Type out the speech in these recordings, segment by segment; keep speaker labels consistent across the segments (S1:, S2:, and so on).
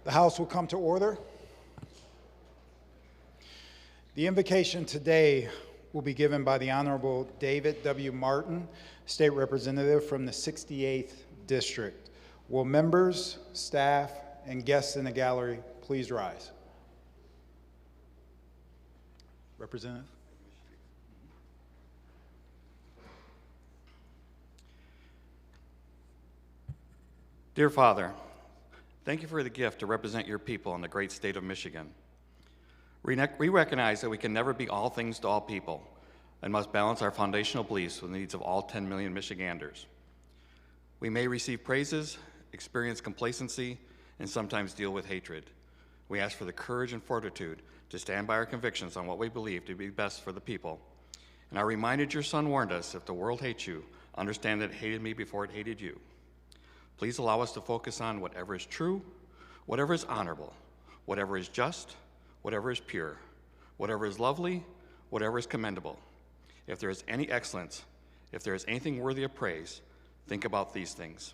S1: The House will come to order. The invocation today will be given by the Honorable David W. Martin, State Representative from the 68th District. Will members, staff, and guests in the gallery please rise? Representative.
S2: Dear Father, thank you for the gift to represent your people in the great state of Michigan. We recognize that we can never be all things to all people and must balance our foundational beliefs with the needs of all 10 million Michiganders. We may receive praises, experience complacency, and sometimes deal with hatred. We ask for the courage and fortitude to stand by our convictions on what we believe to be best for the people. And are reminded your Son warned us, if the world hates you, understand that it hated me before it hated you. Please allow us to focus on whatever is true, whatever is honorable, whatever is just, whatever is pure, whatever is lovely, whatever is commendable. If there is any excellence, if there is anything worthy of praise, think about these things.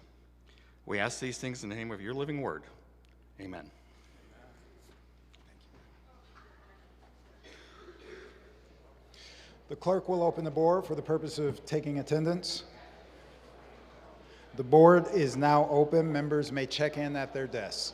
S2: We ask these things in the name of your living word. Amen.
S1: The clerk will open the board for the purpose of taking attendance. The board is now open. Members may check in at their desks.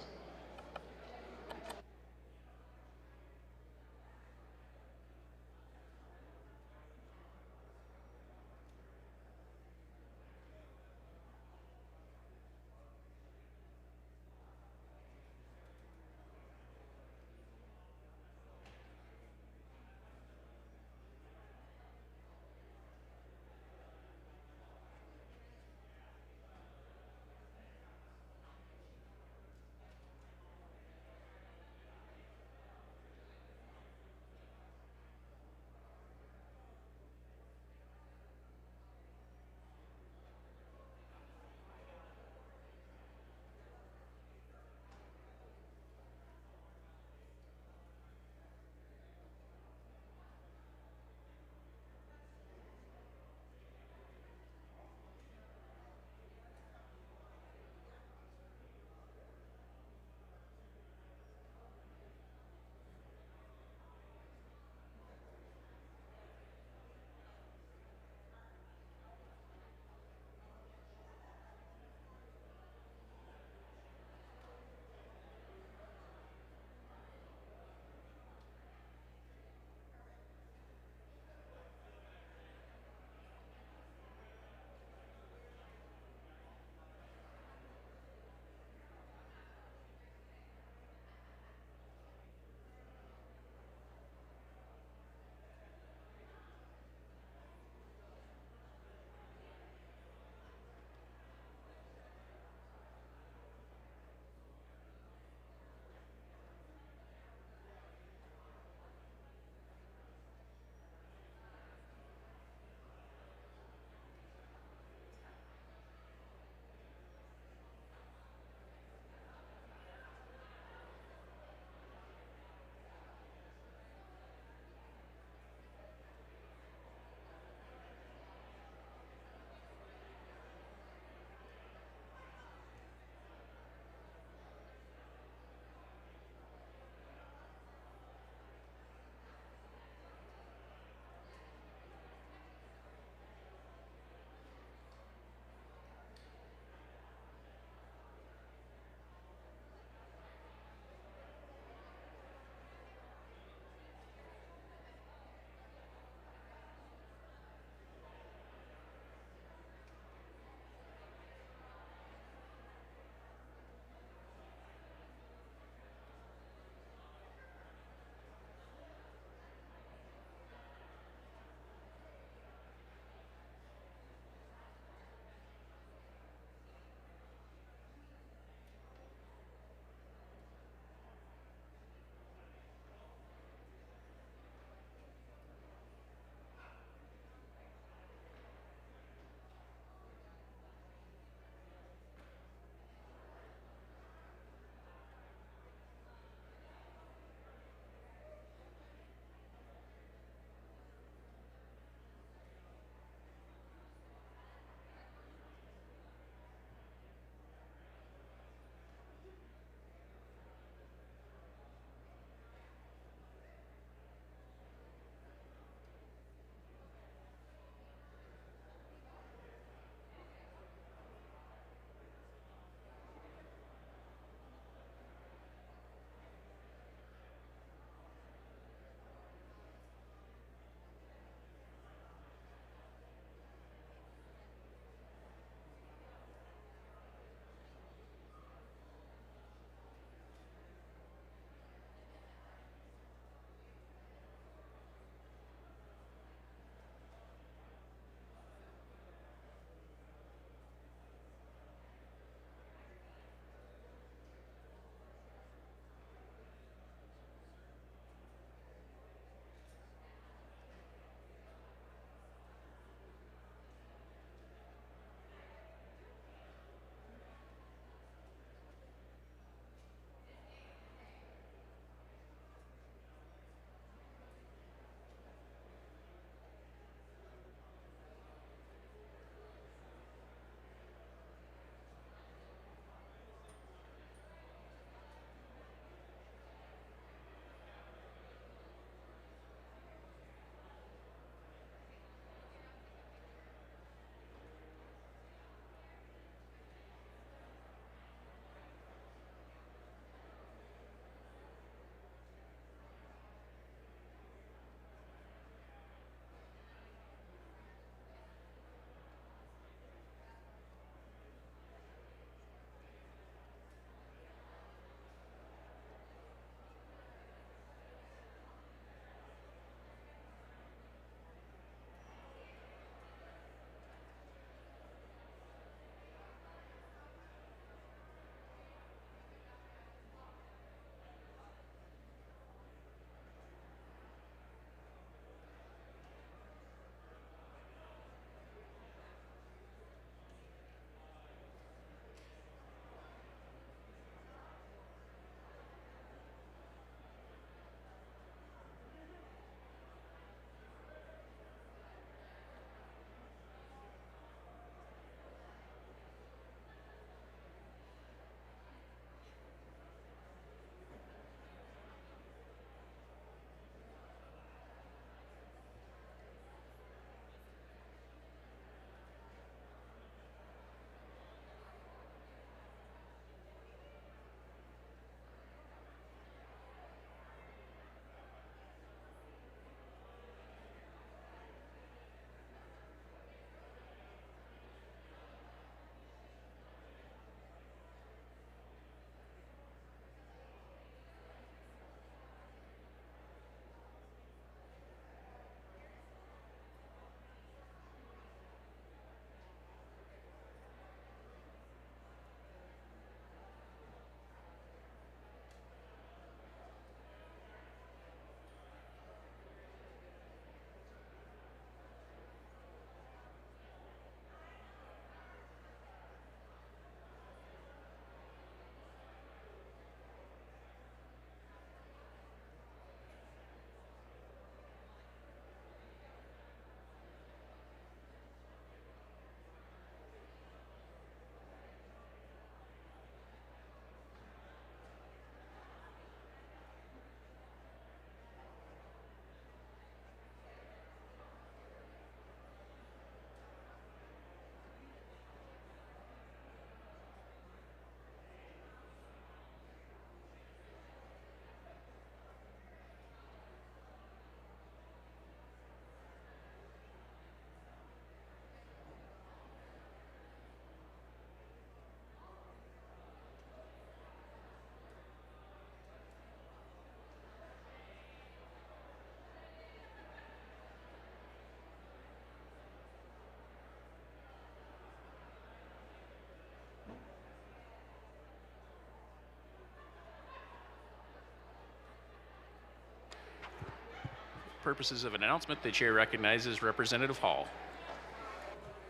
S3: purposes of announcement, the chair recognizes Representative Hall.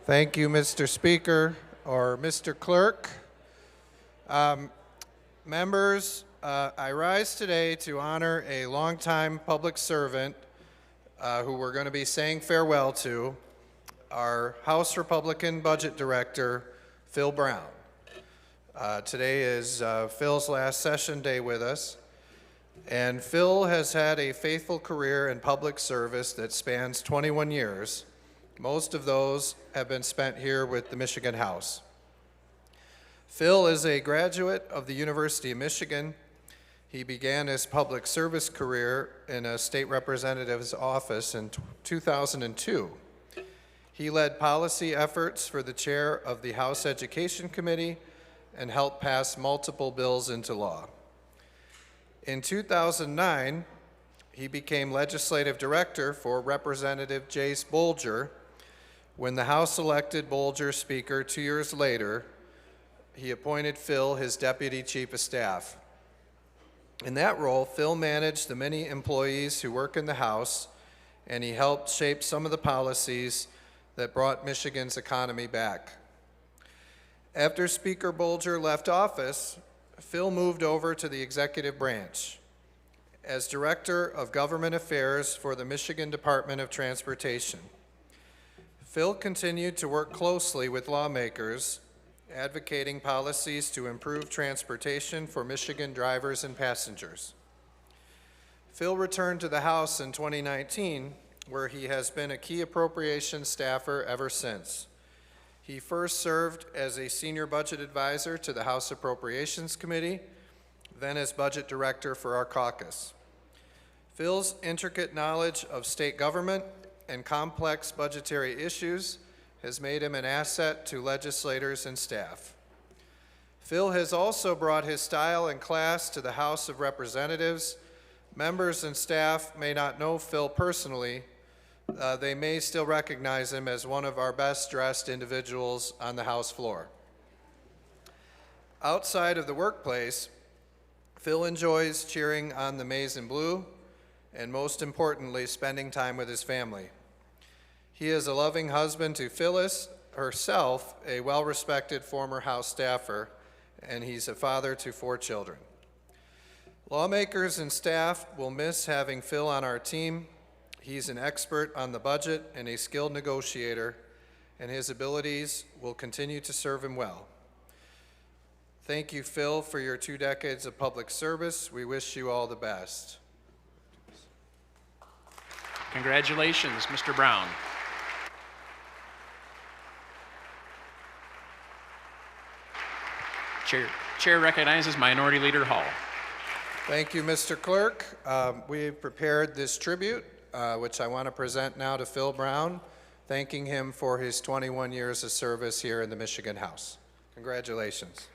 S4: Thank you, Mr. Speaker, or Mr. Clerk. Members, I rise today to honor a longtime public servant who we're going to be saying farewell to, our House Republican Budget Director, Phil Brown. Today is Phil's last session day with us, and Phil has had a faithful career in public service that spans 21 years. Most of those have been spent here with the Michigan House. Phil is a graduate of the University of Michigan. He began his public service career in a state representative's office in 2002. He led policy efforts for the chair of the House Education Committee and helped pass multiple bills into law. In 2009, he became legislative director for Representative Jace Bolger. When the House elected Bolger Speaker 2 years later, he appointed Phil his deputy chief of staff. In that role, Phil managed the many employees who work in the House, and he helped shape some of the policies that brought Michigan's economy back. After Speaker Bolger left office, Phil moved over to the executive branch. As Director of Government Affairs for the Michigan Department of Transportation, Phil continued to work closely with lawmakers, advocating policies to improve transportation for Michigan drivers and passengers. Phil returned to the House in 2019, where he has been a key appropriations staffer ever since. He first served as a senior budget advisor to the House Appropriations Committee, then as budget director for our caucus. Phil's intricate knowledge of state government and complex budgetary issues has made him an asset to legislators and staff. Phil has also brought his style and class to the House of Representatives. Members and staff may not know Phil personally. They may still recognize him as one of our best dressed individuals on the House floor. Outside of the workplace, Phil enjoys cheering on the Maize and Blue, and most importantly, spending time with his family. He is a loving husband to Phyllis, herself a well-respected former House staffer, and he's a father to 4 children. Lawmakers and staff will miss having Phil on our team. He's an expert on the budget and a skilled negotiator, and his abilities will continue to serve him well. Thank you, Phil, for your 2 decades of public service. We wish you all the best.
S3: Congratulations, Mr. Brown. Chair recognizes Minority Leader Hall.
S4: Thank you, Mr. Clerk. We've prepared this tribute, which I want to present now to Phil Brown, thanking him for his 21 years of service here in the Michigan House. Congratulations.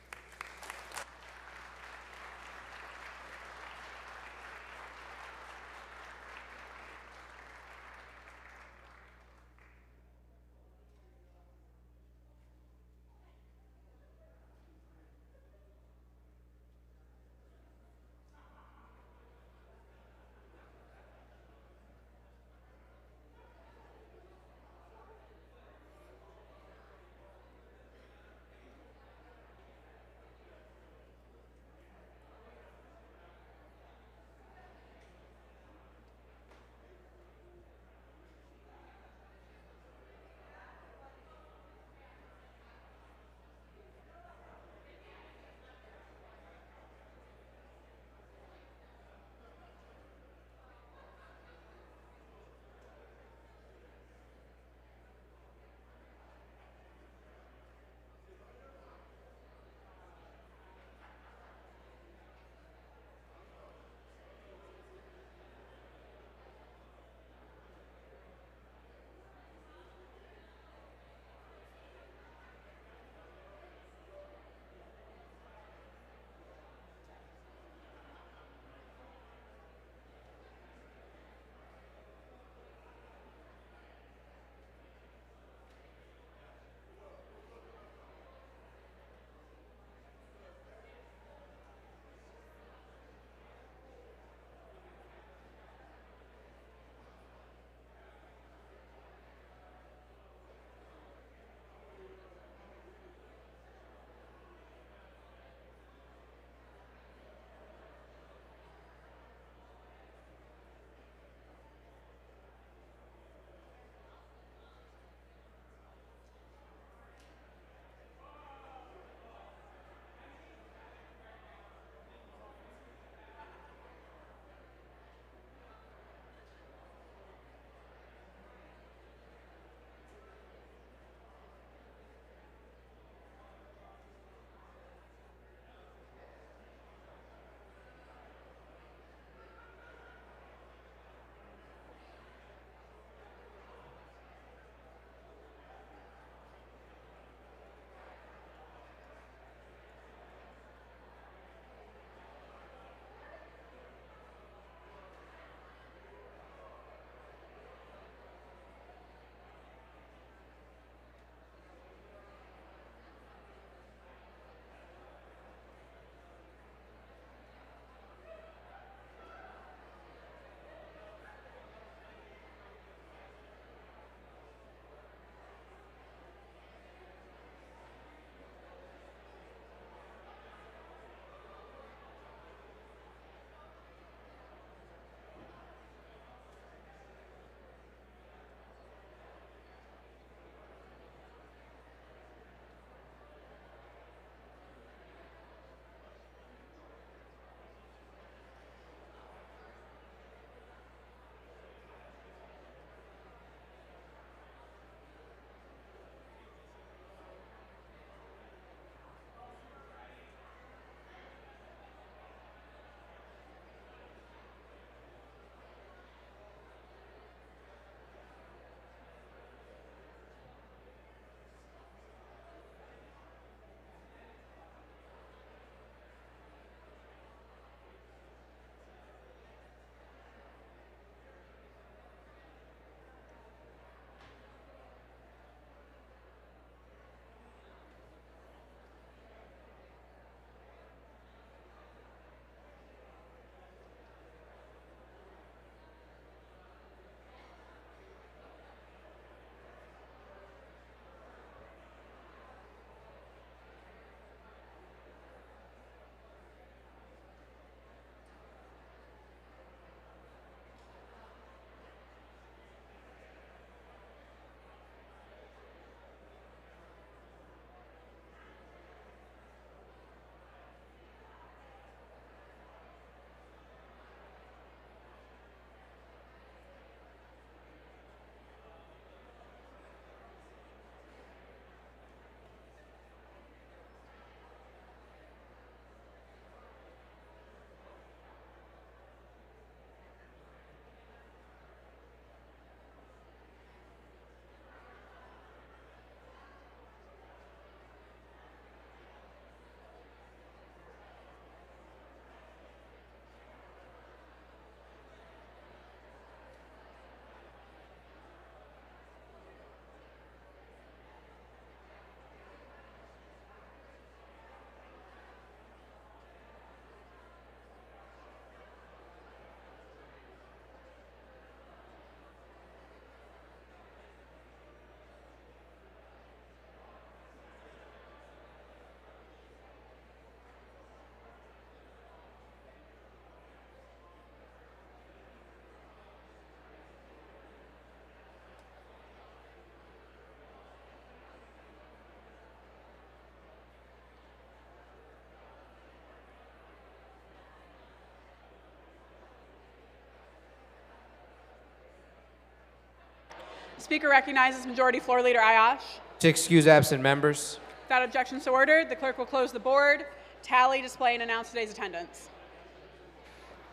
S5: Speaker recognizes Majority Floor Leader Ayash.
S6: To excuse absent members.
S5: Without objection, so ordered. The clerk will close the board, tally, display, and announce today's attendance.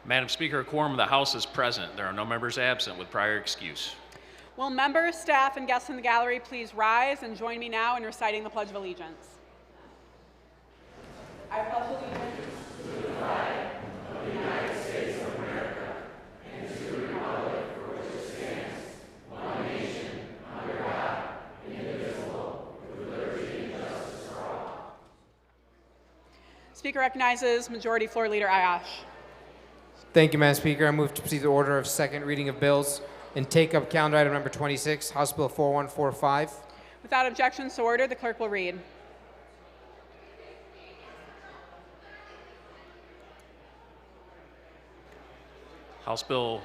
S3: Madam Speaker, a quorum of the House is present. There are no members absent with prior excuse.
S5: Will members, staff, and guests in the gallery please rise and join me now in reciting the Pledge of Allegiance? I pledge allegiance to the flag of the United States of America and to the republic for which it stands, one nation, under God, indivisible, with liberty and justice for all. Speaker recognizes Majority Floor Leader Ayash.
S6: Thank you, Madam Speaker. I move to proceed to the order of second reading of bills and take up calendar item number 26, House Bill 4145.
S5: Without objection, so ordered. The clerk will read.
S3: House Bill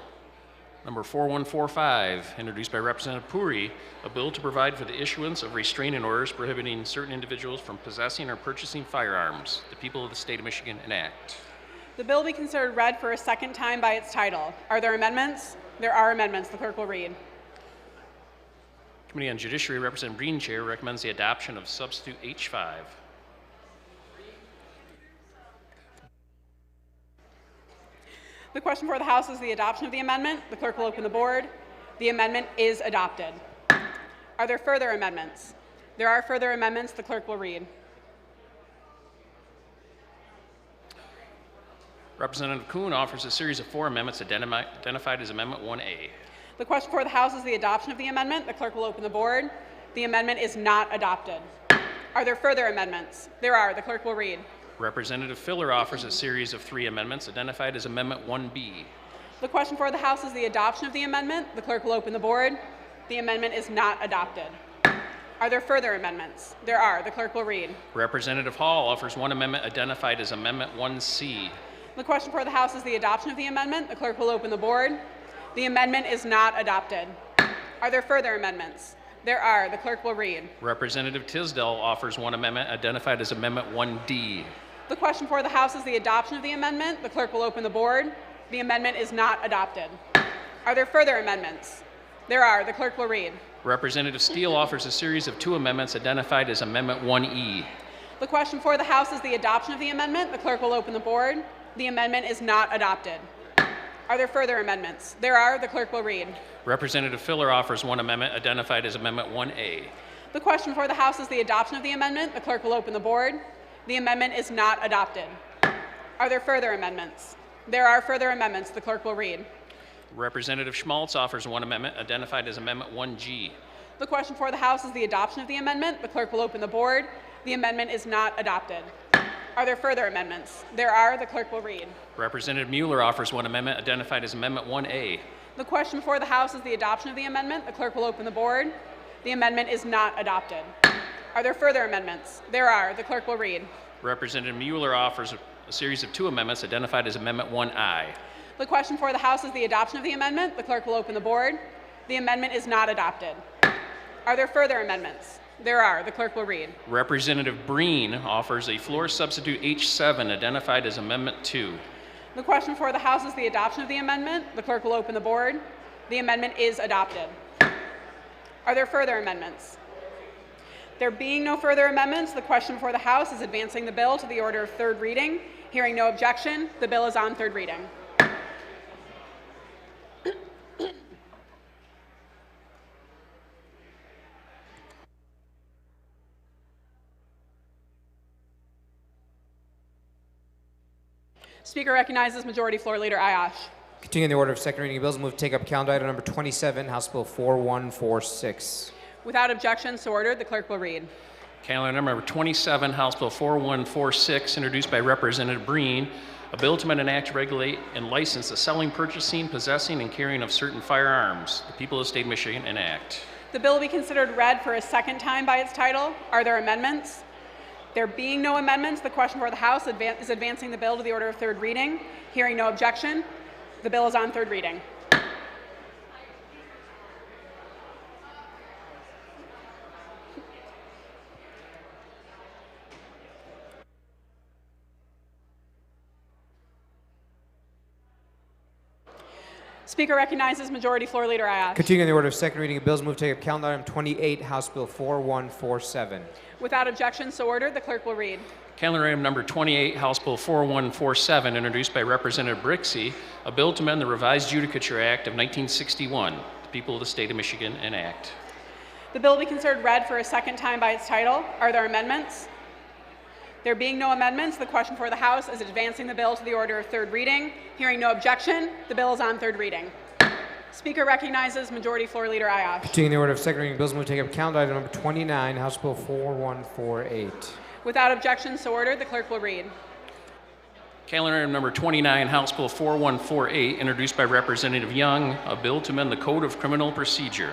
S3: number 4145, introduced by Representative Puri, a bill to provide for the issuance of restraining orders prohibiting certain individuals from possessing or purchasing firearms. The people of the state of Michigan enact.
S5: The bill be considered read for a second time by its title. Are there amendments? There are amendments. The clerk will read.
S3: Committee on Judiciary, Representative Breen Chair, recommends the adoption of substitute H5.
S5: The question for the House is the adoption of the amendment. The clerk will open the board. The amendment is adopted. Are there further amendments? There are further amendments. The clerk will read.
S3: Representative Kuhn offers a series of 4 amendments identified as Amendment 1A.
S5: The question for the House is the adoption of the amendment. The clerk will open the board. The amendment is not adopted. Are there further amendments? There are. The clerk will read.
S3: Representative Filler offers a series of 3 amendments identified as Amendment 1B.
S5: The question for the House is the adoption of the amendment. The clerk will open the board. The amendment is not adopted. Are there further amendments? There are. The clerk will read.
S3: Representative Hall offers 1 amendment identified as Amendment 1C.
S5: The question for the House is the adoption of the amendment. The clerk will open the board. The amendment is not adopted. Are there further amendments? There are. The clerk will read.
S3: Representative Tisdale offers 1 amendment identified as Amendment 1D.
S5: The question for the House is the adoption of the amendment. The clerk will open the board. The amendment is not adopted. Are there further amendments? There are. The clerk will read.
S3: Representative Steele offers a series of 2 amendments identified as Amendment 1E.
S5: The question for the House is the adoption of the amendment. The clerk will open the board. The amendment is not adopted. Are there further amendments? There are. The clerk will read.
S3: Representative Filler offers 1 amendment identified as Amendment 1A.
S5: The question for the House is the adoption of the amendment. The clerk will open the board. The amendment is not adopted. Are there further amendments? There are further amendments. The clerk will read.
S3: Representative Schmaltz offers 1 amendment identified as Amendment 1G.
S5: The question for the House is the adoption of the amendment. The clerk will open the board. The amendment is not adopted. Are there further amendments? There are. The clerk will read.
S3: Representative Mueller offers 1 amendment identified as Amendment 1A.
S5: The question before the House is the adoption of the amendment. The clerk will open the board. The amendment is not adopted. Are there further amendments? There are. The clerk will read.
S3: Representative Mueller offers a series of 2 amendments identified as Amendment 1I.
S5: The question before the House is the adoption of the amendment. The clerk will open the board. The amendment is not adopted. Are there further amendments? There are. The clerk will read.
S3: Representative Breen offers a floor substitute H7 identified as Amendment 2.
S5: The question before the House is the adoption of the amendment. The clerk will open the board. The amendment is adopted. Are there further amendments? There being no further amendments, the question before the House is advancing the bill to the order of 3rd reading. Hearing no objection, the bill is on 3rd reading. Speaker recognizes Majority Floor Leader Ayash.
S6: Continuing the order of second reading of bills, move to take up calendar item number 27, House Bill 4146.
S5: Without objection, so ordered. The clerk will read.
S3: Calendar number 27, House Bill 4146, introduced by Representative Breen, a bill to amend and act to regulate and license the selling, purchasing, possessing, and carrying of certain firearms. The people of the state of Michigan enact.
S5: The bill will be considered read for a second time by its title. Are there amendments? There being no amendments, the question for the House is advancing the bill to the order of 3rd reading. Hearing no objection, the bill is on 3rd reading. Speaker recognizes Majority Floor Leader Ayash.
S6: Continuing the order of second reading of bills, move to take up calendar item 28, House Bill 4147.
S5: Without objection, so ordered. The clerk will read.
S3: Calendar item number 28, House Bill 4147, introduced by Representative Brixey, a bill to amend the Revised Judicature Act of 1961, the people of the state of Michigan enact.
S5: The bill will be considered read for a second time by its title. Are there amendments? There being no amendments, the question for the House is advancing the bill to the order of third reading. Hearing no objection, the bill is on third reading. Speaker recognizes Majority Floor Leader Ayash.
S6: Continuing the order of second reading of bills, move to take up calendar item number 29, House Bill 4148.
S5: Without objection, so ordered. The clerk will read.
S3: Calendar item number 29, House Bill 4148, introduced by Representative Young, a bill to amend the Code of Criminal Procedure.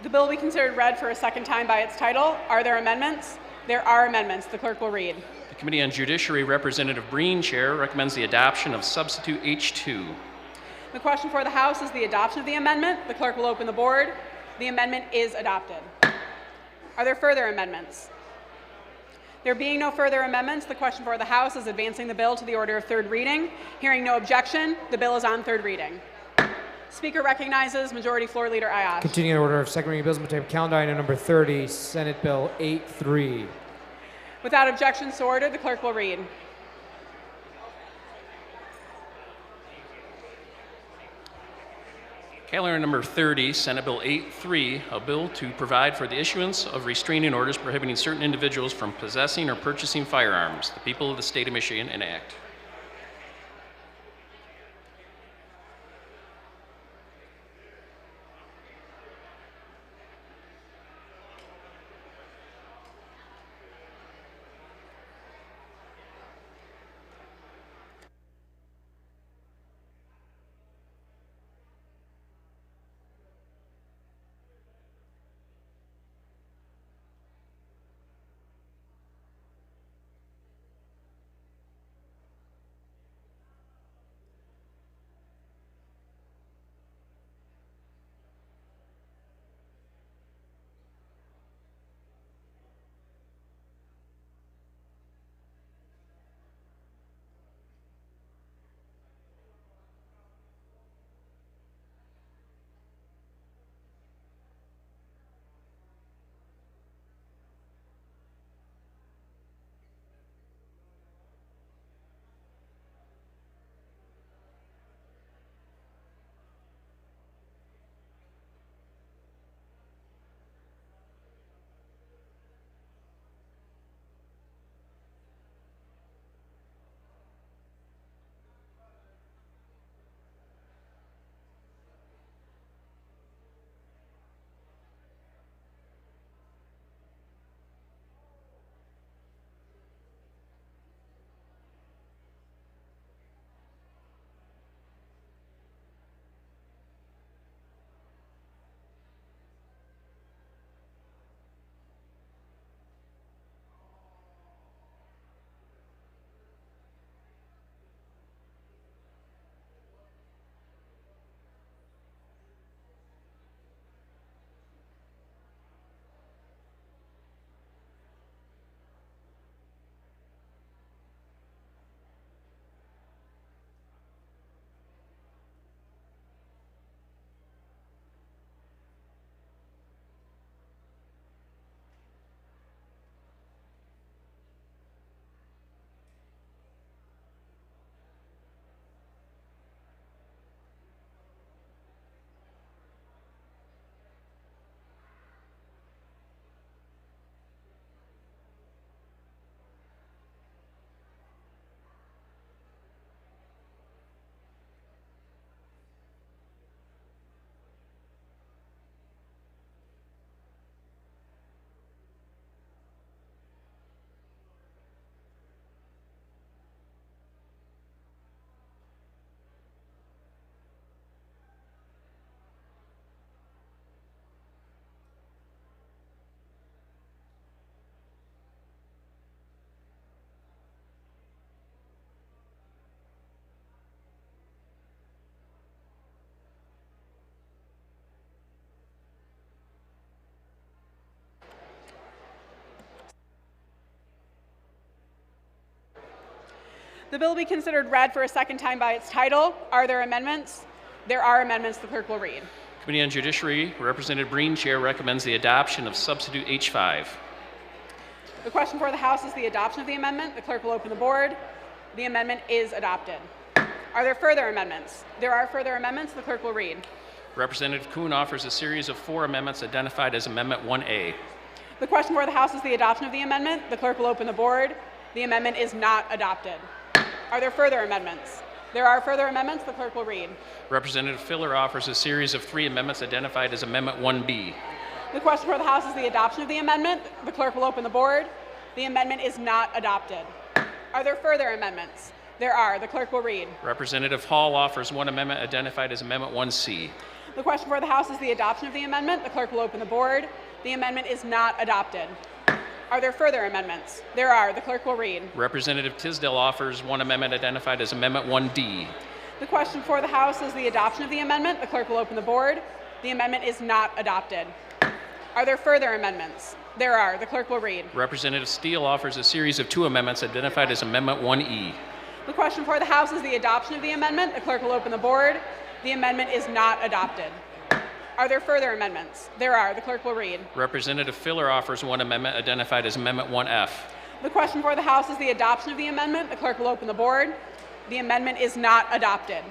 S5: The bill will be considered read for a second time by its title. Are there amendments? There are amendments. The clerk will read.
S3: The Committee on Judiciary, Representative Breen, Chair, recommends the adoption of substitute H2.
S5: The question for the House is the adoption of the amendment. The clerk will open the board. The amendment is adopted. Are there further amendments? There being no further amendments, the question for the House is advancing the bill to the order of third reading. Hearing no objection, the bill is on third reading. Speaker recognizes Majority Floor Leader Ayash.
S6: Continuing the order of second reading of bills, move to take up calendar item number 30, Senate Bill 83.
S5: Without objection, so ordered. The clerk will read.
S3: Calendar number 30, Senate Bill 83, a bill to provide for the issuance of restraining orders prohibiting certain individuals from possessing or purchasing firearms. The people of the state of Michigan enact.
S7: The bill will be considered read for a second time by its title. Are there amendments? There are amendments. The clerk will read.
S3: Committee on Judiciary, Representative Breen, Chair, recommends the adoption of substitute H5.
S7: The question for the House is the adoption of the amendment. The clerk will open the board. The amendment is adopted. Are there further amendments? There are further amendments. The clerk will read.
S3: Representative Kuhn offers a series of 4 amendments identified as Amendment 1A.
S7: The question for the House is the adoption of the amendment. The clerk will open the board. The amendment is not adopted. Are there further amendments? There are further amendments. The clerk will read.
S3: Representative Filler offers a series of 3 amendments identified as Amendment 1B.
S7: The question for the House is the adoption of the amendment. The clerk will open the board. The amendment is not adopted. Are there further amendments? There are. The clerk will read.
S3: Representative Hall offers 1 amendment identified as Amendment 1C.
S7: The question for the House is the adoption of the amendment. The clerk will open the board. The amendment is not adopted. Are there further amendments? There are. The clerk will read.
S3: Representative Tisdale offers 1 amendment identified as Amendment 1D.
S7: The question for the House is the adoption of the amendment. The clerk will open the board. The amendment is not adopted. Are there further amendments? There are. The clerk will read.
S3: Representative Steele offers a series of 2 amendments identified as Amendment 1E.
S7: The question for the House is the adoption of the amendment. The clerk will open the board. The amendment is not adopted. Are there further amendments? There are. The clerk will read.
S3: Representative Filler offers 1 amendment identified as Amendment 1F.
S7: The question for the House is the adoption of the amendment. The clerk will open the board. The amendment is not adopted.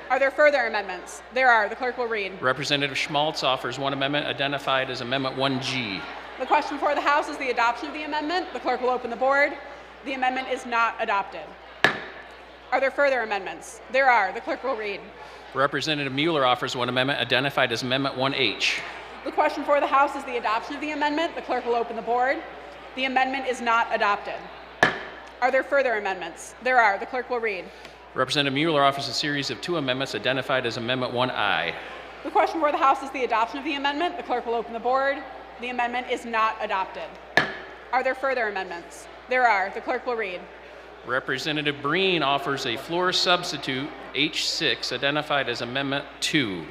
S7: Are there further amendments? There are. The clerk will read.
S3: Representative Schmaltz offers 1 amendment identified as Amendment 1G.
S7: The question for the House is the adoption of the amendment. The clerk will open the board. The amendment is not adopted. Are there further amendments? There are. The clerk will read.
S3: Representative Mueller offers 1 amendment identified as Amendment 1H.
S7: The question for the House is the adoption of the amendment. The clerk will open the board. The amendment is not adopted. Are there further amendments? There are. The clerk will read.
S3: Representative Mueller offers a series of 2 amendments identified as Amendment 1I.
S7: The question for the House is the adoption of the amendment. The clerk will open the board. The amendment is not adopted. Are there further amendments? There are. The clerk will read.
S3: Representative Breen offers a floor substitute H6 identified as Amendment 2.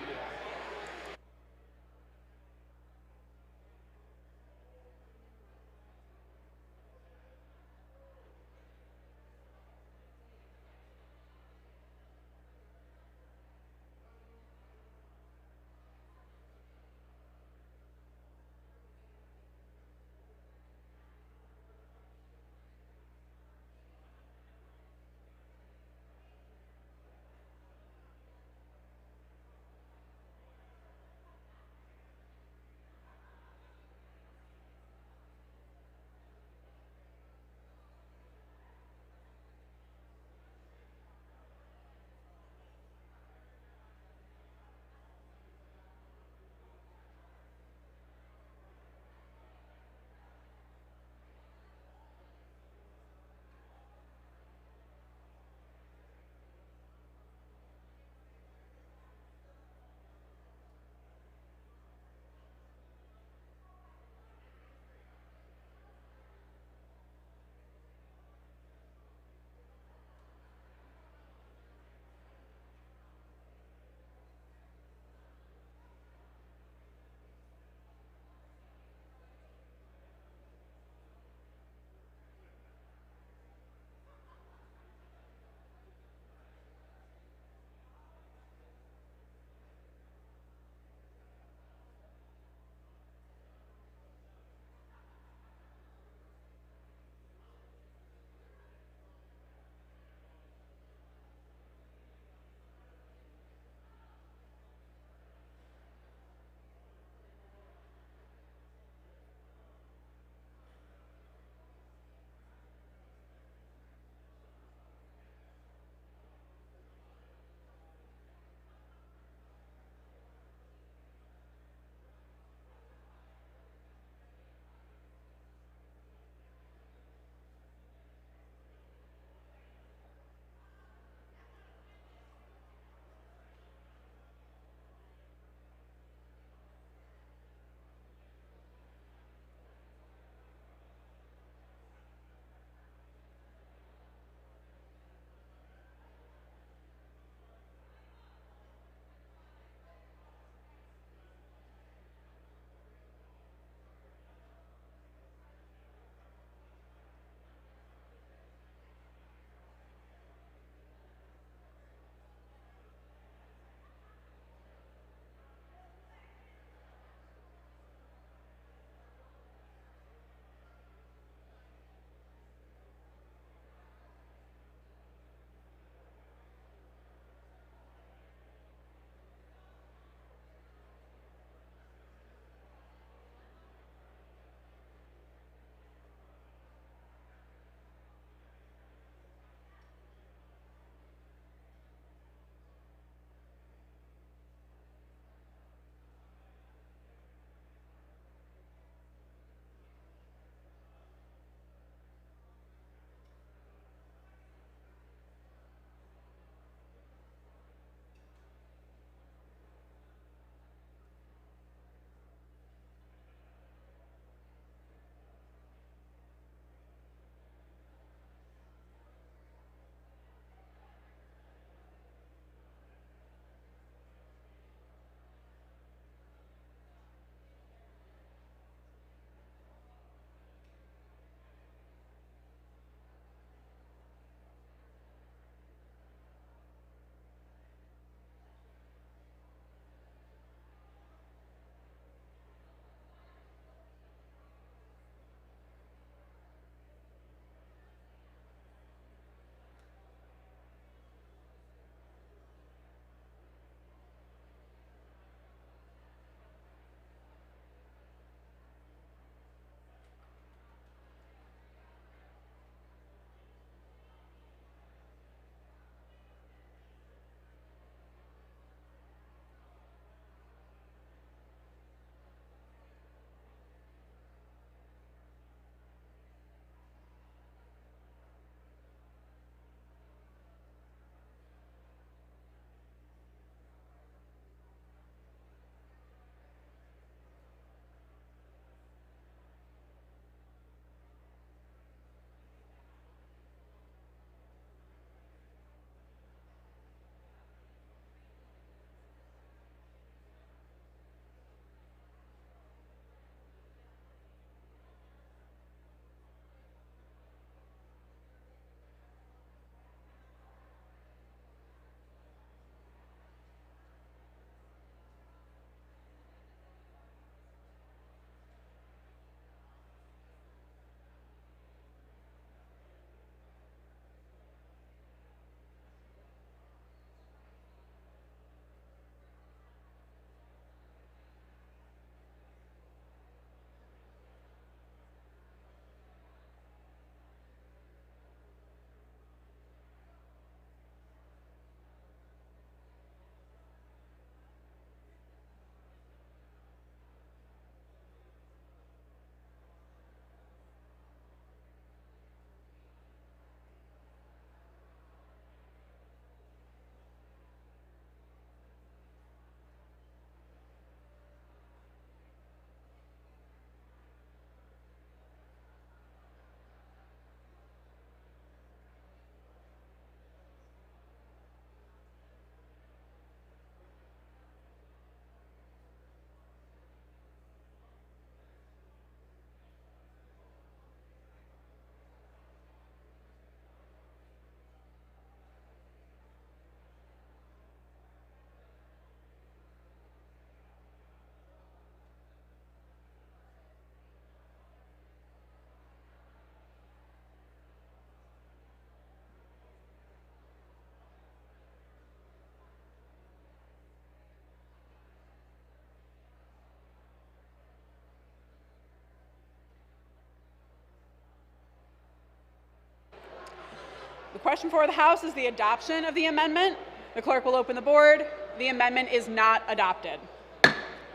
S7: The question before the House is the adoption of the amendment. The clerk will open the board. The amendment is not adopted.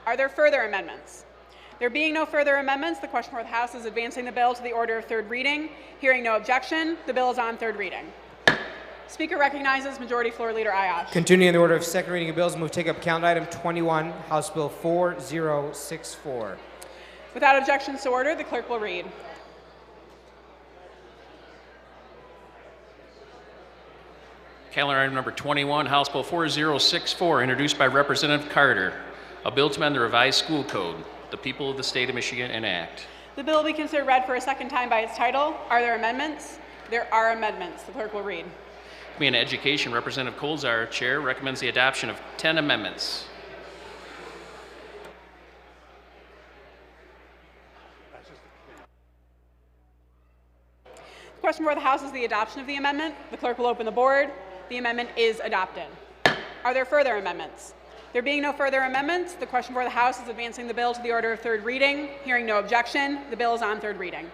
S7: Are there further amendments? There being no further amendments, the question before the House is advancing the bill to the order of third reading. Hearing no objection, the bill is on third reading. Speaker recognizes Majority Floor Leader Ayash.
S6: Continuing the order of second reading of bills, move to take up calendar item 21, House Bill 4064.
S7: Without objections to order, the clerk will read.
S3: Calendar item number 21, House Bill 4064, introduced by Representative Carter, a bill to amend the revised school code, the people of the state of Michigan enact.
S7: The bill will be considered read for a second time by its title. Are there amendments? There are amendments. The clerk will read.
S3: Committee on Education, Representative Colzar, Chair, recommends the adoption of 10 amendments.
S7: The question before the House is the adoption of the amendment. The clerk will open the board. The amendment is adopted. Are there further amendments? There being no further amendments, the question before the House is advancing the bill to the order of third reading. Hearing no objection, the bill is on third reading.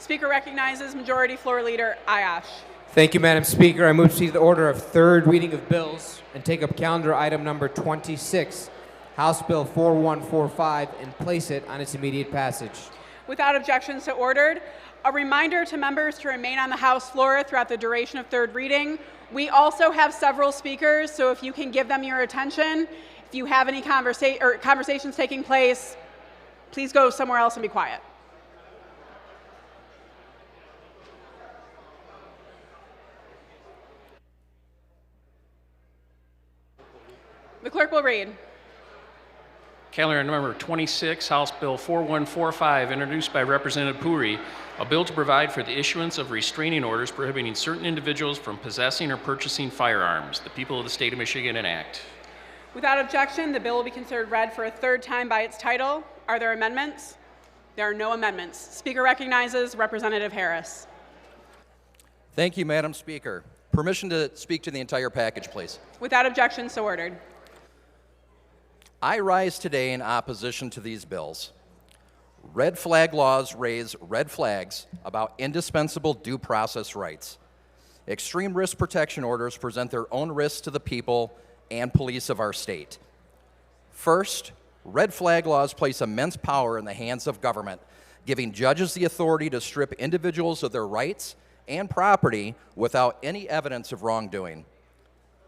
S7: Speaker recognizes Majority Floor Leader Ayash.
S6: Thank you, Madam Speaker. I move to see the order of third reading of bills and take up calendar item number 26, House Bill 4145, and place it on its immediate passage.
S7: Without objection, so ordered. A reminder to members to remain on the House floor throughout the duration of third reading. We also have several speakers, so if you can give them your attention, if you have any conversations taking place, please go somewhere else and be quiet. The clerk will read.
S3: Calendar number 26, House Bill 4145, introduced by Representative Puri, a bill to provide for the issuance of restraining orders prohibiting certain individuals from possessing or purchasing firearms. The people of the state of Michigan enact.
S7: Without objection, the bill will be considered read for a third time by its title. Are there amendments? There are no amendments. Speaker recognizes Representative Harris.
S8: Thank you, Madam Speaker. Permission to speak to the entire package, please.
S7: Without objection, so ordered.
S8: I rise today in opposition to these bills. Red flag laws raise red flags about indispensable due process rights. Extreme risk protection orders present their own risks to the people and police of our state. First, red flag laws place immense power in the hands of government, giving judges the authority to strip individuals of their rights and property without any evidence of wrongdoing.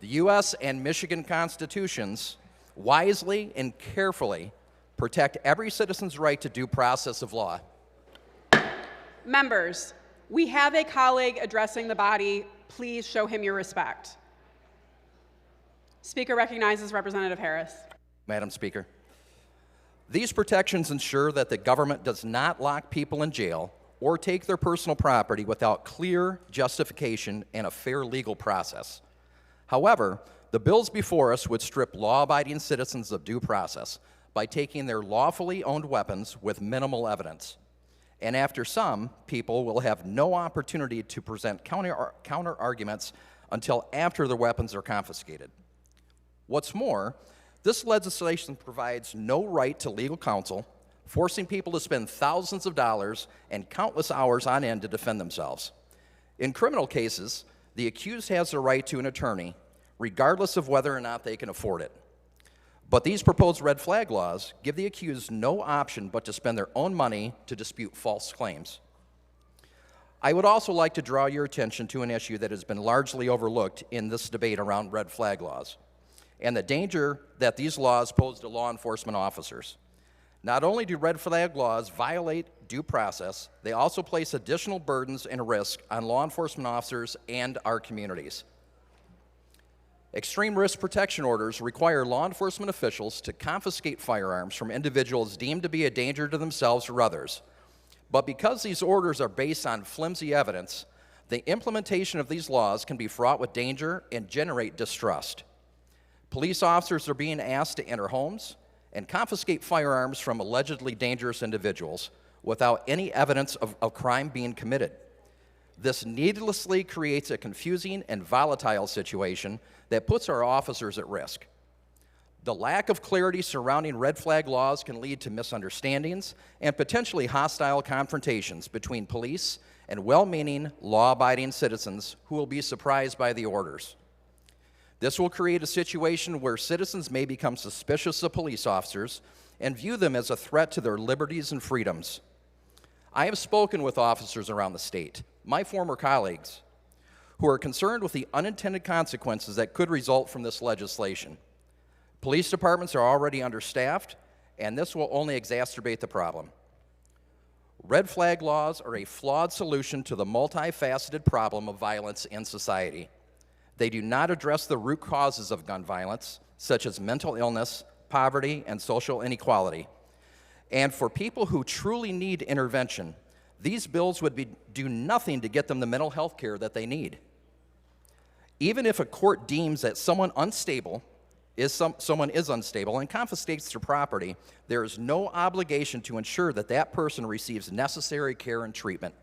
S8: The U.S. and Michigan constitutions wisely and carefully protect every citizen's right to due process of law.
S7: Members, we have a colleague addressing the body. Please show him your respect. Speaker recognizes Representative Harris.
S8: Madam Speaker, these protections ensure that the government does not lock people in jail or take their personal property without clear justification and a fair legal process. However, the bills before us would strip law-abiding citizens of due process by taking their lawfully owned weapons with minimal evidence. And after some, people will have no opportunity to present counter arguments until after their weapons are confiscated. What's more, this legislation provides no right to legal counsel, forcing people to spend thousands of dollars and countless hours on end to defend themselves. In criminal cases, the accused has the right to an attorney, regardless of whether or not they can afford it. But these proposed red flag laws give the accused no option but to spend their own money to dispute false claims. I would also like to draw your attention to an issue that has been largely overlooked in this debate around red flag laws, and the danger that these laws pose to law enforcement officers. Not only do red flag laws violate due process, they also place additional burdens and risk on law enforcement officers and our communities. Extreme risk protection orders require law enforcement officials to confiscate firearms from individuals deemed to be a danger to themselves or others. But because these orders are based on flimsy evidence, the implementation of these laws can be fraught with danger and generate distrust. Police officers are being asked to enter homes and confiscate firearms from allegedly dangerous individuals without any evidence of crime being committed. This needlessly creates a confusing and volatile situation that puts our officers at risk. The lack of clarity surrounding red flag laws can lead to misunderstandings and potentially hostile confrontations between police and well-meaning, law-abiding citizens who will be surprised by the orders. This will create a situation where citizens may become suspicious of police officers and view them as a threat to their liberties and freedoms. I have spoken with officers around the state, my former colleagues, who are concerned with the unintended consequences that could result from this legislation. Police departments are already understaffed, and this will only exacerbate the problem. Red flag laws are a flawed solution to the multifaceted problem of violence in society. They do not address the root causes of gun violence, such as mental illness, poverty, and social inequality. And for people who truly need intervention, these bills would do nothing to get them the mental health care that they need. Even if a court deems that someone is unstable and confiscates their property, there is no obligation to ensure that that person receives necessary care and treatment.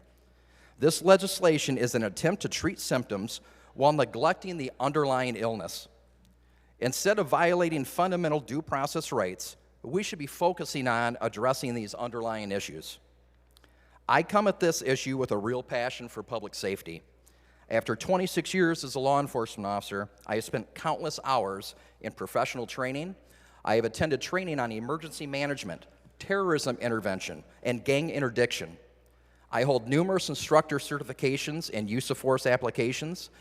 S8: This legislation is an attempt to treat symptoms while neglecting the underlying illness. Instead of violating fundamental due process rights, we should be focusing on addressing these underlying issues. I come at this issue with a real passion for public safety. After 26 years as a law enforcement officer, I have spent countless hours in professional training. I have attended training on emergency management, terrorism intervention, and gang interdiction. I hold numerous instructor certifications and use of force applications,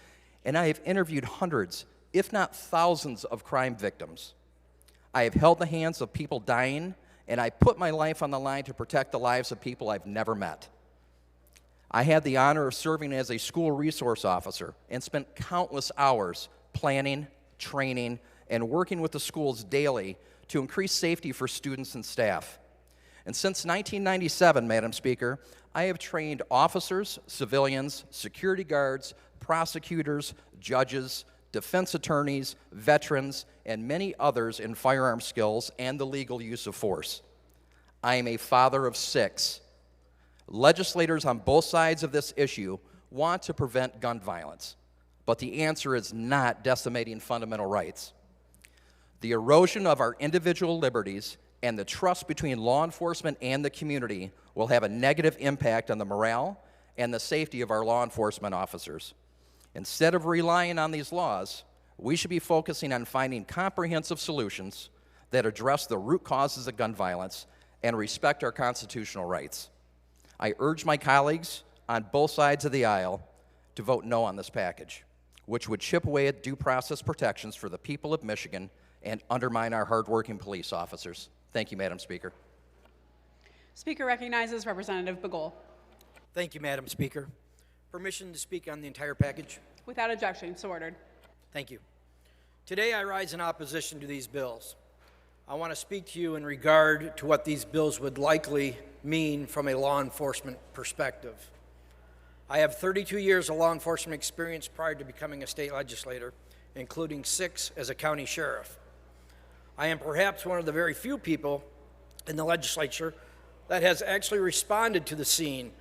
S8: and I have interviewed hundreds, if not thousands, of crime victims. I have held the hands of people dying, and I put my life on the line to protect the lives of people I've never met. I had the honor of serving as a school resource officer and spent countless hours planning, training, and working with the schools daily to increase safety for students and staff. And since 1997, Madam Speaker, I have trained officers, civilians, security guards, prosecutors, judges, defense attorneys, veterans, and many others in firearm skills and the legal use of force. I am a father of 6. Legislators on both sides of this issue want to prevent gun violence, but the answer is not decimating fundamental rights. The erosion of our individual liberties and the trust between law enforcement and the community will have a negative impact on the morale and the safety of our law enforcement officers. Instead of relying on these laws, we should be focusing on finding comprehensive solutions that address the root causes of gun violence and respect our constitutional rights. I urge my colleagues on both sides of the aisle to vote no on this package, which would chip away at due process protections for the people of Michigan and undermine our hardworking police officers. Thank you, Madam Speaker.
S7: Speaker recognizes Representative Begol.
S9: Thank you, Madam Speaker. Permission to speak on the entire package?
S7: Without objection, so ordered.
S9: Thank you. Today I rise in opposition to these bills. I want to speak to you in regard to what these bills would likely mean from a law enforcement perspective. I have 32 years of law enforcement experience prior to becoming a state legislator, including 6 as a county sheriff. I am perhaps one of the very few people in the legislature that has actually responded to the scene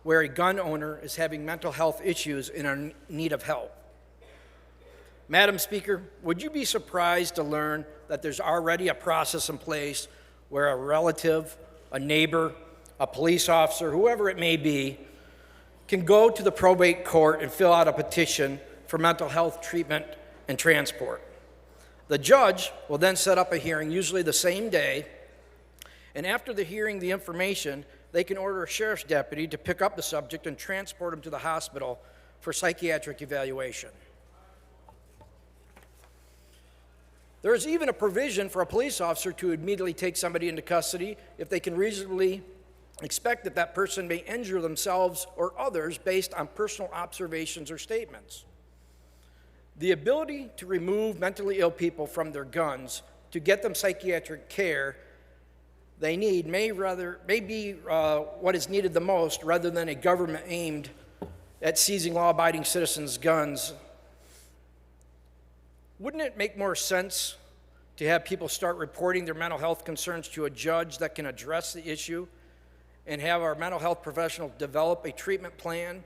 S9: where a gun owner is having mental health issues and are in need of help. Madam Speaker, would you be surprised to learn that there's already a process in place where a relative, a neighbor, a police officer, whoever it may be, can go to the probate court and fill out a petition for mental health treatment and transport. The judge will then set up a hearing, usually the same day, and after the hearing the information, they can order a sheriff's deputy to pick up the subject and transport him to the hospital for psychiatric evaluation. There is even a provision for a police officer to immediately take somebody into custody if they can reasonably expect that that person may injure themselves or others based on personal observations or statements. The ability to remove mentally ill people from their guns to get them psychiatric care they need may be what is needed the most rather than a government aimed at seizing law-abiding citizens' guns. Wouldn't it make more sense to have people start reporting their mental health concerns to a judge that can address the issue and have our mental health professionals develop a treatment plan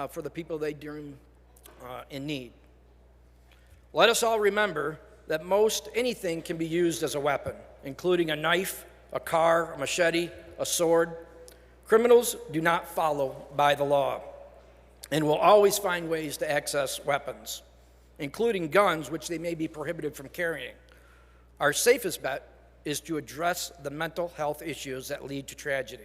S9: for the people they deem in need? Let us all remember that most anything can be used as a weapon, including a knife, a car, a machete, a sword. Criminals do not follow by the law and will always find ways to access weapons, including guns, which they may be prohibited from carrying. Our safest bet is to address the mental health issues that lead to tragedy.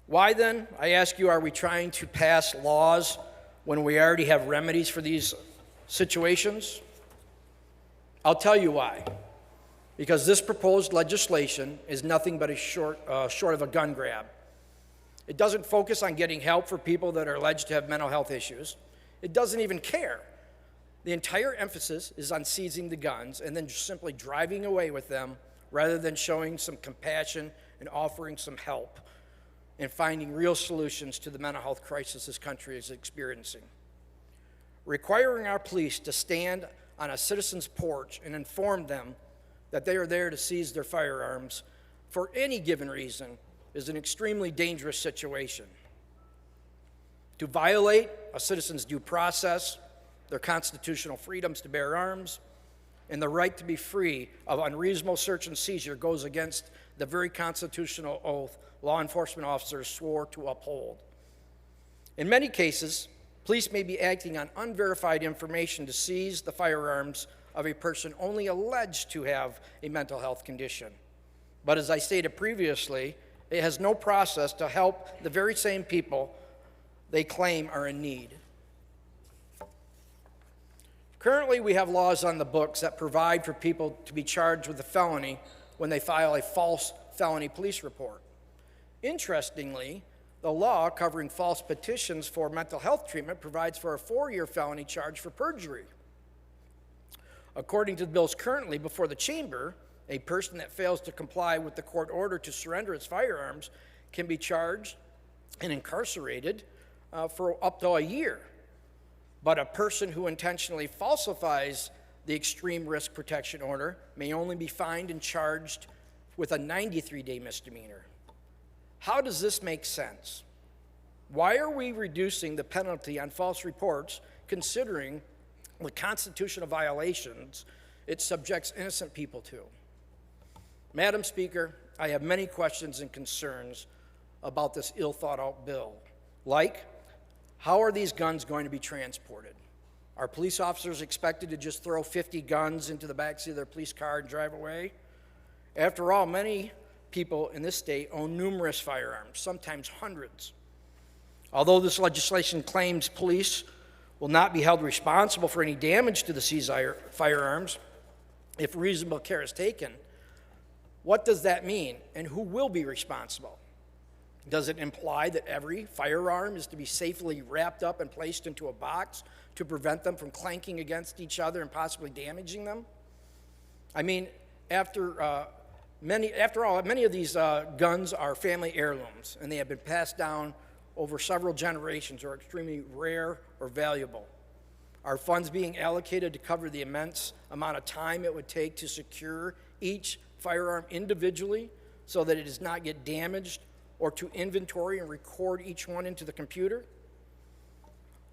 S9: Why then, I ask you, are we trying to pass laws when we already have remedies for these situations? I'll tell you why. Because this proposed legislation is nothing but short of a gun grab. It doesn't focus on getting help for people that are alleged to have mental health issues. It doesn't even care. The entire emphasis is on seizing the guns and then just simply driving away with them rather than showing some compassion and offering some help and finding real solutions to the mental health crisis this country is experiencing. Requiring our police to stand on a citizen's porch and inform them that they are there to seize their firearms for any given reason is an extremely dangerous situation. To violate a citizen's due process, their constitutional freedoms to bear arms, and the right to be free of unreasonable search and seizure goes against the very constitutional oath law enforcement officers swore to uphold. In many cases, police may be acting on unverified information to seize the firearms of a person only alleged to have a mental health condition. But as I stated previously, it has no process to help the very same people they claim are in need. Currently, we have laws on the books that provide for people to be charged with a felony when they file a false felony police report. Interestingly, the law covering false petitions for mental health treatment provides for a 4-year felony charge for perjury. According to the bills currently before the chamber, a person that fails to comply with the court order to surrender its firearms can be charged and incarcerated for up to a year. But a person who intentionally falsifies the extreme risk protection order may only be fined and charged with a 93-day misdemeanor. How does this make sense? Why are we reducing the penalty on false reports considering the constitutional violations it subjects innocent people to? Madam Speaker, I have many questions and concerns about this ill-thought-out bill. Like, how are these guns going to be transported? Are police officers expected to just throw 50 guns into the backseat of their police car and drive away? After all, many people in this state own numerous firearms, sometimes hundreds. Although this legislation claims police will not be held responsible for any damage to the seized firearms if reasonable care is taken, what does that mean, and who will be responsible? Does it imply that every firearm is to be safely wrapped up and placed into a box to prevent them from clanking against each other and possibly damaging them? I mean, after all, many of these guns are family heirlooms, and they have been passed down over several generations, or extremely rare or valuable. Are funds being allocated to cover the immense amount of time it would take to secure each firearm individually so that it does not get damaged, or to inventory and record each one into the computer?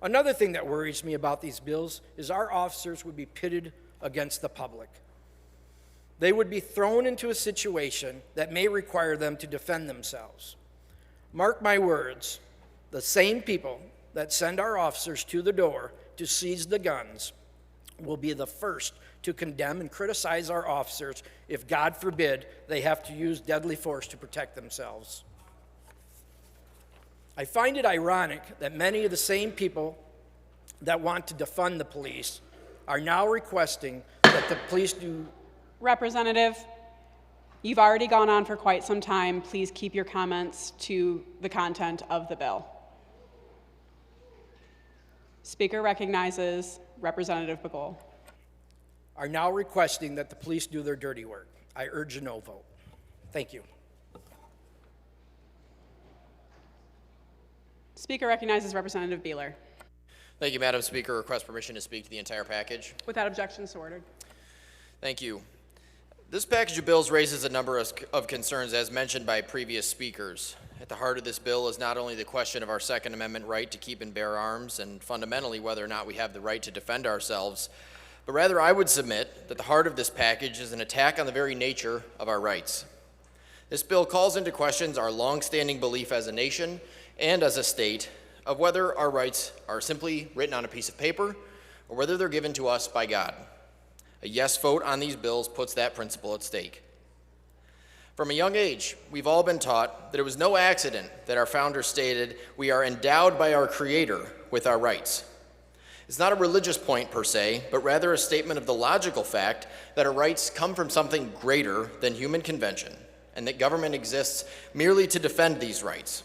S9: Another thing that worries me about these bills is our officers would be pitted against the public. They would be thrown into a situation that may require them to defend themselves. Mark my words, the same people that send our officers to the door to seize the guns will be the first to condemn and criticize our officers if, God forbid, they have to use deadly force to protect themselves. I find it ironic that many of the same people that want to defund the police are now requesting that the police do.
S7: Representative, you've already gone on for quite some time. Please keep your comments to the content of the bill. Speaker recognizes Representative Begole.
S9: Are now requesting that the police do their dirty work. I urge a no vote. Thank you.
S7: Speaker recognizes Representative Beeler.
S10: Thank you, Madam Speaker. Request permission to speak to the entire package.
S7: Without objection, so ordered.
S10: Thank you. This package of bills raises a number of concerns as mentioned by previous speakers. At the heart of this bill is not only the question of our Second Amendment right to keep and bear arms and fundamentally whether or not we have the right to defend ourselves, but rather I would submit that the heart of this package is an attack on the very nature of our rights. This bill calls into questions our long-standing belief as a nation and as a state of whether our rights are simply written on a piece of paper or whether they're given to us by God. A yes vote on these bills puts that principle at stake. From a young age, we've all been taught that it was no accident that our founder stated, "We are endowed by our Creator with our rights." It's not a religious point per se, but rather a statement of the logical fact that our rights come from something greater than human convention, and that government exists merely to defend these rights.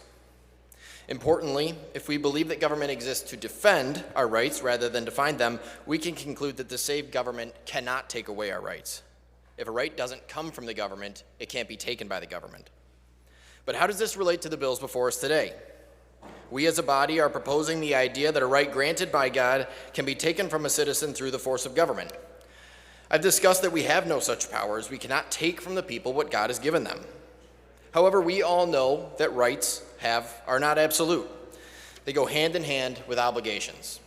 S10: Importantly, if we believe that government exists to defend our rights rather than define them, we can conclude that the same government cannot take away our rights. If a right doesn't come from the government, it can't be taken by the government. But how does this relate to the bills before us today? We as a body are proposing the idea that a right granted by God can be taken from a citizen through the force of government. I've discussed that we have no such powers. We cannot take from the people what God has given them. However, we all know that rights are not absolute. They go hand in hand with obligations.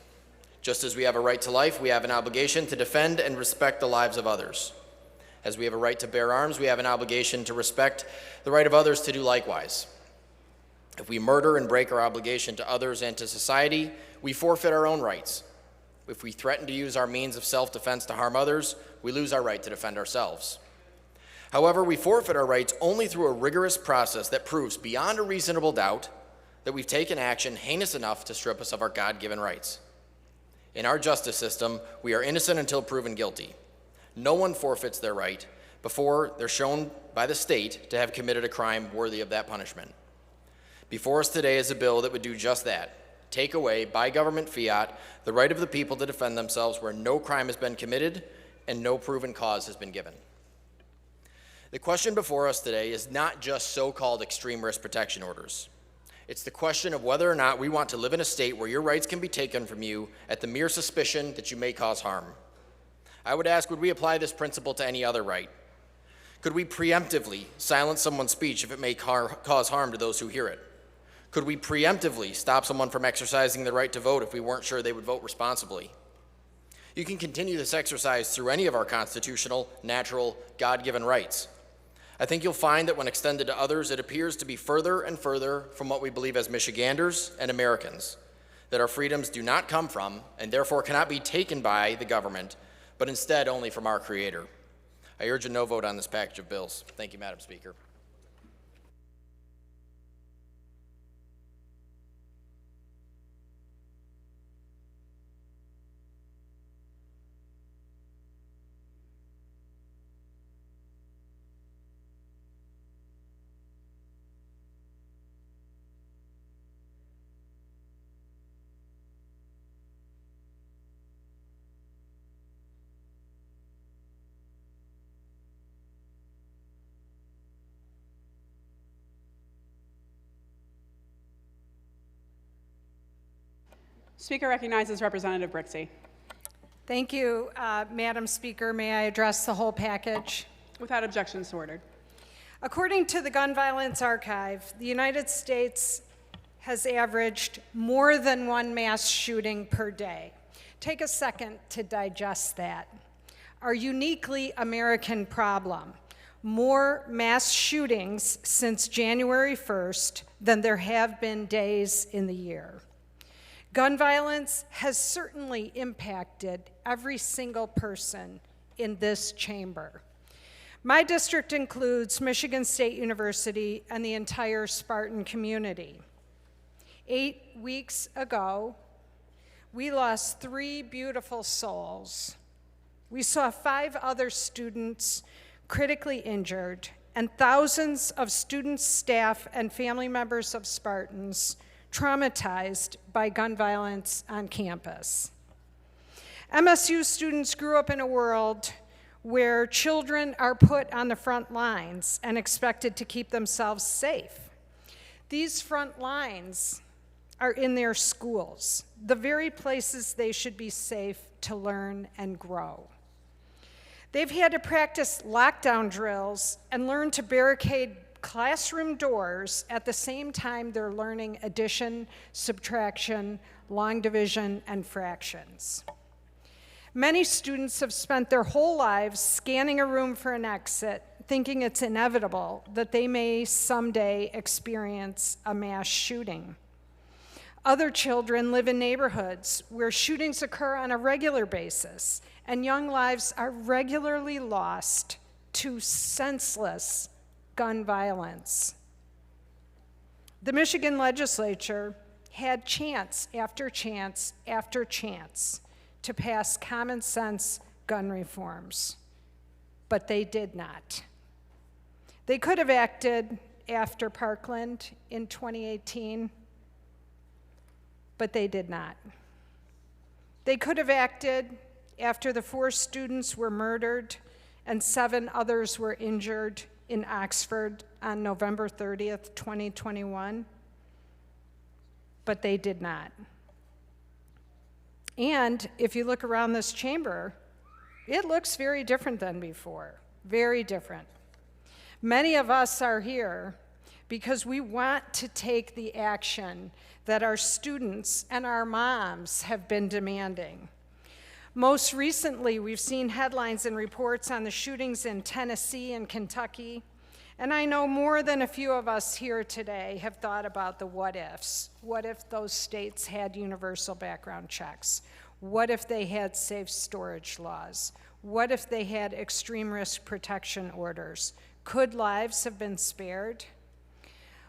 S10: Just as we have a right to life, we have an obligation to defend and respect the lives of others. As we have a right to bear arms, we have an obligation to respect the right of others to do likewise. If we murder and break our obligation to others and to society, we forfeit our own rights. If we threaten to use our means of self-defense to harm others, we lose our right to defend ourselves. However, we forfeit our rights only through a rigorous process that proves beyond a reasonable doubt that we've taken action heinous enough to strip us of our God-given rights. In our justice system, we are innocent until proven guilty. No one forfeits their right before they're shown by the state to have committed a crime worthy of that punishment. Before us today is a bill that would do just that, take away, by government fiat, the right of the people to defend themselves where no crime has been committed and no proven cause has been given. The question before us today is not just so-called extreme risk protection orders. It's the question of whether or not we want to live in a state where your rights can be taken from you at the mere suspicion that you may cause harm. I would ask, would we apply this principle to any other right? Could we preemptively silence someone's speech if it may cause harm to those who hear it? Could we preemptively stop someone from exercising their right to vote if we weren't sure they would vote responsibly? You can continue this exercise through any of our constitutional, natural, God-given rights. I think you'll find that when extended to others, it appears to be further and further from what we believe as Michiganders and Americans, that our freedoms do not come from and therefore cannot be taken by the government, but instead only from our Creator. I urge a no vote on this package of bills. Thank you, Madam Speaker.
S7: Speaker recognizes Representative Brixey.
S11: Thank you, Madam Speaker. May I address the whole package?
S7: Without objection, so ordered.
S11: According to the Gun Violence Archive, the United States has averaged more than one mass shooting per day. Take a second to digest that. Our uniquely American problem: more mass shootings since January 1st than there have been days in the year. Gun violence has certainly impacted every single person in this chamber. My district includes Michigan State University and the entire Spartan community. 8 weeks ago, we lost 3 beautiful souls. We saw 5 other students critically injured, and thousands of students, staff, and family members of Spartans traumatized by gun violence on campus. MSU students grew up in a world where children are put on the front lines and expected to keep themselves safe. These front lines are in their schools, the very places they should be safe to learn and grow. They've had to practice lockdown drills and learn to barricade classroom doors at the same time they're learning addition, subtraction, long division, and fractions. Many students have spent their whole lives scanning a room for an exit, thinking it's inevitable that they may someday experience a mass shooting. Other children live in neighborhoods where shootings occur on a regular basis, and young lives are regularly lost to senseless gun violence. The Michigan legislature had chance after chance after chance to pass common sense gun reforms, but they did not. They could have acted after Parkland in 2018, but they did not. They could have acted after the 4 students were murdered and 7 others were injured in Oxford on November 30th, 2021, but they did not. And if you look around this chamber, it looks very different than before, very different. Many of us are here because we want to take the action that our students and our moms have been demanding. Most recently, we've seen headlines and reports on the shootings in Tennessee and Kentucky, and I know more than a few of us here today have thought about the what ifs. What if those states had universal background checks? What if they had safe storage laws? What if they had extreme risk protection orders? Could lives have been spared?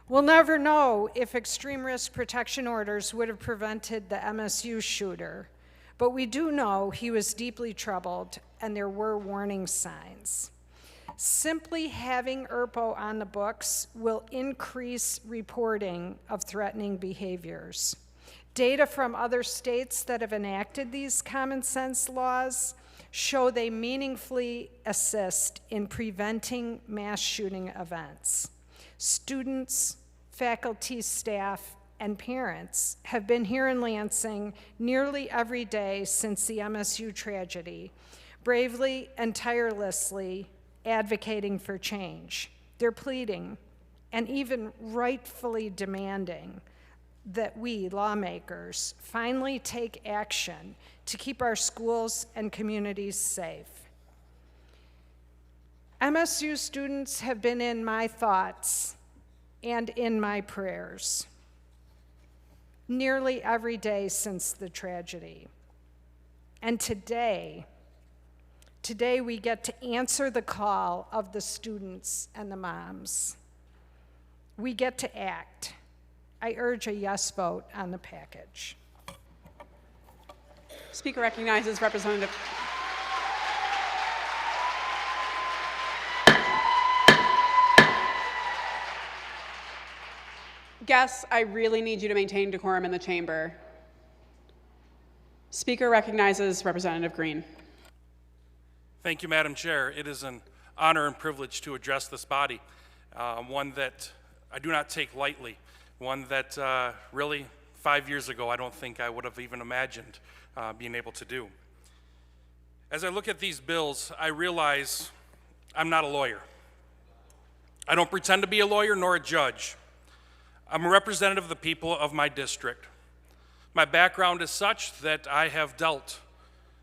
S11: We'll never know if extreme risk protection orders would have prevented the MSU shooter, but we do know he was deeply troubled and there were warning signs. Simply having ERPO on the books will increase reporting of threatening behaviors. Data from other states that have enacted these common sense laws show they meaningfully assist in preventing mass shooting events. Students, faculty, staff, and parents have been here in Lansing nearly every day since the MSU tragedy, bravely and tirelessly advocating for change. They're pleading and even rightfully demanding that we, lawmakers, finally take action to keep our schools and communities safe. MSU students have been in my thoughts and in my prayers nearly every day since the tragedy. And today we get to answer the call of the students and the moms. We get to act. I urge a yes vote on the package.
S7: Speaker recognizes Representative. Guests, I really need you to maintain decorum in the chamber. Speaker recognizes Representative Green.
S12: Thank you, Madam Chair. It is an honor and privilege to address this body, one that I do not take lightly, one that really 5 years ago I don't think I would have even imagined being able to do. As I look at these bills, I realize I'm not a lawyer. I don't pretend to be a lawyer nor a judge. I'm a representative of the people of my district. My background is such that I have dealt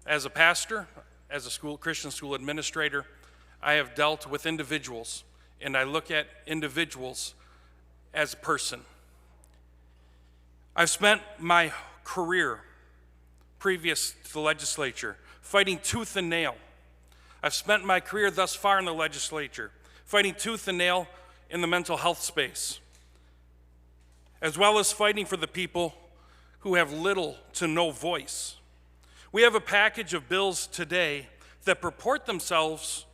S12: as a pastor, as a Christian school administrator. I have dealt with individuals, and I look at individuals as a person. I've spent my career previous to the legislature fighting tooth and nail. I've spent my career thus far in the legislature fighting tooth and nail in the mental health space, as well as fighting for the people who have little to no voice. We have a package of bills today that purport themselves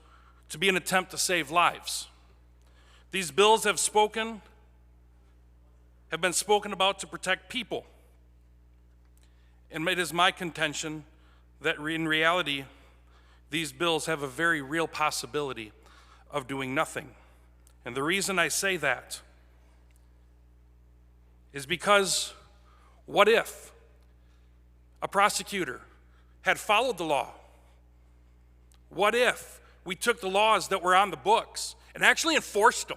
S12: to be an attempt to save lives. These bills have been spoken about to protect people. And it is my contention that in reality, these bills have a very real possibility of doing nothing. And the reason I say that is because what if a prosecutor had followed the law? What if we took the laws that were on the books and actually enforced them?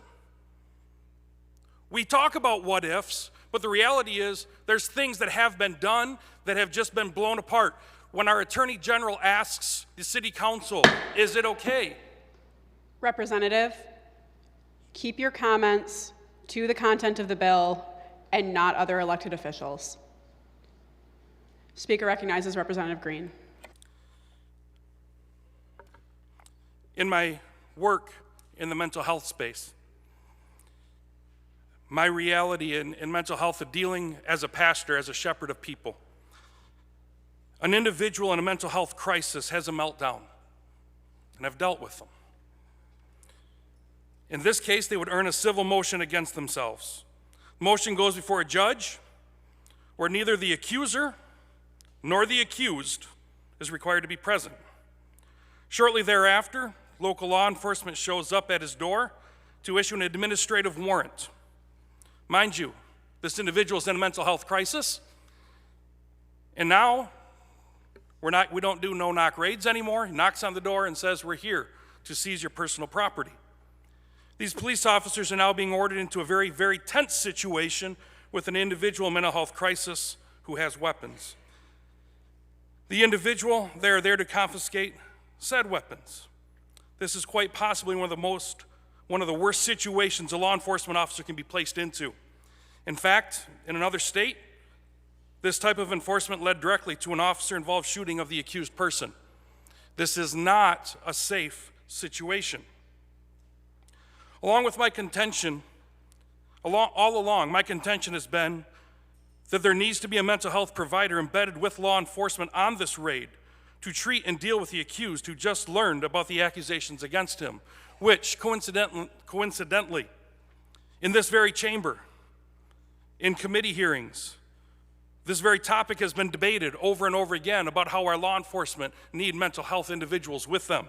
S12: We talk about what ifs, but the reality is there's things that have been done that have just been blown apart. When our Attorney General asks the City Council, is it okay?
S7: Representative, keep your comments to the content of the bill and not other elected officials. Speaker recognizes Representative Green.
S12: In my work in the mental health space, my reality in mental health of dealing as a pastor, as a shepherd of people, an individual in a mental health crisis has a meltdown, and I've dealt with them. In this case, they would earn a civil motion against themselves. Motion goes before a judge where neither the accuser nor the accused is required to be present. Shortly thereafter, local law enforcement shows up at his door to issue an administrative warrant. Mind you, this individual is in a mental health crisis, and now we don't do no-knock raids anymore. He knocks on the door and says, we're here to seize your personal property. These police officers are now being ordered into a very, very tense situation with an individual mental health crisis who has weapons. The individual, they are there to confiscate said weapons. This is quite possibly one of the worst situations a law enforcement officer can be placed into. In fact, in another state, this type of enforcement led directly to an officer-involved shooting of the accused person. This is not a safe situation. Along with my contention, all along, my contention has been that there needs to be a mental health provider embedded with law enforcement on this raid to treat and deal with the accused who just learned about the accusations against him, which coincidentally, in this very chamber, in committee hearings, this very topic has been debated over and over again about how our law enforcement need mental health individuals with them.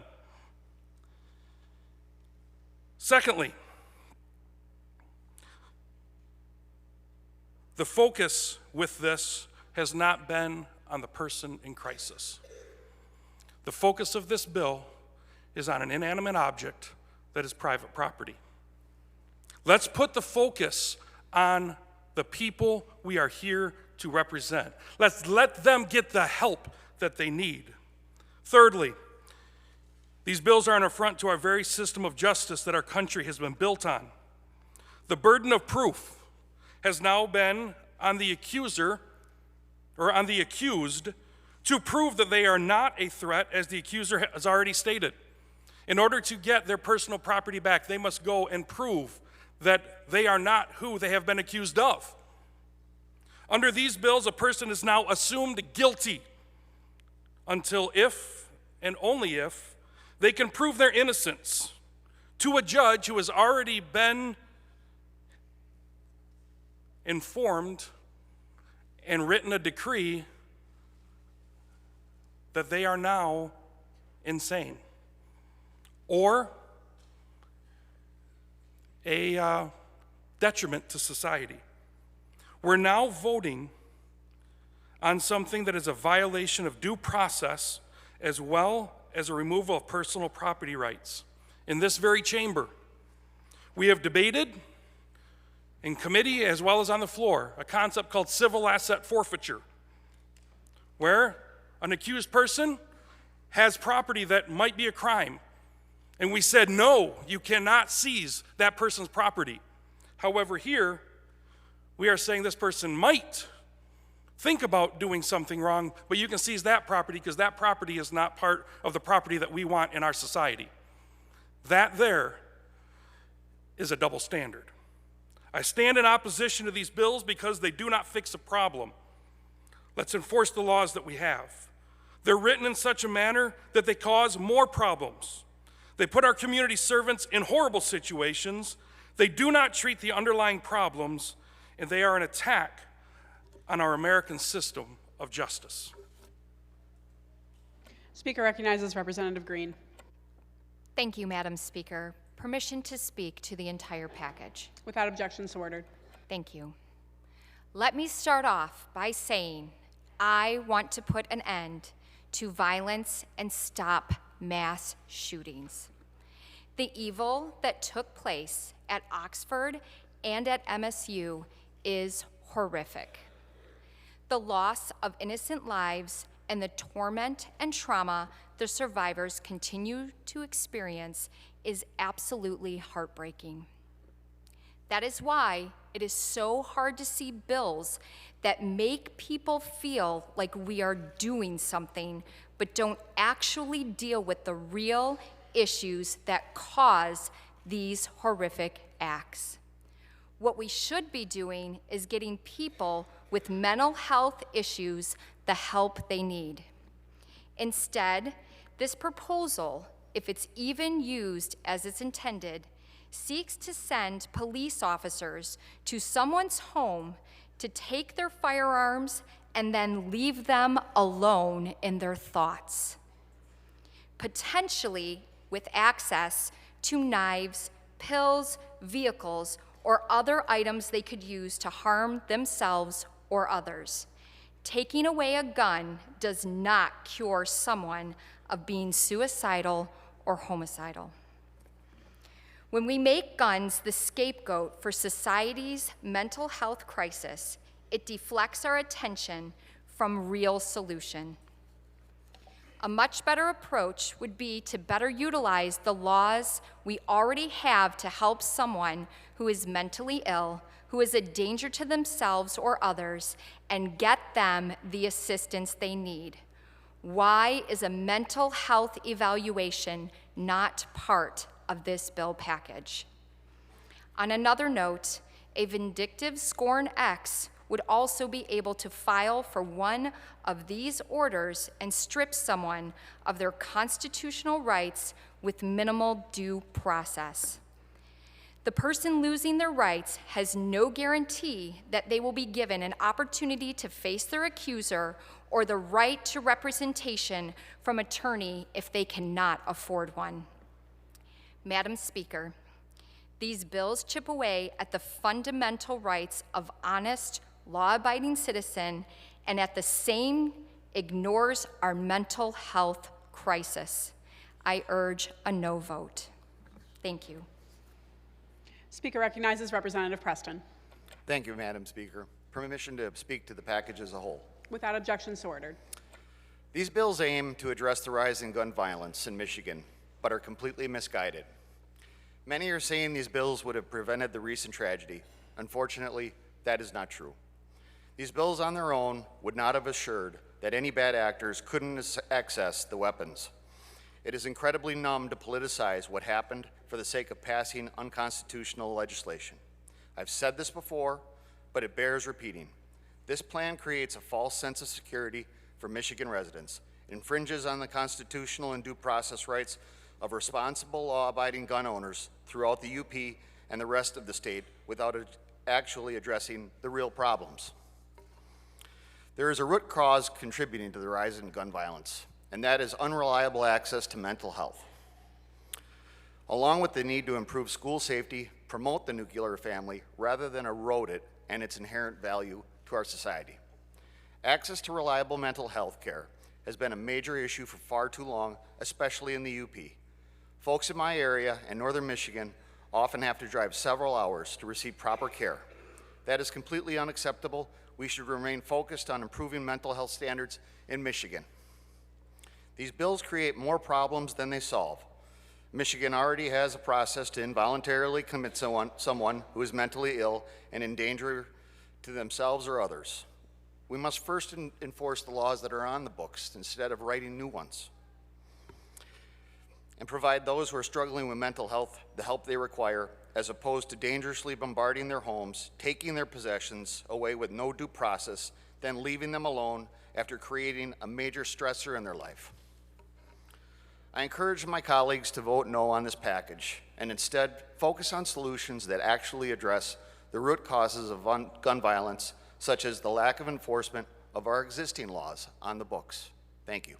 S12: Secondly, the focus with this has not been on the person in crisis. The focus of this bill is on an inanimate object that is private property. Let's put the focus on the people we are here to represent. Let's let them get the help that they need. Thirdly, these bills are an affront to our very system of justice that our country has been built on. The burden of proof has now been on the accuser, or on the accused, to prove that they are not a threat, as the accuser has already stated. In order to get their personal property back, they must go and prove that they are not who they have been accused of. Under these bills, a person is now assumed guilty until if, and only if, they can prove their innocence to a judge who has already been informed and written a decree that they are now insane or a detriment to society. We're now voting on something that is a violation of due process as well as a removal of personal property rights. In this very chamber, we have debated in committee as well as on the floor a concept called civil asset forfeiture, where an accused person has property that might be a crime. And we said, no, you cannot seize that person's property. However, here, we are saying this person might think about doing something wrong, but you can seize that property because that property is not part of the property that we want in our society. That there is a double standard. I stand in opposition to these bills because they do not fix a problem. Let's enforce the laws that we have. They're written in such a manner that they cause more problems. They put our community servants in horrible situations. They do not treat the underlying problems, and they are an attack on our American system of justice.
S7: Speaker recognizes Representative Green.
S13: Thank you, Madam Speaker. Permission to speak to the entire package.
S7: Without objection, so ordered.
S13: Thank you. Let me start off by saying I want to put an end to violence and stop mass shootings. The evil that took place at Oxford and at MSU is horrific. The loss of innocent lives and the torment and trauma the survivors continue to experience is absolutely heartbreaking. That is why it is so hard to see bills that make people feel like we are doing something, but don't actually deal with the real issues that cause these horrific acts. What we should be doing is getting people with mental health issues the help they need. Instead, this proposal, if it's even used as it's intended, seeks to send police officers to someone's home to take their firearms and then leave them alone in their thoughts, potentially with access to knives, pills, vehicles, or other items they could use to harm themselves or others. Taking away a gun does not cure someone of being suicidal or homicidal. When we make guns the scapegoat for society's mental health crisis, it deflects our attention from real solution. A much better approach would be to better utilize the laws we already have to help someone who is mentally ill, who is a danger to themselves or others, and get them the assistance they need. Why is a mental health evaluation not part of this bill package? On another note, a vindictive Scorn X would also be able to file for one of these orders and strip someone of their constitutional rights with minimal due process. The person losing their rights has no guarantee that they will be given an opportunity to face their accuser or the right to representation from attorney if they cannot afford one. Madam Speaker, these bills chip away at the fundamental rights of honest, law-abiding citizen, and at the same ignores our mental health crisis. I urge a no vote. Thank you.
S7: Speaker recognizes Representative Preston.
S14: Thank you, Madam Speaker. Permission to speak to the package as a whole.
S7: Without objection, so ordered.
S14: These bills aim to address the rise in gun violence in Michigan, but are completely misguided. Many are saying these bills would have prevented the recent tragedy. Unfortunately, that is not true. These bills on their own would not have assured that any bad actors couldn't access the weapons. It is incredibly numb to politicize what happened for the sake of passing unconstitutional legislation. I've said this before, but it bears repeating. This plan creates a false sense of security for Michigan residents, infringes on the constitutional and due process rights of responsible law-abiding gun owners throughout the UP and the rest of the state without actually addressing the real problems. There is a root cause contributing to the rise in gun violence, and that is unreliable access to mental health. Along with the need to improve school safety, promote the nuclear family rather than erode it and its inherent value to our society. Access to reliable mental health care has been a major issue for far too long, especially in the UP. Folks in my area and northern Michigan often have to drive several hours to receive proper care. That is completely unacceptable. We should remain focused on improving mental health standards in Michigan. These bills create more problems than they solve. Michigan already has a process to involuntarily commit someone who is mentally ill and in danger to themselves or others. We must first enforce the laws that are on the books instead of writing new ones, and provide those who are struggling with mental health the help they require, as opposed to dangerously bombarding their homes, taking their possessions away with no due process, then leaving them alone after creating a major stressor in their life. I encourage my colleagues to vote no on this package and instead focus on solutions that actually address the root causes of gun violence, such as the lack of enforcement of our existing laws on the books. Thank you.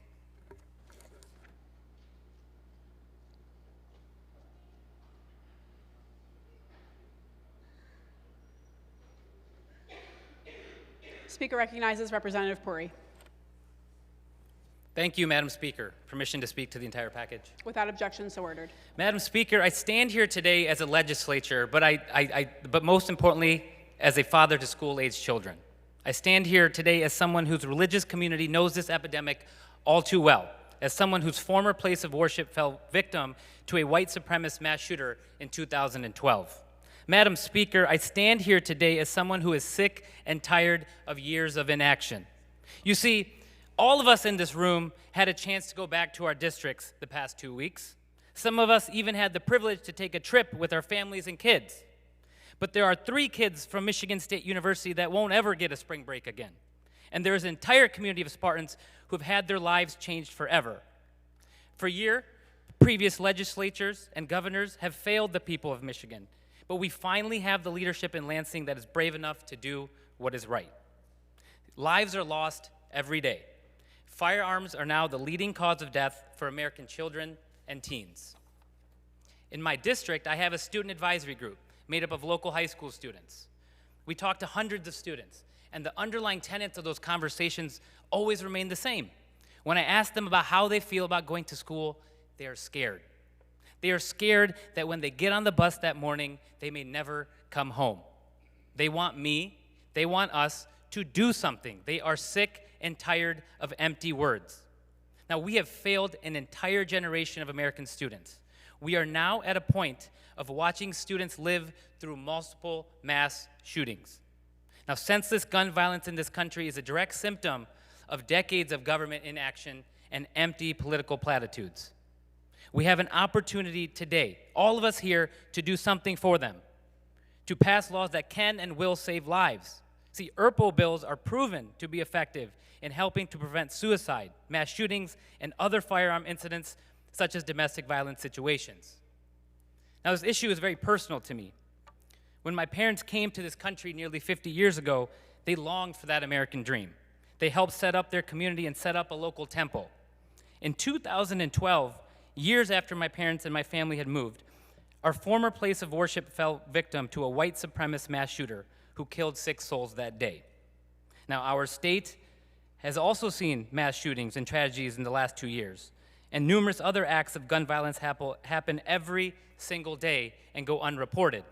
S7: Speaker recognizes Representative Puri.
S15: Thank you, Madam Speaker. Permission to speak to the entire package.
S7: Without objection, so ordered.
S15: Madam Speaker, I stand here today as a legislator, but most importantly, as a father to school-aged children. I stand here today as someone whose religious community knows this epidemic all too well, as someone whose former place of worship fell victim to a white supremacist mass shooter in 2012. Madam Speaker, I stand here today as someone who is sick and tired of years of inaction. You see, all of us in this room had a chance to go back to our districts the past 2 weeks. Some of us even had the privilege to take a trip with our families and kids. But there are 3 kids from Michigan State University that won't ever get a spring break again. And there is an entire community of Spartans who have had their lives changed forever. For years, previous legislatures and governors have failed the people of Michigan. But we finally have the leadership in Lansing that is brave enough to do what is right. Lives are lost every day. Firearms are now the leading cause of death for American children and teens. In my district, I have a student advisory group made up of local high school students. We talk to hundreds of students, and the underlying tenets of those conversations always remain the same. When I ask them about how they feel about going to school, they are scared. They are scared that when they get on the bus that morning, they may never come home. They want me, they want us to do something. They are sick and tired of empty words. Now, we have failed an entire generation of American students. We are now at a point of watching students live through multiple mass shootings. Now, senseless gun violence in this country is a direct symptom of decades of government inaction and empty political platitudes. We have an opportunity today, all of us here, to do something for them, to pass laws that can and will save lives. See, ERPO bills are proven to be effective in helping to prevent suicide, mass shootings, and other firearm incidents such as domestic violence situations. Now, this issue is very personal to me. When my parents came to this country nearly 50 years ago, they longed for that American dream. They helped set up their community and set up a local temple. In 2012, years after my parents and my family had moved, our former place of worship fell victim to a white supremacist mass shooter who killed 6 souls that day. Now, our state has also seen mass shootings and tragedies in the last 2 years, and numerous other acts of gun violence happen every single day and go unreported.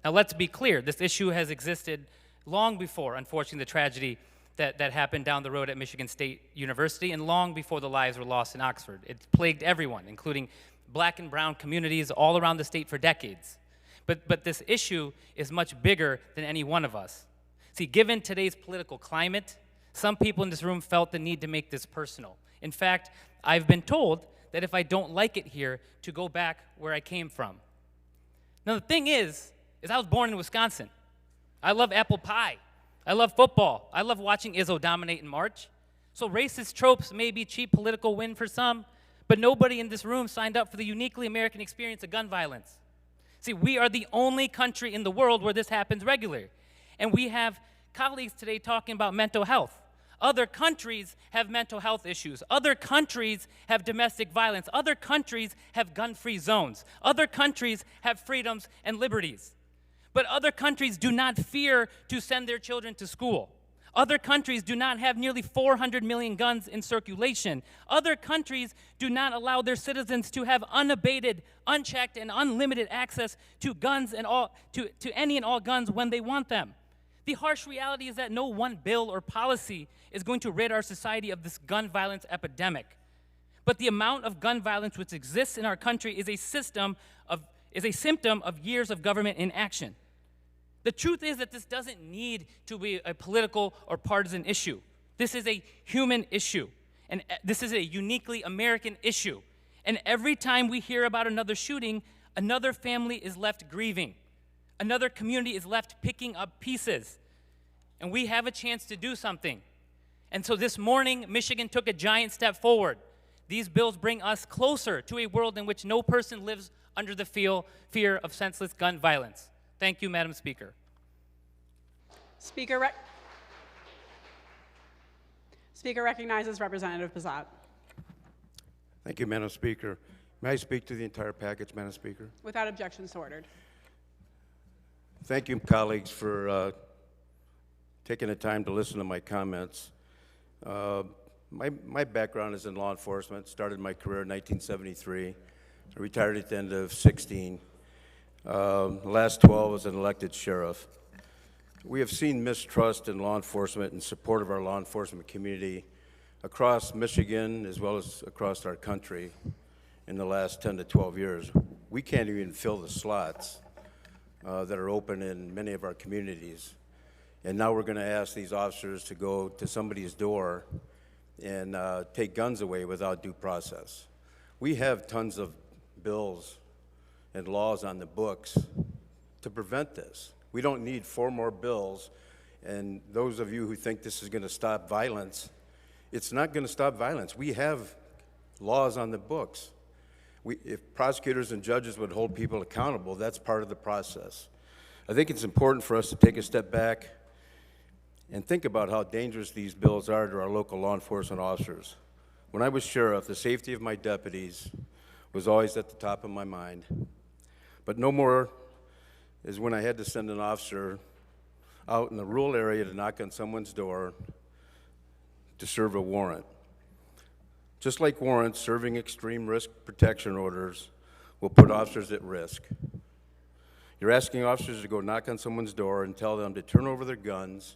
S15: Now, let's be clear, this issue has existed long before, unfortunately, the tragedy that happened down the road at Michigan State University, and long before the lives were lost in Oxford. It's plagued everyone, including black and brown communities all around the state for decades. But this issue is much bigger than any one of us. See, given today's political climate, some people in this room felt the need to make this personal. In fact, I've been told that if I don't like it here, to go back where I came from. Now, the thing is I was born in Wisconsin. I love apple pie. I love football. I love watching Izzo dominate in March. So racist tropes may be cheap political win for some, but nobody in this room signed up for the uniquely American experience of gun violence. See, we are the only country in the world where this happens regularly. And we have colleagues today talking about mental health. Other countries have mental health issues. Other countries have domestic violence. Other countries have gun-free zones. Other countries have freedoms and liberties. But other countries do not fear to send their children to school. Other countries do not have nearly 400 million guns in circulation. Other countries do not allow their citizens to have unabated, unchecked, and unlimited access to guns and to any and all guns when they want them. The harsh reality is that no one bill or policy is going to rid our society of this gun violence epidemic. But the amount of gun violence which exists in our country is a symptom of years of government inaction. The truth is that this doesn't need to be a political or partisan issue. This is a human issue, and this is a uniquely American issue. And every time we hear about another shooting, another family is left grieving. Another community is left picking up pieces. And we have a chance to do something. And so this morning, Michigan took a giant step forward. These bills bring us closer to a world in which no person lives under the fear of senseless gun violence. Thank you, Madam Speaker.
S7: Speaker recognizes Representative Pizat.
S16: Thank you, Madam Speaker. May I speak to the entire package, Madam Speaker?
S7: Without objection, so ordered.
S16: Thank you, colleagues, for taking the time to listen to my comments. My background is in law enforcement. Started my career in 1973. I retired at the end of 16. The last 12 as an elected sheriff. We have seen mistrust in law enforcement and support of our law enforcement community across Michigan as well as across our country in the last 10 to 12 years. We can't even fill the slots that are open in many of our communities. And now we're going to ask these officers to go to somebody's door and take guns away without due process. We have tons of bills and laws on the books to prevent this. We don't need 4 more bills. And those of you who think this is going to stop violence, it's not going to stop violence. We have laws on the books. If prosecutors and judges would hold people accountable, that's part of the process. I think it's important for us to take a step back and think about how dangerous these bills are to our local law enforcement officers. When I was sheriff, the safety of my deputies was always at the top of my mind. But no more is when I had to send an officer out in the rural area to knock on someone's door to serve a warrant. Just like warrants, serving extreme risk protection orders will put officers at risk. You're asking officers to go knock on someone's door and tell them to turn over their guns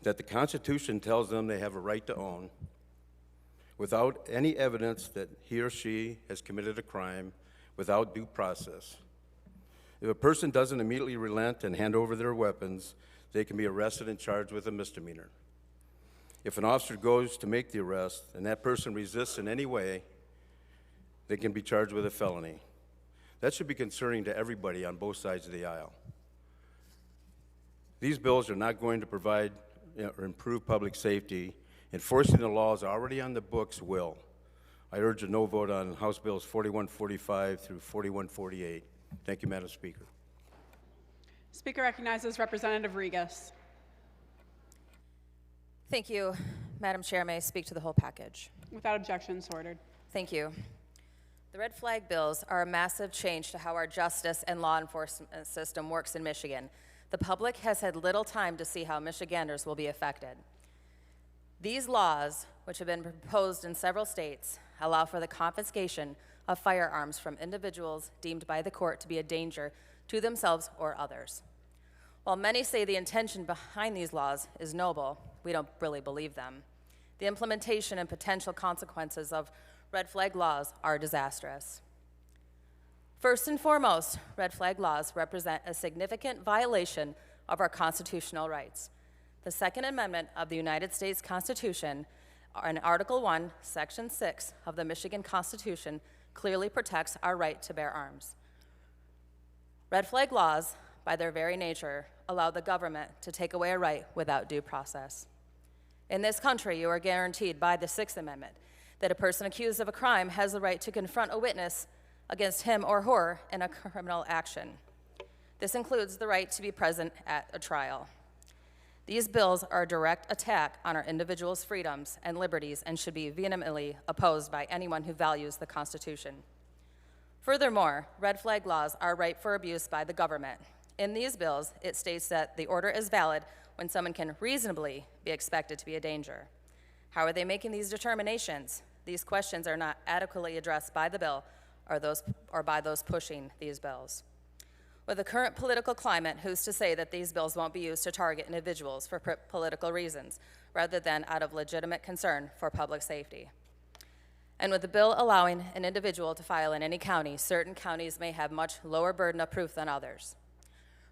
S16: that the Constitution tells them they have a right to own. without any evidence that he or she has committed a crime without due process. If a person doesn't immediately relent and hand over their weapons, they can be arrested and charged with a misdemeanor. If an officer goes to make the arrest and that person resists in any way, they can be charged with a felony. That should be concerning to everybody on both sides of the aisle. These bills are not going to provide or improve public safety. Enforcing the laws already on the books will. I urge a no vote on House Bills 4145 through 4148. Thank you, Madam Speaker.
S7: Speaker recognizes Representative Regas.
S17: Thank you, Madam Chair. May I speak to the whole package?
S7: Without objection, so ordered.
S17: Thank you. The red flag bills are a massive change to how our justice and law enforcement system works in Michigan. The public has had little time to see how Michiganders will be affected. These laws, which have been proposed in several states, allow for the confiscation of firearms from individuals deemed by the court to be a danger to themselves or others. While many say the intention behind these laws is noble, we don't really believe them. The implementation and potential consequences of red flag laws are disastrous. First and foremost, red flag laws represent a significant violation of our constitutional rights. The Second Amendment of the United States Constitution, in Article 1, Section 6 of the Michigan Constitution, clearly protects our right to bear arms. Red flag laws, by their very nature, allow the government to take away a right without due process. In this country, you are guaranteed by the Sixth Amendment that a person accused of a crime has the right to confront a witness against him or her in a criminal action. This includes the right to be present at a trial. These bills are a direct attack on our individuals' freedoms and liberties and should be vehemently opposed by anyone who values the Constitution. Furthermore, red flag laws are ripe for abuse by the government. In these bills, it states that the order is valid when someone can reasonably be expected to be a danger. How are they making these determinations? These questions are not adequately addressed by the bill or by those pushing these bills. With the current political climate, who's to say that these bills won't be used to target individuals for political reasons, rather than out of legitimate concern for public safety? And with the bill allowing an individual to file in any county, certain counties may have much lower burden of proof than others.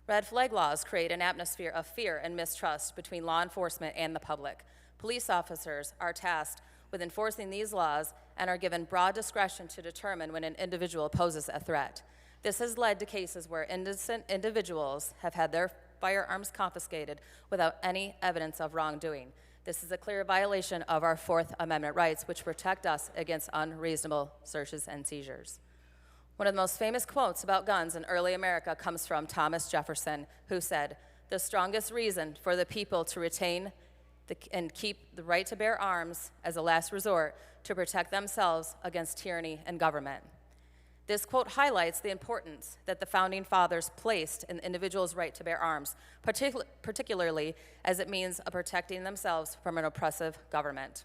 S17: Red flag laws create an atmosphere of fear and mistrust between law enforcement and the public. Police officers are tasked with enforcing these laws and are given broad discretion to determine when an individual poses a threat. This has led to cases where innocent individuals have had their firearms confiscated without any evidence of wrongdoing. This is a clear violation of our Fourth Amendment rights, which protect us against unreasonable searches and seizures. One of the most famous quotes about guns in early America comes from Thomas Jefferson, who said, "The strongest reason for the people to retain and keep the right to bear arms as a last resort to protect themselves against tyranny and government." This quote highlights the importance that the Founding Fathers placed in the individual's right to bear arms, particularly as it means of protecting themselves from an oppressive government.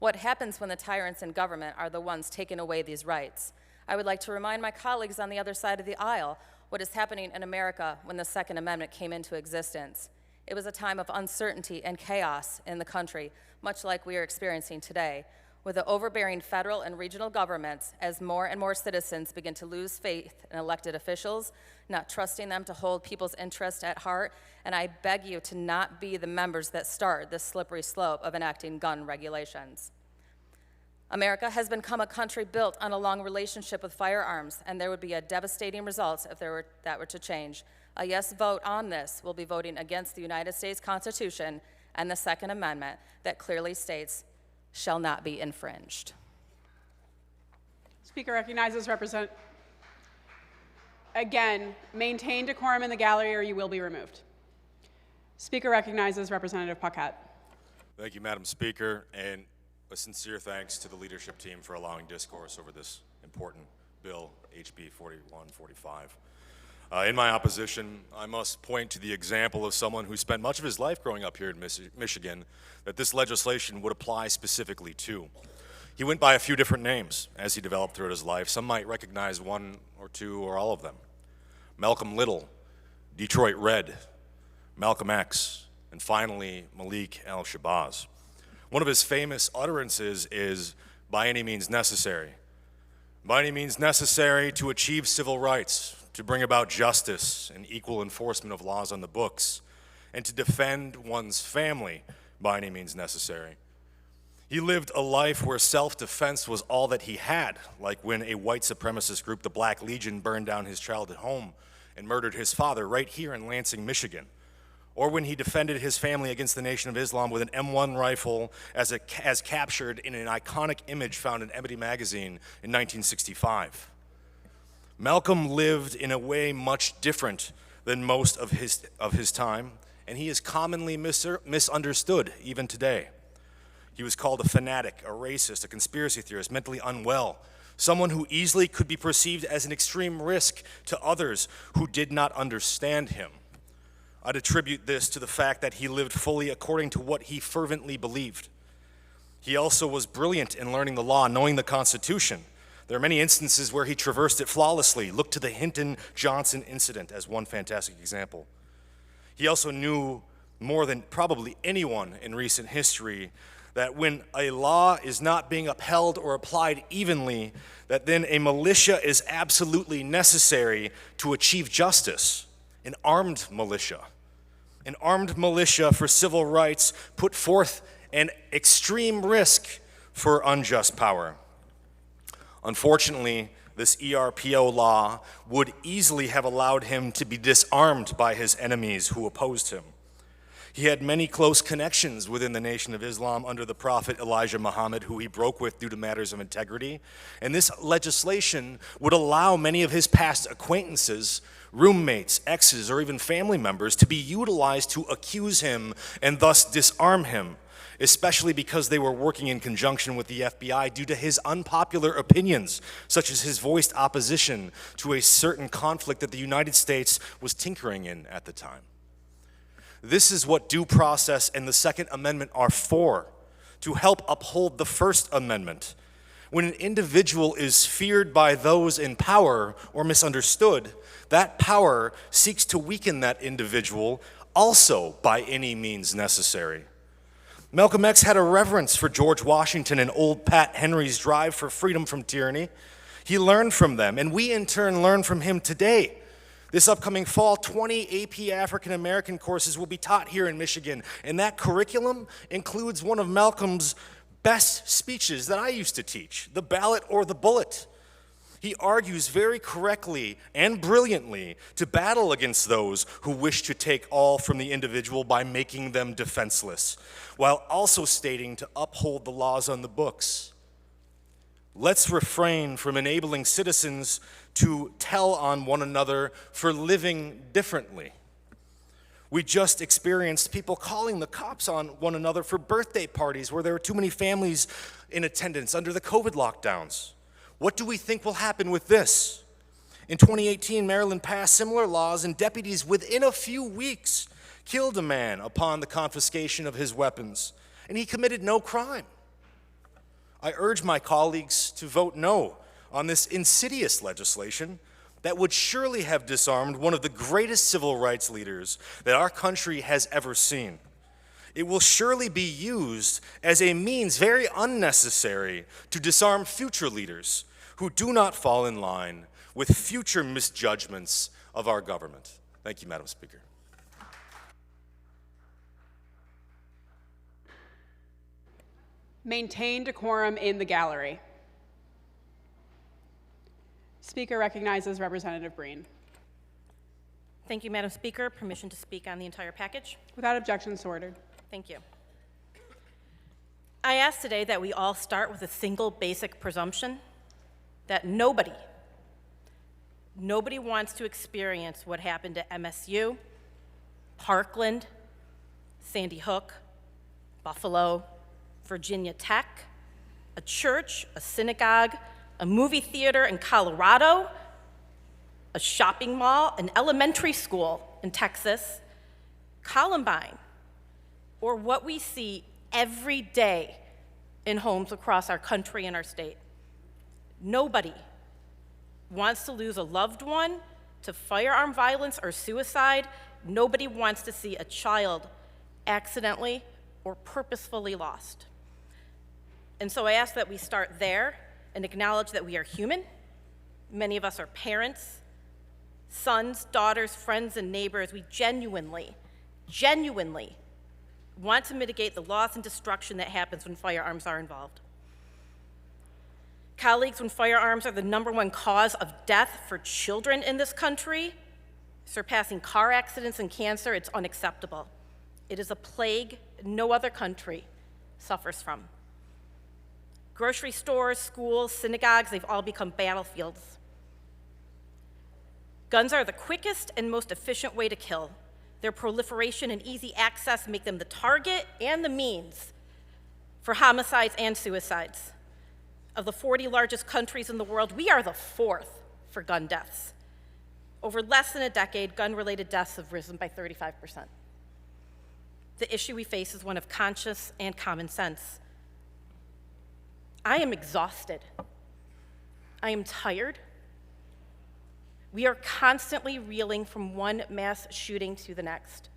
S17: What happens when the tyrants in government are the ones taking away these rights? I would like to remind my colleagues on the other side of the aisle what is happening in America when the Second Amendment came into existence. It was a time of uncertainty and chaos in the country, much like we are experiencing today, with the overbearing federal and regional governments as more and more citizens begin to lose faith in elected officials, not trusting them to hold people's interests at heart, and I beg you to not be the members that start this slippery slope of enacting gun regulations. America has become a country built on a long relationship with firearms, and there would be a devastating result if that were to change. A yes vote on this will be voting against the United States Constitution and the Second Amendment that clearly states shall not be infringed.
S7: Speaker recognizes Again, maintain decorum in the gallery or you will be removed. Speaker recognizes Representative Paquette.
S18: Thank you, Madam Speaker, and a sincere thanks to the leadership team for allowing discourse over this important bill, HB 4145. In my opposition, I must point to the example of someone who spent much of his life growing up here in Michigan that this legislation would apply specifically to. He went by a few different names as he developed throughout his life. Some might recognize one or two or all of them. Malcolm Little, Detroit Red, Malcolm X, and finally Malik Al-Shabazz. One of his famous utterances is, "By any means necessary." By any means necessary to achieve civil rights, to bring about justice and equal enforcement of laws on the books, and to defend one's family by any means necessary. He lived a life where self-defense was all that he had, like when a white supremacist group, the Black Legion, burned down his childhood home and murdered his father right here in Lansing, Michigan. Or when he defended his family against the Nation of Islam with an M1 rifle as captured in an iconic image found in Ebony magazine in 1965. Malcolm lived in a way much different than most of his time, and he is commonly misunderstood even today. He was called a fanatic, a racist, a conspiracy theorist, mentally unwell, someone who easily could be perceived as an extreme risk to others who did not understand him. I'd attribute this to the fact that he lived fully according to what he fervently believed. He also was brilliant in learning the law, knowing the Constitution. There are many instances where he traversed it flawlessly. Look to the Hinton-Johnson incident as one fantastic example. He also knew more than probably anyone in recent history that when a law is not being upheld or applied evenly, that then a militia is absolutely necessary to achieve justice, an armed militia. An armed militia for civil rights put forth an extreme risk for unjust power. Unfortunately, this ERPO law would easily have allowed him to be disarmed by his enemies who opposed him. He had many close connections within the Nation of Islam under the Prophet Elijah Muhammad, who he broke with due to matters of integrity. And this legislation would allow many of his past acquaintances, roommates, exes, or even family members to be utilized to accuse him and thus disarm him, especially because they were working in conjunction with the FBI due to his unpopular opinions, such as his voiced opposition to a certain conflict that the United States was tinkering in at the time. This is what due process and the Second Amendment are for, to help uphold the First Amendment. When an individual is feared by those in power or misunderstood, that power seeks to weaken that individual also by any means necessary. Malcolm X had a reverence for George Washington and old Pat Henry's drive for freedom from tyranny. He learned from them, and we in turn learn from him today. This upcoming fall, 20 AP African American courses will be taught here in Michigan, and that curriculum includes one of Malcolm's best speeches that I used to teach, The Ballot or the Bullet. He argues very correctly and brilliantly to battle against those who wish to take all from the individual by making them defenseless, while also stating to uphold the laws on the books. Let's refrain from enabling citizens to tell on one another for living differently. We just experienced people calling the cops on one another for birthday parties where there were too many families in attendance under the COVID lockdowns. What do we think will happen with this? In 2018, Maryland passed similar laws, and deputies within a few weeks killed a man upon the confiscation of his weapons, and he committed no crime. I urge my colleagues to vote no on this insidious legislation that would surely have disarmed one of the greatest civil rights leaders that our country has ever seen. It will surely be used as a means very unnecessary to disarm future leaders who do not fall in line with future misjudgments of our government. Thank you, Madam Speaker.
S7: Maintain decorum in the gallery. Speaker recognizes Representative Breen.
S19: Thank you, Madam Speaker. Permission to speak on the entire package?
S7: Without objection, so ordered.
S19: Thank you. I ask today that we all start with a single basic presumption that nobody wants to experience what happened at MSU, Parkland, Sandy Hook, Buffalo, Virginia Tech, a church, a synagogue, a movie theater in Colorado, a shopping mall, an elementary school in Texas, Columbine, or what we see every day in homes across our country and our state. Nobody wants to lose a loved one to firearm violence or suicide. Nobody wants to see a child accidentally or purposefully lost. And so I ask that we start there and acknowledge that we are human. Many of us are parents, sons, daughters, friends, and neighbors. We genuinely want to mitigate the loss and destruction that happens when firearms are involved. Colleagues, when firearms are the #1 cause of death for children in this country, surpassing car accidents and cancer, it's unacceptable. It is a plague no other country suffers from. Grocery stores, schools, synagogues, they've all become battlefields. Guns are the quickest and most efficient way to kill. Their proliferation and easy access make them the target and the means for homicides and suicides. Of the 40 largest countries in the world, we are the 4th for gun deaths. Over less than a decade, gun-related deaths have risen by 35%. The issue we face is one of conscience and common sense. I am exhausted. I am tired. We are constantly reeling from one mass shooting to the next.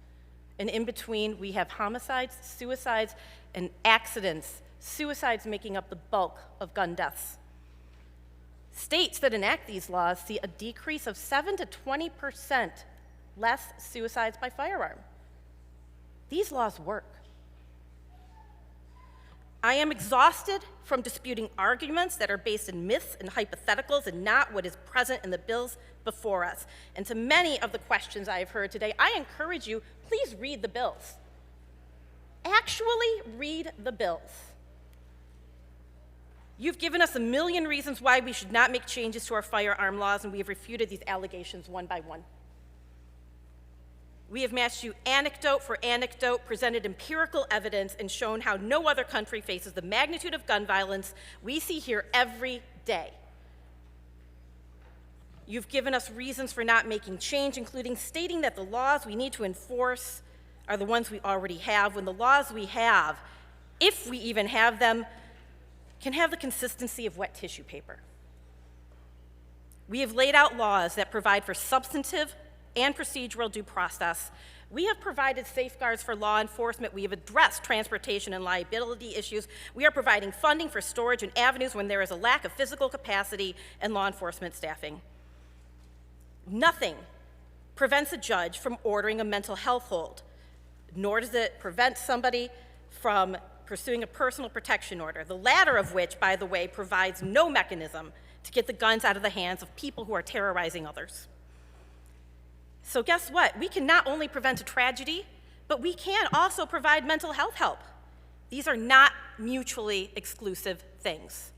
S19: And in between, we have homicides, suicides, and accidents, suicides making up the bulk of gun deaths. States that enact these laws see a decrease of 7 to 20% less suicides by firearm. These laws work. I am exhausted from disputing arguments that are based in myths and hypotheticals and not what is present in the bills before us. And to many of the questions I have heard today, I encourage you, please read the bills. Actually read the bills. You've given us a million reasons why we should not make changes to our firearm laws, and we have refuted these allegations one by one. We have matched you anecdote for anecdote, presented empirical evidence, and shown how no other country faces the magnitude of gun violence we see here every day. You've given us reasons for not making change, including stating that the laws we need to enforce are the ones we already have, when the laws we have, if we even have them, can have the consistency of wet tissue paper. We have laid out laws that provide for substantive and procedural due process. We have provided safeguards for law enforcement. We have addressed transportation and liability issues. We are providing funding for storage and avenues when there is a lack of physical capacity and law enforcement staffing. Nothing prevents a judge from ordering a mental health hold, nor does it prevent somebody from pursuing a personal protection order, the latter of which, by the way, provides no mechanism to get the guns out of the hands of people who are terrorizing others. So guess what? We can not only prevent a tragedy, but we can also provide mental health help. These are not mutually exclusive things.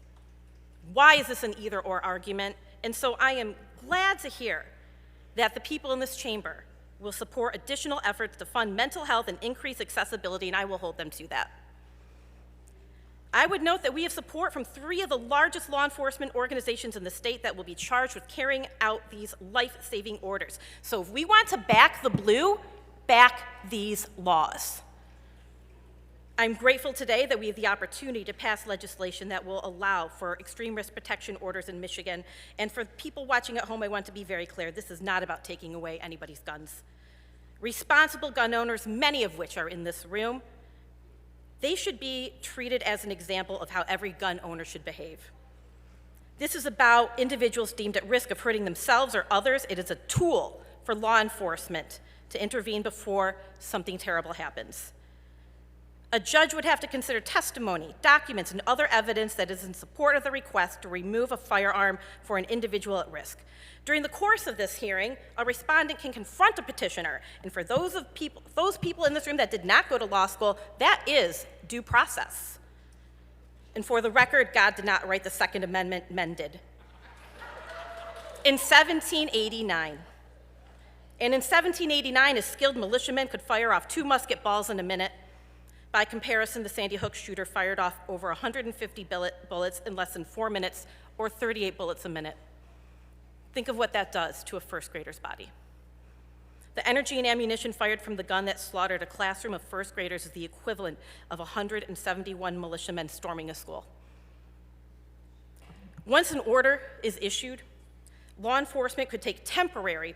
S19: Why is this an either-or argument? And so I am glad to hear that the people in this chamber will support additional efforts to fund mental health and increase accessibility, and I will hold them to that. I would note that we have support from 3 of the largest law enforcement organizations in the state that will be charged with carrying out these life-saving orders. So if we want to back the blue, back these laws. I'm grateful today that we have the opportunity to pass legislation that will allow for extreme risk protection orders in Michigan. And for people watching at home, I want to be very clear, this is not about taking away anybody's guns. Responsible gun owners, many of which are in this room, they should be treated as an example of how every gun owner should behave. This is about individuals deemed at risk of hurting themselves or others. It is a tool for law enforcement to intervene before something terrible happens. A judge would have to consider testimony, documents, and other evidence that is in support of the request to remove a firearm for an individual at risk. During the course of this hearing, a respondent can confront a petitioner, and for those people in this room that did not go to law school, that is due process. And for the record, God did not write the Second Amendment, men did. In 1789, a skilled militiaman could fire off 2 musket balls in a minute. By comparison, the Sandy Hook shooter fired off over 150 bullets in less than 4 minutes, or 38 bullets a minute. Think of what that does to a first grader's body. The energy and ammunition fired from the gun that slaughtered a classroom of first graders is the equivalent of 171 militiamen storming a school. Once an order is issued, law enforcement could take temporary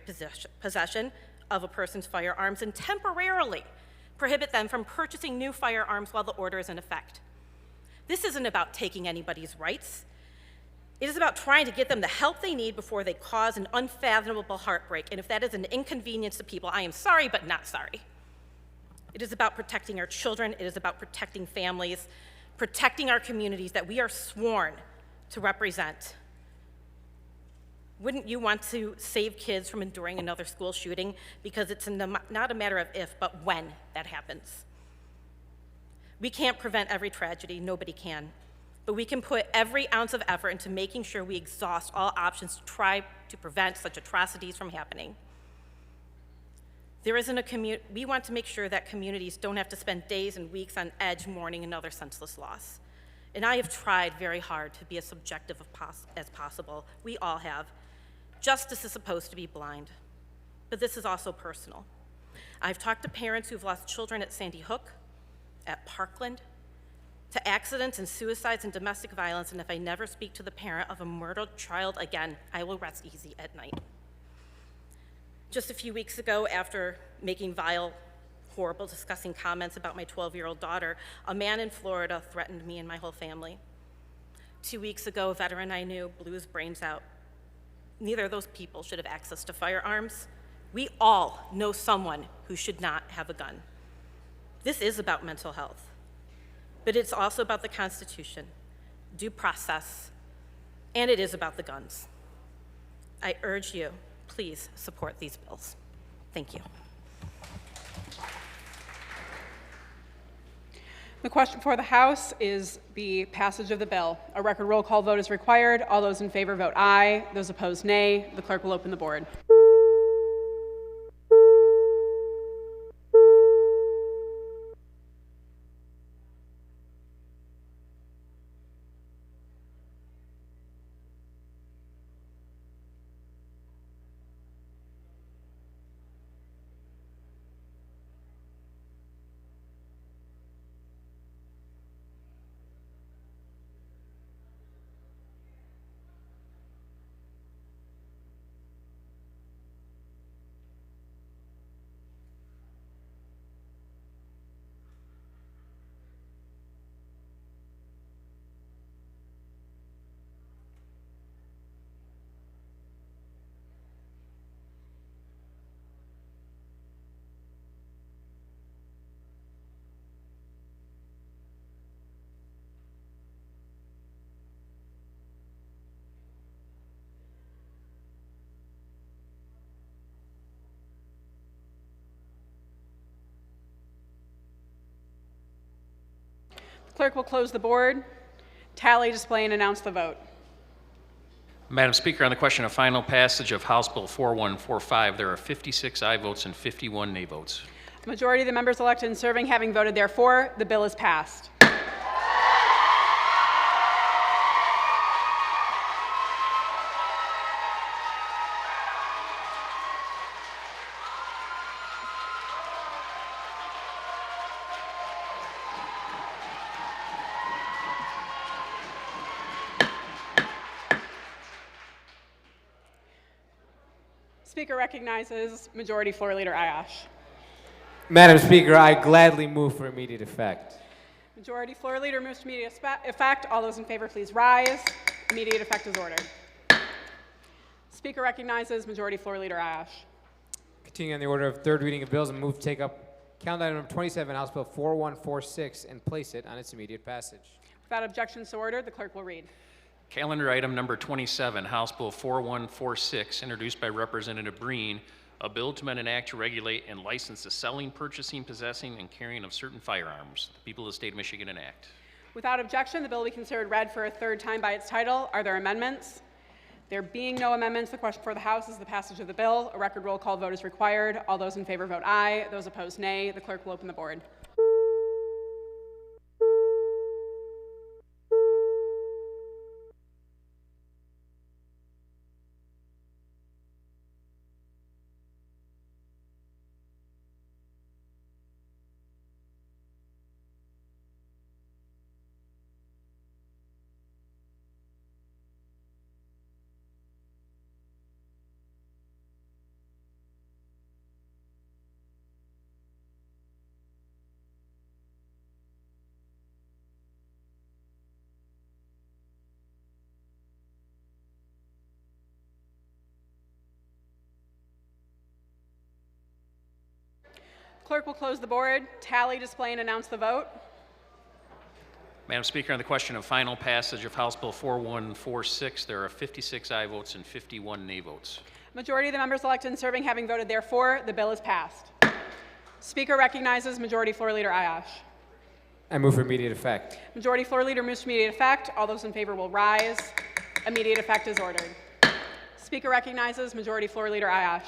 S19: possession of a person's firearms and temporarily prohibit them from purchasing new firearms while the order is in effect. This isn't about taking anybody's rights. It is about trying to get them the help they need before they cause an unfathomable heartbreak. And if that is an inconvenience to people, I am sorry, but not sorry. It is about protecting our children. It is about protecting families, protecting our communities that we are sworn to represent. Wouldn't you want to save kids from enduring another school shooting? Because it's not a matter of if, but when that happens. We can't prevent every tragedy, nobody can. But we can put every ounce of effort into making sure we exhaust all options to try to prevent such atrocities from happening. We want to make sure that communities don't have to spend days and weeks on edge mourning another senseless loss. And I have tried very hard to be as subjective as possible. We all have. Justice is supposed to be blind, but this is also personal. I've talked to parents who've lost children at Sandy Hook, at Parkland, to accidents and suicides and domestic violence, and if I never speak to the parent of a murdered child again, I will rest easy at night. Just a few weeks ago, after making vile, horrible, disgusting comments about my 12-year-old daughter, a man in Florida threatened me and my whole family. 2 weeks ago, a veteran I knew blew his brains out. Neither of those people should have access to firearms. We all know someone who should not have a gun. This is about mental health, but it's also about the Constitution, due process, and it is about the guns. I urge you, please support these bills. Thank you.
S7: The question for the House is the passage of the bill. A record roll call vote is required. All those in favor vote aye. Those opposed, nay. The clerk will open the board. Clerk will close the board, tally, display, and announce the vote.
S3: Madam Speaker, on the question of final passage of House Bill 4145, there are 56 aye votes and 51 nay votes.
S7: A majority of the members elected and serving having voted therefore, the bill is passed. Speaker recognizes Majority Floor Leader Ayash.
S6: Madam Speaker, I gladly move for immediate effect.
S7: Majority Floor Leader moves to immediate effect. All those in favor, please rise. Immediate effect is ordered. Speaker recognizes Majority Floor Leader Ayash.
S6: Continuing on the order of third reading of bills, and move to take up calendar item number 27, House Bill 4146, and place it on its immediate passage.
S7: Without objection, so ordered. The clerk will read.
S3: Calendar item number 27, House Bill 4146, introduced by Representative Breen, a bill to amend an act to regulate and license the selling, purchasing, possessing, and carrying of certain firearms. The people of the state of Michigan enact.
S7: Without objection, the bill will be considered read for a third time by its title. Are there amendments? There being no amendments, the question for the House is the passage of the bill. A record roll call vote is required. All those in favor vote aye. Those opposed, nay. The clerk will open the board. Clerk will close the board, tally, display, and announce the vote.
S3: Madam Speaker, on the question of final passage of House Bill 4146, there are 56 aye votes and 51 nay votes.
S7: Majority of the members elected and serving having voted therefore, the bill is passed. Speaker recognizes Majority Floor Leader Ayash.
S6: I move for immediate effect.
S7: Majority Floor Leader moves to immediate effect. All those in favor will rise. Immediate effect is ordered. Speaker recognizes Majority Floor Leader Ayash.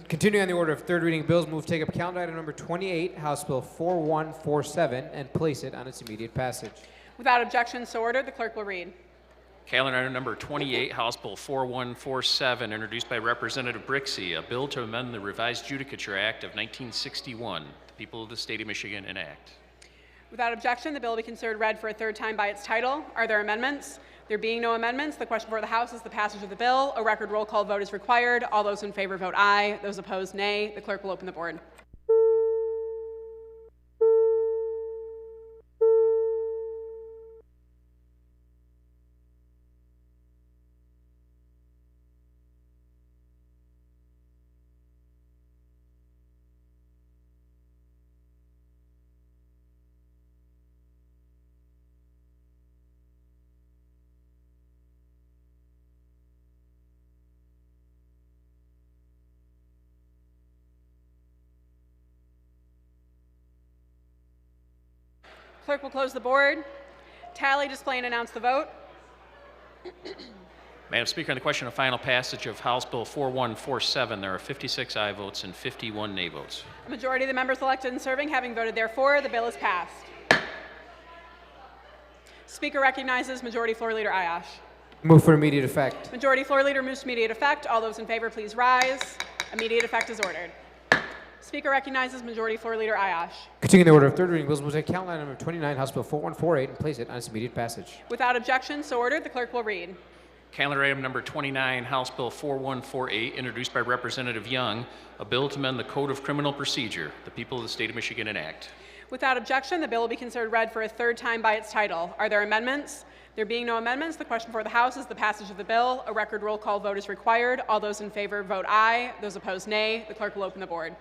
S6: Continuing on the order of third reading bills, move to take up calendar item number 28, House Bill 4147, and place it on its immediate passage.
S7: Without objection, so ordered. The clerk will read.
S3: Calendar item number 28, House Bill 4147, introduced by Representative Brixey, a bill to amend the Revised Judicature Act of 1961. The people of the state of Michigan enact.
S7: Without objection, the bill will be considered read for a third time by its title. Are there amendments? There being no amendments, the question before the House is the passage of the bill. A record roll call vote is required. All those in favor vote aye. Those opposed, nay. The clerk will open the board. Clerk will close the board. Tally, display, and announce the vote.
S3: Madam Speaker, on the question of final passage of House Bill 4147, there are 56 aye votes and 51 nay votes.
S7: A majority of the members elected and serving having voted therefore, the bill is passed. Speaker recognizes Majority Floor Leader Ayash.
S6: Move for immediate effect.
S7: Majority Floor Leader moves to immediate effect. All those in favor, please rise. Immediate effect is ordered. Speaker recognizes Majority Floor Leader Ayash.
S6: Continuing the order of third reading bills, move to take calendar item number 29, House Bill 4148, and place it on its immediate passage.
S7: Without objection, so ordered. The clerk will read.
S3: Calendar item number 29, House Bill 4148, introduced by Representative Young, a bill to amend the Code of Criminal Procedure. The people of the state of Michigan enact.
S7: Without objection, the bill will be considered read for a third time by its title. Are there amendments? There being no amendments, the question before the House is the passage of the bill. A record roll call vote is required. All those in favor vote aye. Those opposed, nay. The clerk will open the board.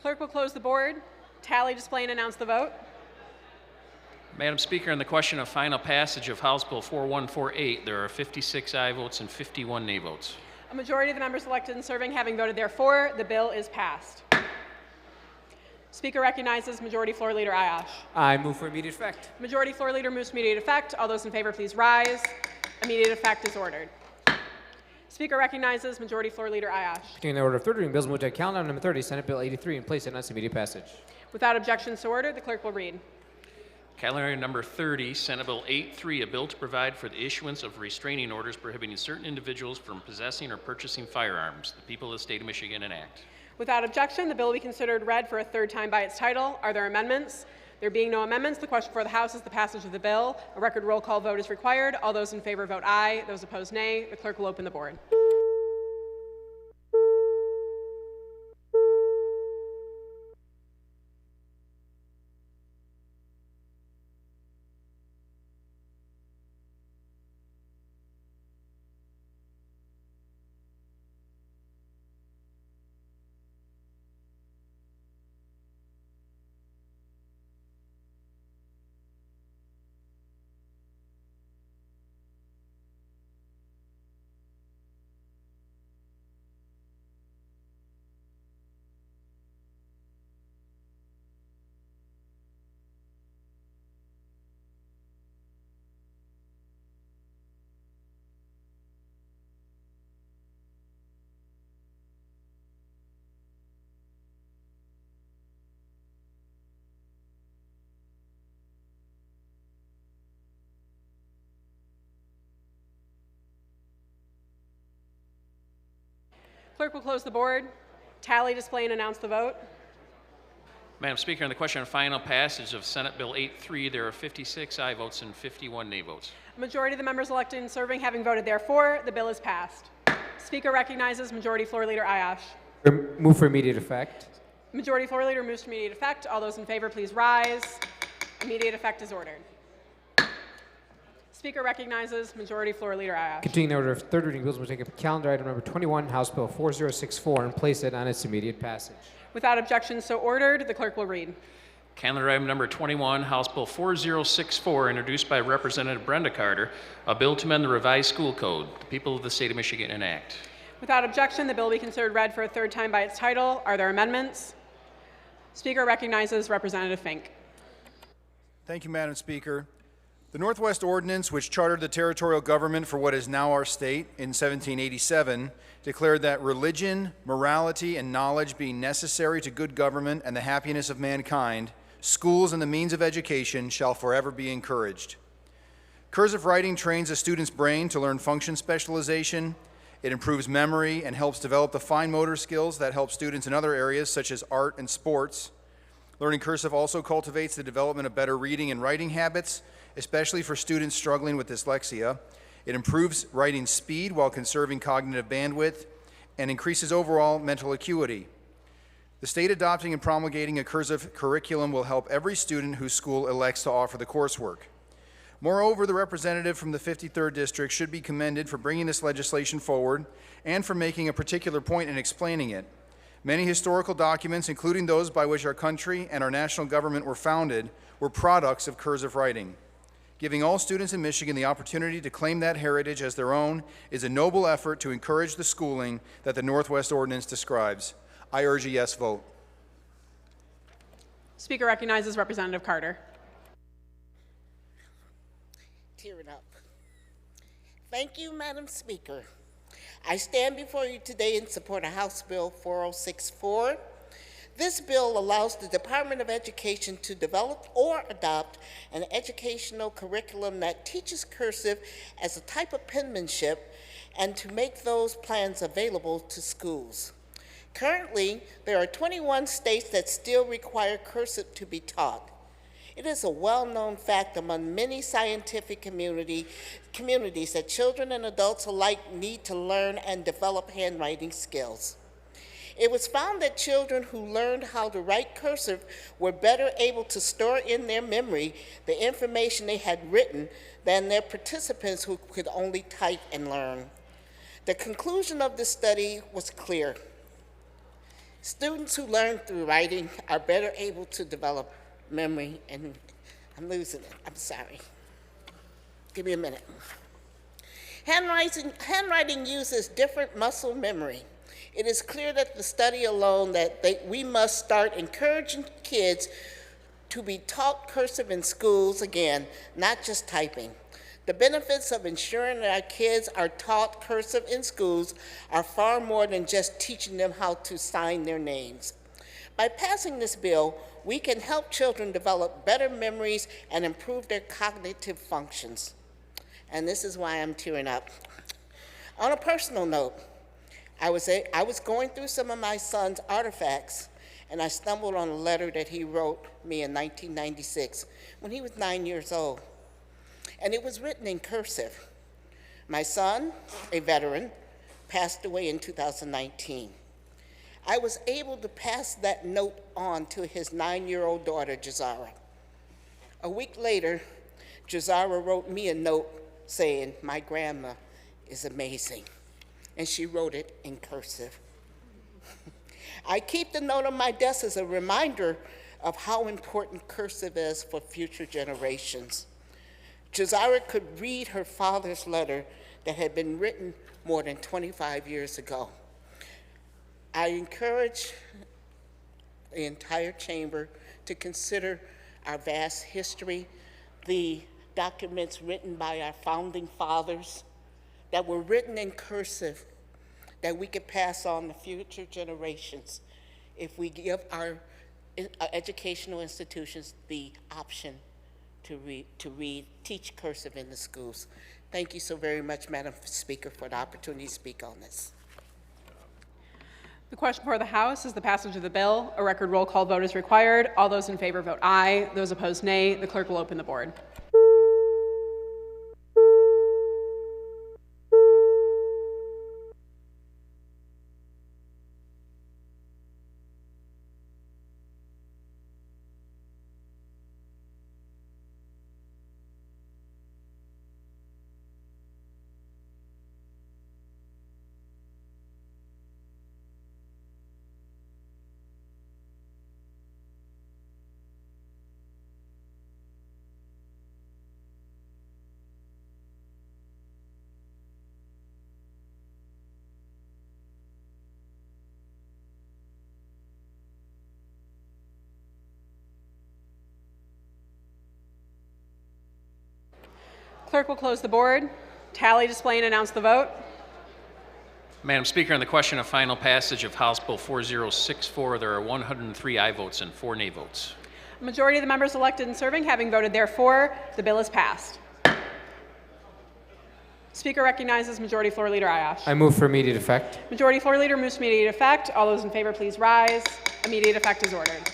S7: Clerk will close the board. Tally, display, and announce the vote.
S3: Madam Speaker, on the question of final passage of House Bill 4148, there are 56 aye votes and 51 nay votes.
S7: A majority of the members elected and serving having voted therefore, the bill is passed. Speaker recognizes Majority Floor Leader Ayash.
S6: I move for immediate effect.
S7: Majority Floor Leader moves to immediate effect. All those in favor, please rise. Immediate effect is ordered. Speaker recognizes Majority Floor Leader Ayash.
S6: Continuing the order of third reading bills, move to take calendar item number 30, Senate Bill 83, and place it on its immediate passage.
S7: Without objection, so ordered. The clerk will read.
S3: Calendar item number 30, Senate Bill 83, a bill to provide for the issuance of restraining orders prohibiting certain individuals from possessing or purchasing firearms. The people of the state of Michigan enact.
S7: Without objection, the bill will be considered read for a third time by its title. Are there amendments? There being no amendments, the question before the House is the passage of the bill. A record roll call vote is required. All those in favor vote aye. Those opposed, nay. The clerk will open the board. Clerk will close the board, tally, display, and announce the vote.
S3: Madam Speaker, on the question of final passage of Senate Bill 8-3, there are 56 aye votes and 51 nay votes.
S7: A majority of the members elected and serving having voted therefore, the bill is passed. Speaker recognizes Majority Floor Leader Ayash.
S6: Move for immediate effect.
S7: Majority Floor Leader moves to immediate effect. All those in favor, please rise. Immediate effect is ordered. Speaker recognizes Majority Floor Leader Ayash.
S6: Continuing the order of third reading bills, we'll take up calendar item number 21, House Bill 4064, and place it on its immediate passage.
S7: Without objection so ordered, the clerk will read.
S3: Calendar item number 21, House Bill 4064, introduced by Representative Brenda Carter, a bill to amend the revised school code. The people of the state of Michigan enact.
S7: Without objection, the bill be considered read for a third time by its title. Are there amendments? Speaker recognizes Representative Fink.
S20: Thank you, Madam Speaker. The Northwest Ordinance, which chartered the territorial government for what is now our state in 1787, declared that religion, morality, and knowledge being necessary to good government and the happiness of mankind, schools and the means of education shall forever be encouraged. Cursive writing trains a student's brain to learn function specialization. It improves memory and helps develop the fine motor skills that help students in other areas such as art and sports. Learning cursive also cultivates the development of better reading and writing habits, especially for students struggling with dyslexia. It improves writing speed while conserving cognitive bandwidth and increases overall mental acuity. The state adopting and promulgating a cursive curriculum will help every student whose school elects to offer the coursework. Moreover, the representative from the 53rd District should be commended for bringing this legislation forward and for making a particular point in explaining it. Many historical documents, including those by which our country and our national government were founded, were products of cursive writing. Giving all students in Michigan the opportunity to claim that heritage as their own is a noble effort to encourage the schooling that the Northwest Ordinance describes. I urge a yes vote.
S7: Speaker recognizes Representative Carter.
S5: Tearing up. Thank you, Madam Speaker. I stand before you today in support of House Bill 4064. This bill allows the Department of Education to develop or adopt an educational curriculum that teaches cursive as a type of penmanship and to make those plans available to schools. Currently, there are 21 states that still require cursive to be taught. It is a well-known fact among many scientific communities that children and adults alike need to learn and develop handwriting skills. It was found that children who learned how to write cursive were better able to store in their memory the information they had written than their participants who could only type and learn. The conclusion of this study was clear. Students who learn through writing are better able to develop memory, and I'm losing it, I'm sorry. Give me a minute. Handwriting uses different muscle memory. It is clear that the study alone that we must start encouraging kids to be taught cursive in schools again, not just typing. The benefits of ensuring that our kids are taught cursive in schools are far more than just teaching them how to sign their names. By passing this bill, we can help children develop better memories and improve their cognitive functions. And this is why I'm tearing up. On a personal note, I was going through some of my son's artifacts, and I stumbled on a letter that he wrote me in 1996 when he was 9 years old. And it was written in cursive. My son, a veteran, passed away in 2019. I was able to pass that note on to his 9-year-old daughter, Jazara. A week later, Jazara wrote me a note saying, "My grandma is amazing." And she wrote it in cursive. I keep the note on my desk as a reminder of how important cursive is for future generations. Jazara could read her father's letter that had been written more than 25 years ago. I encourage the entire chamber to consider our vast history, the documents written by our founding fathers that were written in cursive that we could pass on to future generations if we give our educational institutions the option to teach cursive in the schools. Thank you so very much, Madam Speaker, for the opportunity to speak on this.
S7: The question before the House is the passage of the bill. A record roll call vote is required. All those in favor vote aye. Those opposed, nay. The clerk will open the board. Clerk will close the board, tally, display, and announce the vote.
S3: Madam Speaker, on the question of final passage of House Bill 4064, there are 103 aye votes and 4 nay votes.
S7: A majority of the members elected and serving having voted therefore, the bill is passed. Speaker recognizes Majority Floor Leader Ayash.
S6: I move for immediate effect.
S7: Majority Floor Leader moves to immediate effect. All those in favor, please rise. Immediate effect is ordered.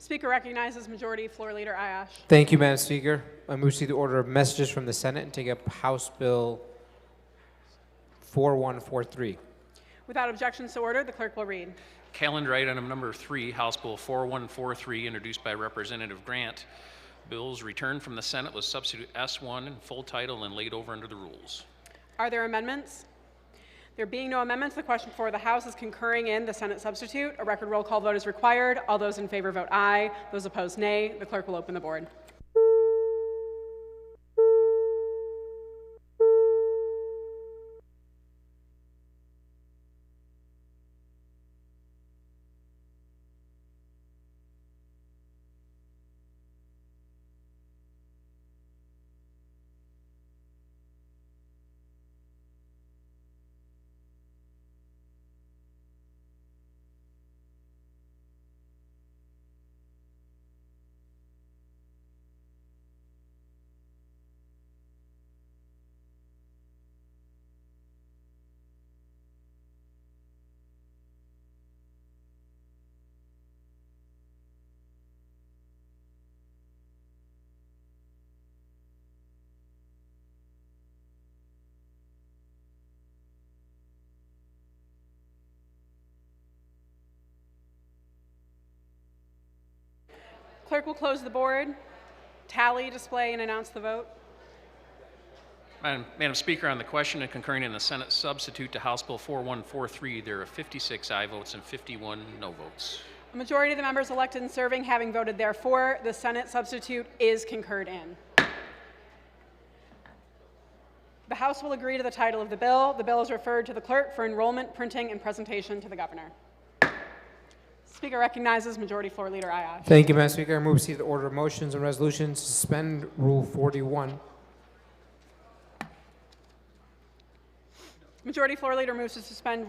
S7: Speaker recognizes Majority Floor Leader Ayash.
S6: Thank you, Madam Speaker. I move to see the order of messages from the Senate and take up House Bill 4143.
S7: Without objections to order, the clerk will read.
S3: Calendar item number 3, House Bill 4143, introduced by Representative Grant. Bills returned from the Senate with substitute S1 in full title and laid over under the rules.
S7: Are there amendments? There being no amendments, the question before the House is concurring in the Senate substitute. A record roll call vote is required. All those in favor vote aye. Those opposed, nay. The clerk will open the board. Clerk will close the board, tally, display, and announce the vote.
S3: Madam Speaker, on the question and concurring in the Senate substitute to House Bill 4143, there are 56 aye votes and 51 no votes.
S7: A majority of the members elected and serving having voted therefore, the Senate substitute is concurred in. The House will agree to the title of the bill. The bill is referred to the clerk for enrollment, printing, and presentation to the governor. Speaker recognizes Majority Floor Leader Ayash.
S6: Thank you, Madam Speaker. I move to see the order of motions and resolutions to suspend Rule 41.
S7: Majority Floor Leader moves to suspend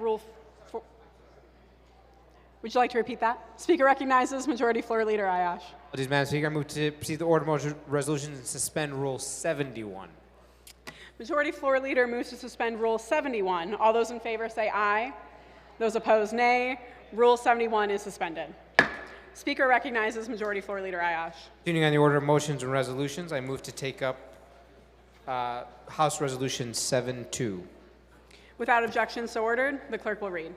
S7: Would you like to repeat that? Speaker recognizes Majority Floor Leader Ayash.
S6: Apologies, Madam Speaker. I move to proceed to the order motion resolution and suspend Rule 71.
S7: Majority Floor Leader moves to suspend Rule 71. All those in favor say aye. Those opposed, nay. Rule 71 is suspended. Speaker recognizes Majority Floor Leader Ayash.
S6: Continuing on the order of motions and resolutions, I move to take up House Resolution 7-2.
S7: Without objection, so ordered. The clerk will read.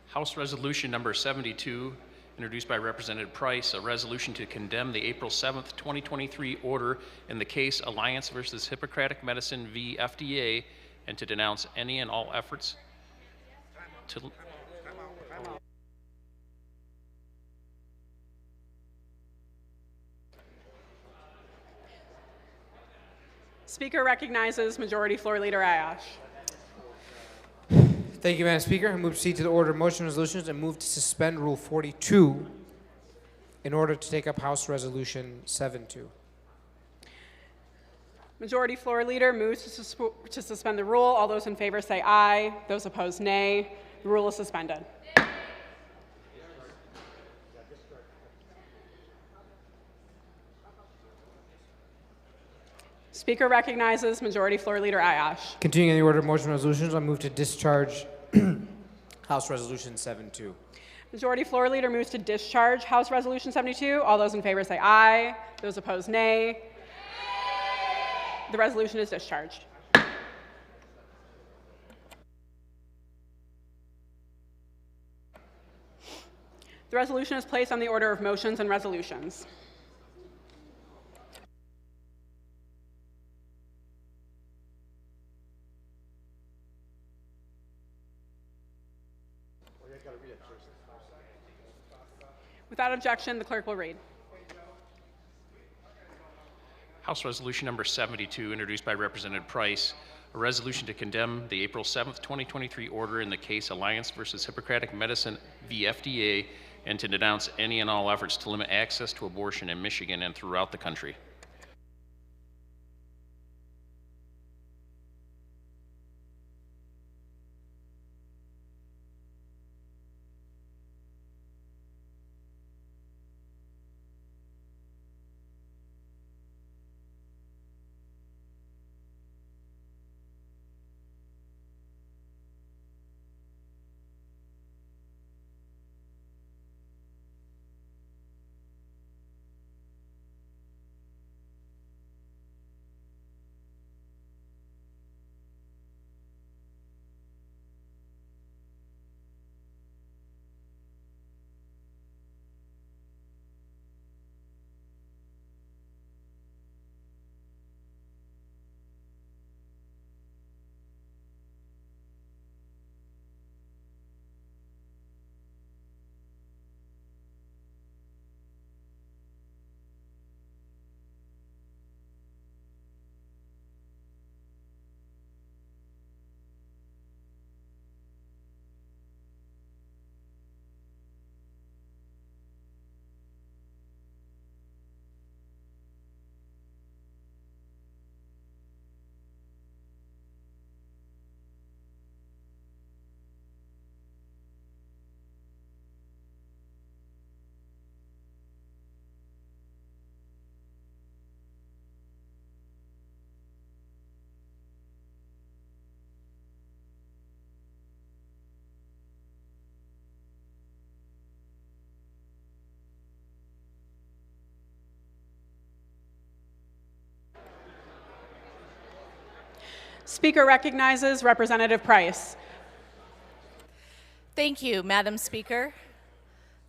S3: House Resolution Number 72, introduced by Representative Price, a resolution to condemn the April 7th, 2023 order in the case Alliance versus Hippocratic Medicine v. FDA, and to denounce any and all efforts to...
S7: Speaker recognizes Majority Floor Leader Ayash.
S6: Thank you, Madam Speaker. I move to proceed to the order of motion resolutions and move to suspend Rule 42 in order to take up House Resolution 7-2.
S7: Majority Floor Leader moves to suspend the rule. All those in favor say aye. Those opposed, nay. The rule is suspended. Speaker recognizes Majority Floor Leader Ayash.
S6: Continuing on the order of motion resolutions, I move to discharge House Resolution 7-2.
S7: Majority Floor Leader moves to discharge House Resolution 72. All those in favor say aye. Those opposed, nay. The resolution is discharged. The resolution is placed on the order of motions and resolutions. Without objection, the clerk will read.
S3: House Resolution Number 72, introduced by Representative Price, a resolution to condemn the April 7th, 2023 order in the case Alliance versus Hippocratic Medicine v. FDA, and to denounce any and all efforts to limit access to abortion in Michigan and throughout the country.
S7: Speaker recognizes Representative Price.
S19: Thank you, Madam Speaker.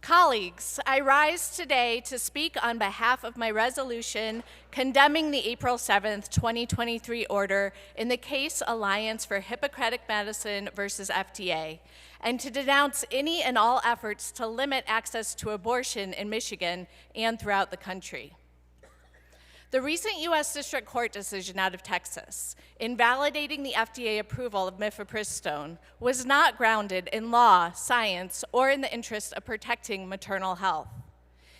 S19: Colleagues, I rise today to speak on behalf of my resolution condemning the April 7th, 2023 order in the case Alliance for Hippocratic Medicine versus FDA, and to denounce any and all efforts to limit access to abortion in Michigan and throughout the country. The recent U.S. District Court decision out of Texas, invalidating the FDA approval of mifepristone, was not grounded in law, science, or in the interest of protecting maternal health.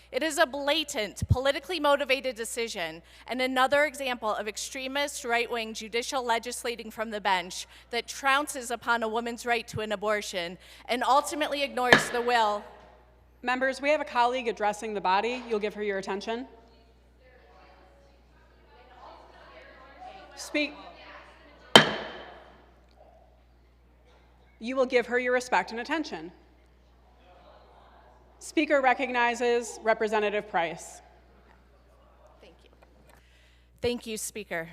S19: It is a blatant, politically motivated decision and another example of extremist right-wing judicial legislating from the bench that trounces upon a woman's right to an abortion and ultimately ignores the will
S7: Members, we have a colleague addressing the body. You'll give her your attention. Speak. You will give her your respect and attention. Speaker recognizes Representative Price.
S19: Thank you. Thank you, Speaker.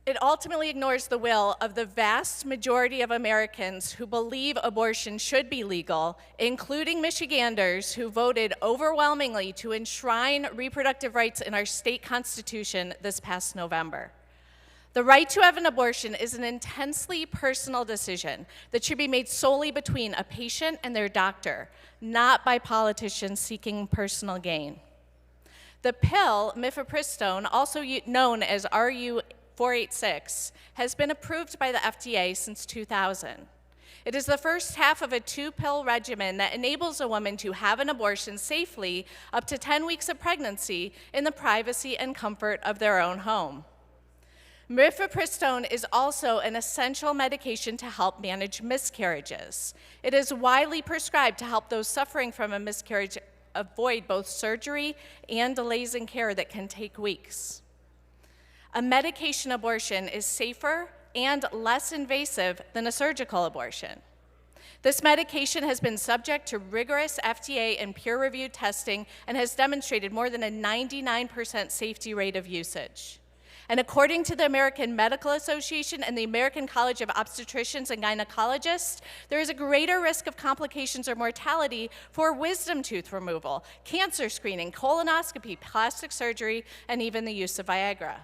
S19: It ultimately ignores the will of the vast majority of Americans who believe abortion should be legal, including Michiganders who voted overwhelmingly to enshrine reproductive rights in our state constitution this past November. The right to have an abortion is an intensely personal decision that should be made solely between a patient and their doctor, not by politicians seeking personal gain. The pill, mifepristone, also known as RU486, has been approved by the FDA since 2000. It is the first half of a 2-pill regimen that enables a woman to have an abortion safely up to 10 weeks of pregnancy in the privacy and comfort of their own home. Mifepristone is also an essential medication to help manage miscarriages. It is widely prescribed to help those suffering from a miscarriage avoid both surgery and delays in care that can take weeks. A medication abortion is safer and less invasive than a surgical abortion. This medication has been subject to rigorous FDA and peer-reviewed testing and has demonstrated more than a 99% safety rate of usage. And according to the American Medical Association and the American College of Obstetricians and Gynecologists, there is a greater risk of complications or mortality for wisdom tooth removal, cancer screening, colonoscopy, plastic surgery, and even the use of Viagra.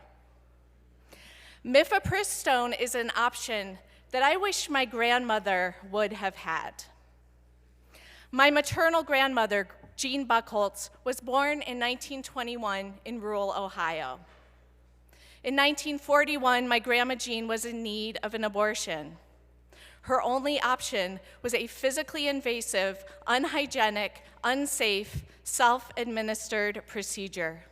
S19: Mifepristone is an option that I wish my grandmother would have had. My maternal grandmother, Jean Buckholtz, was born in 1921 in rural Ohio. In 1941, my grandma Jean was in need of an abortion. Her only option was a physically invasive, unhygienic, unsafe, self-administered procedure.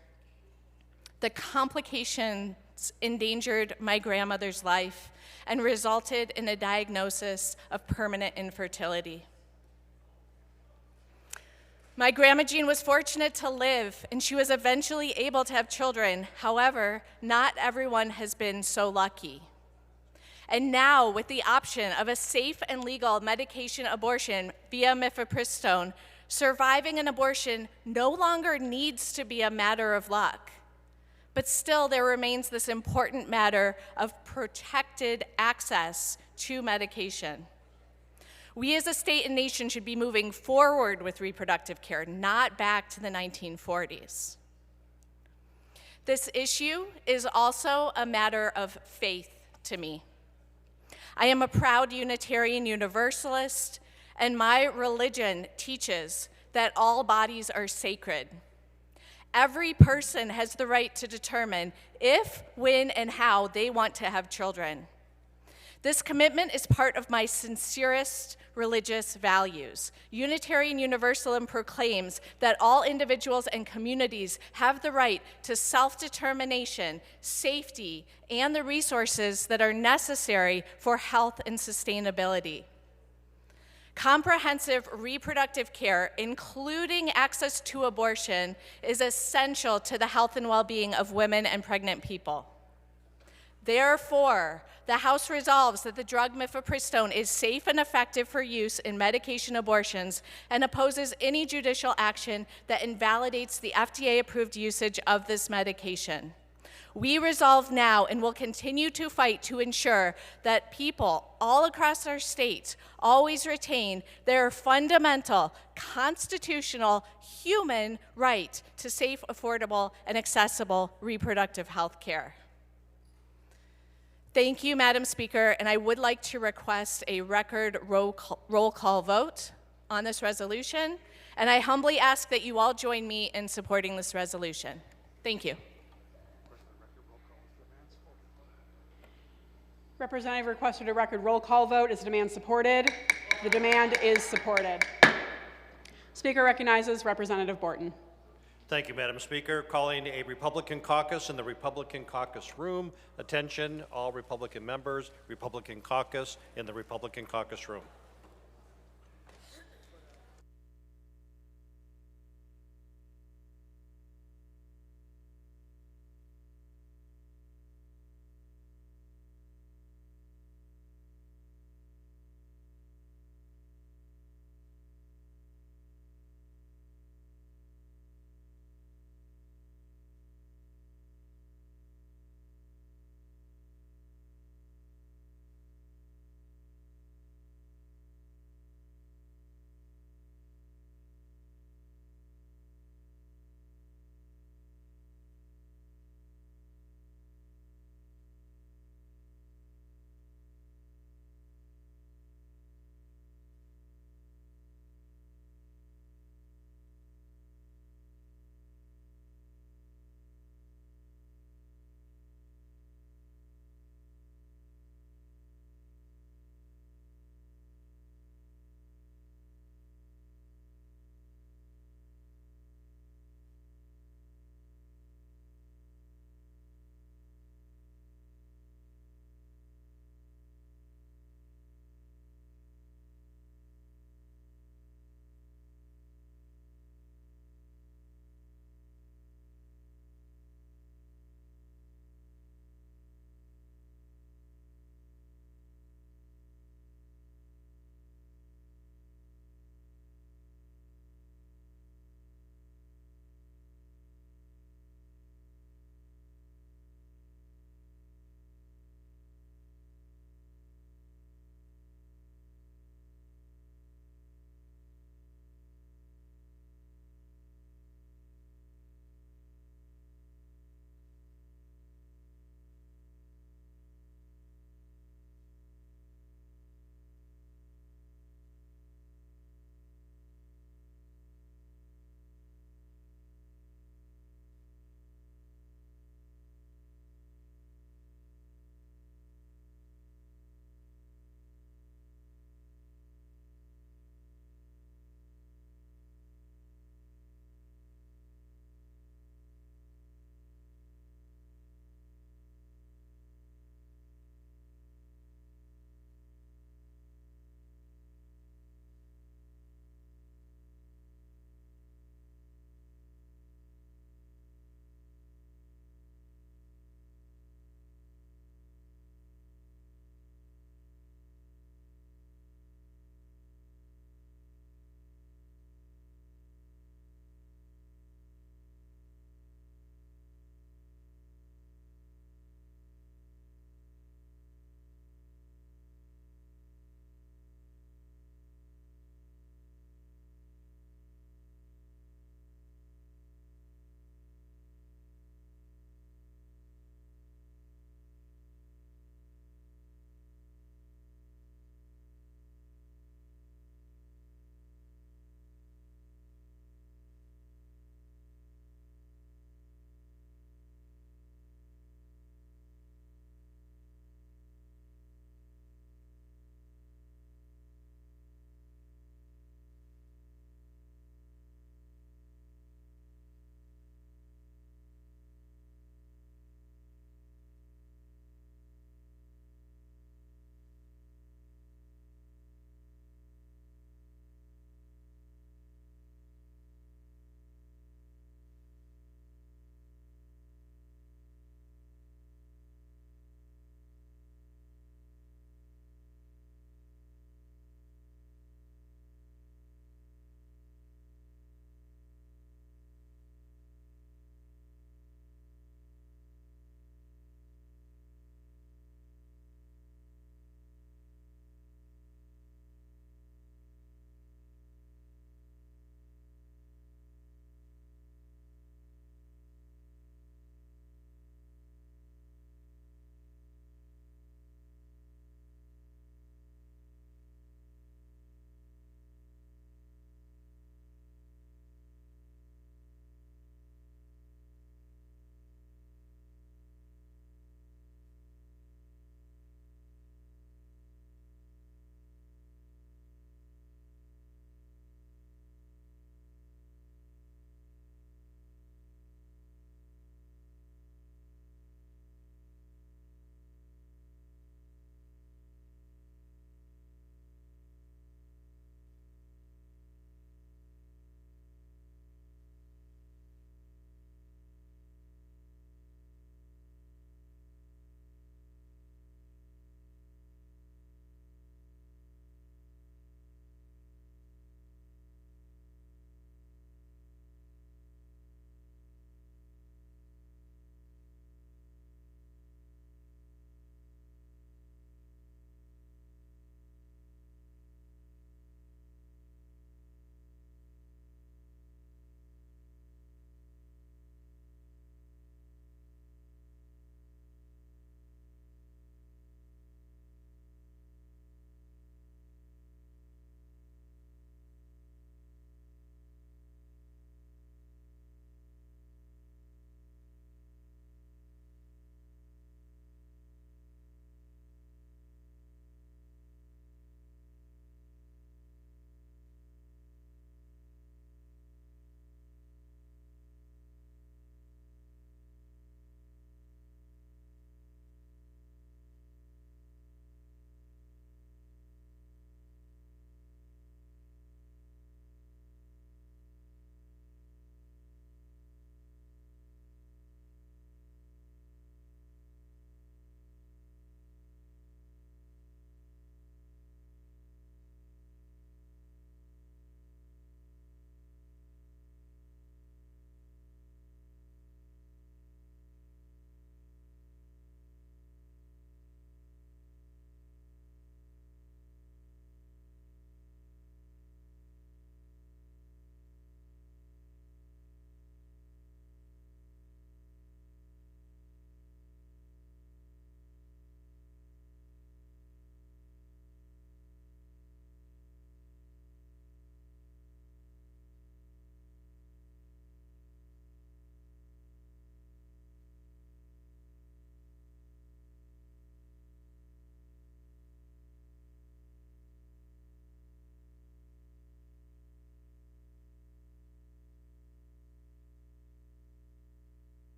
S19: The complications endangered my grandmother's life and resulted in a diagnosis of permanent infertility. My grandma Jean was fortunate to live, and she was eventually able to have children. However, not everyone has been so lucky. And now, with the option of a safe and legal medication abortion via mifepristone, surviving an abortion no longer needs to be a matter of luck. But still, there remains this important matter of protected access to medication. We as a state and nation should be moving forward with reproductive care, not back to the 1940s. This issue is also a matter of faith to me. I am a proud Unitarian Universalist, and my religion teaches that all bodies are sacred. Every person has the right to determine if, when, and how they want to have children. This commitment is part of my sincerest religious values. Unitarian Universalism proclaims that all individuals and communities have the right to self-determination, safety, and the resources that are necessary for health and sustainability. Comprehensive reproductive care, including access to abortion, is essential to the health and well-being of women and pregnant people. Therefore, the House resolves that the drug mifepristone is safe and effective for use in medication abortions and opposes any judicial action that invalidates the FDA-approved usage of this medication. We resolve now and will continue to fight to ensure that people all across our state always retain their fundamental, constitutional, human right to safe, affordable, and accessible reproductive health care. Thank you, Madam Speaker, and I would like to request a record roll call vote on this resolution, and I humbly ask that you all join me in supporting this resolution. Thank you.
S7: Representative requested a record roll call vote. Is the demand supported? The demand is supported. Speaker recognizes Representative Borton.
S21: Thank you, Madam Speaker. Calling a Republican caucus in the Republican caucus room. Attention, all Republican members, Republican caucus in the Republican caucus room.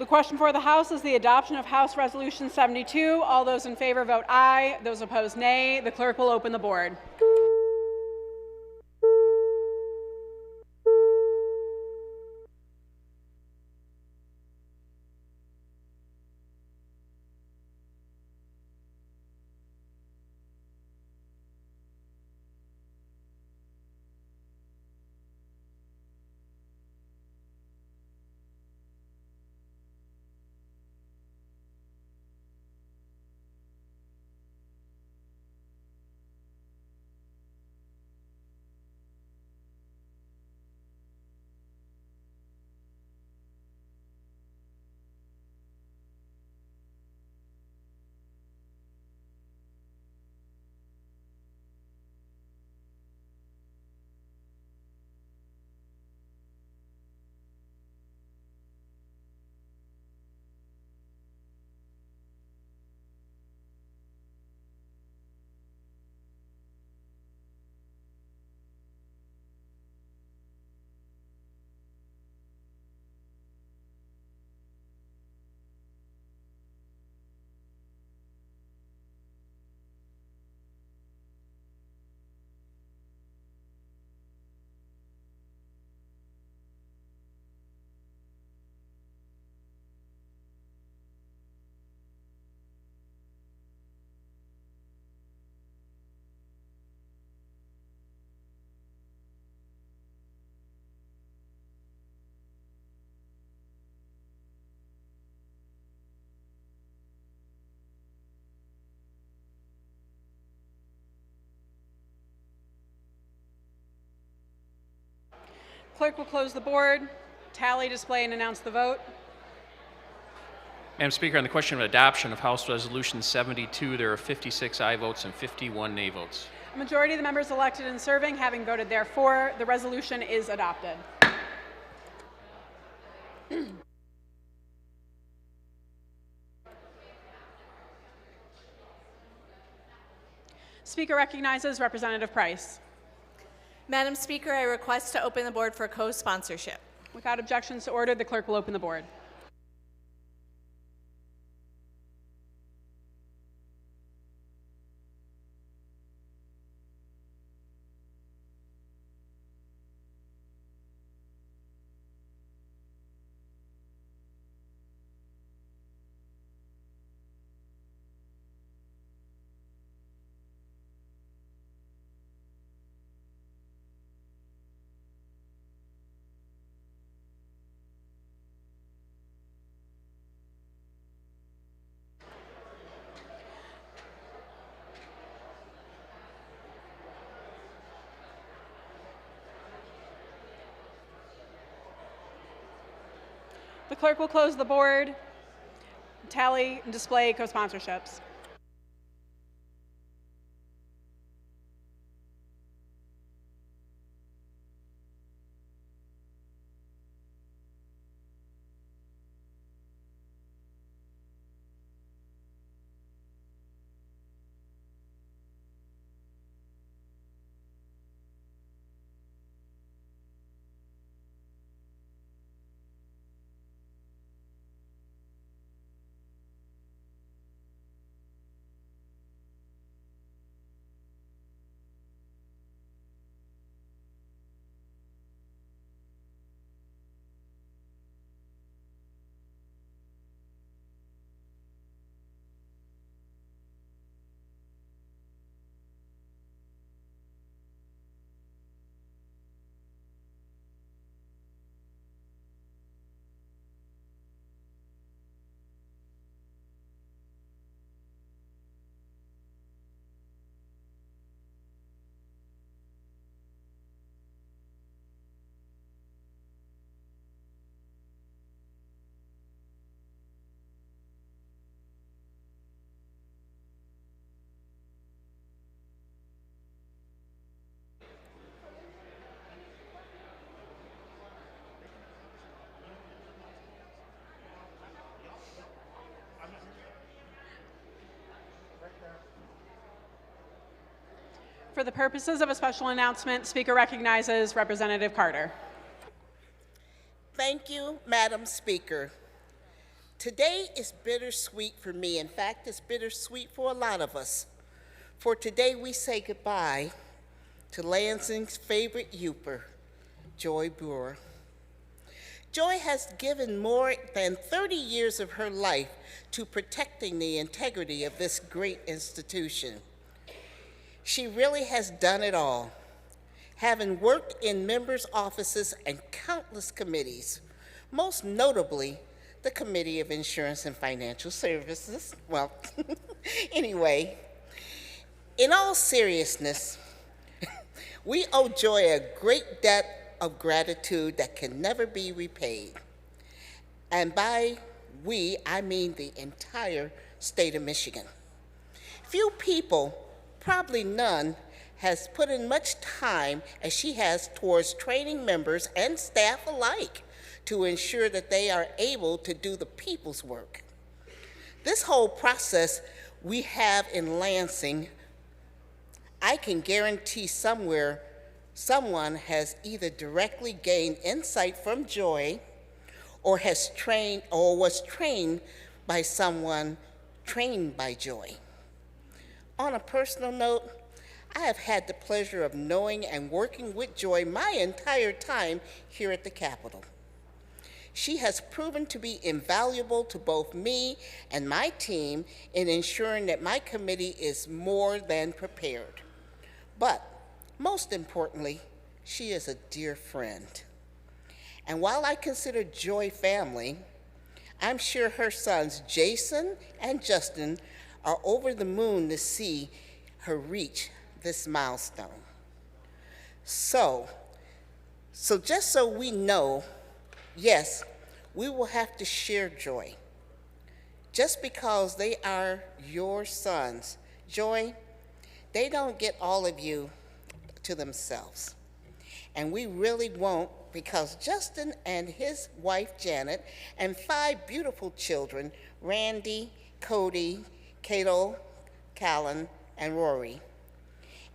S7: The question for the House is the adoption of House Resolution 72. All those in favor vote aye. Those opposed, nay. The clerk will open the board. Clerk will close the board, tally, display, and announce the vote.
S3: Madam Speaker, on the question of adoption of House Resolution 72, there are 56 aye votes and 51 nay votes.
S7: A majority of the members elected and serving having voted therefore, the resolution is adopted. Speaker recognizes Representative Price.
S2: Madam Speaker, I request to open the board for co-sponsorship.
S7: Without objections to order, the clerk will open the board. The clerk will close the board, tally, and display co-sponsorships. For the purposes of a special announcement, Speaker recognizes Representative Carter.
S22: Thank you, Madam Speaker.
S5: Today is bittersweet for me. In fact, it's bittersweet for a lot of us. For today we say goodbye to Lansing's favorite youper, Joy Brewer. Joy has given more than 30 years of her life to protecting the integrity of this great institution. She really has done it all, having worked in members' offices and countless committees, most notably the Committee of Insurance and Financial Services. Well, anyway, in all seriousness, we owe Joy a great debt of gratitude that can never be repaid. And by we, I mean the entire state of Michigan. Few people, probably none, has put in much time as she has towards training members and staff alike to ensure that they are able to do the people's work. This whole process we have in Lansing, I can guarantee somewhere someone has either directly gained insight from Joy or has trained or was trained by someone trained by Joy. On a personal note, I have had the pleasure of knowing and working with Joy my entire time here at the Capitol. She has proven to be invaluable to both me and my team in ensuring that my committee is more than prepared. But most importantly, she is a dear friend. And while I consider Joy family, I'm sure her sons Jason and Justin are over the moon to see her reach this milestone. So just so we know, yes, we will have to share Joy. Just because they are your sons, Joy, they don't get all of you to themselves. And we really won't, because Justin and his wife Janet and 5 beautiful children, Randy, Cody, Cato, Callan, and Rory.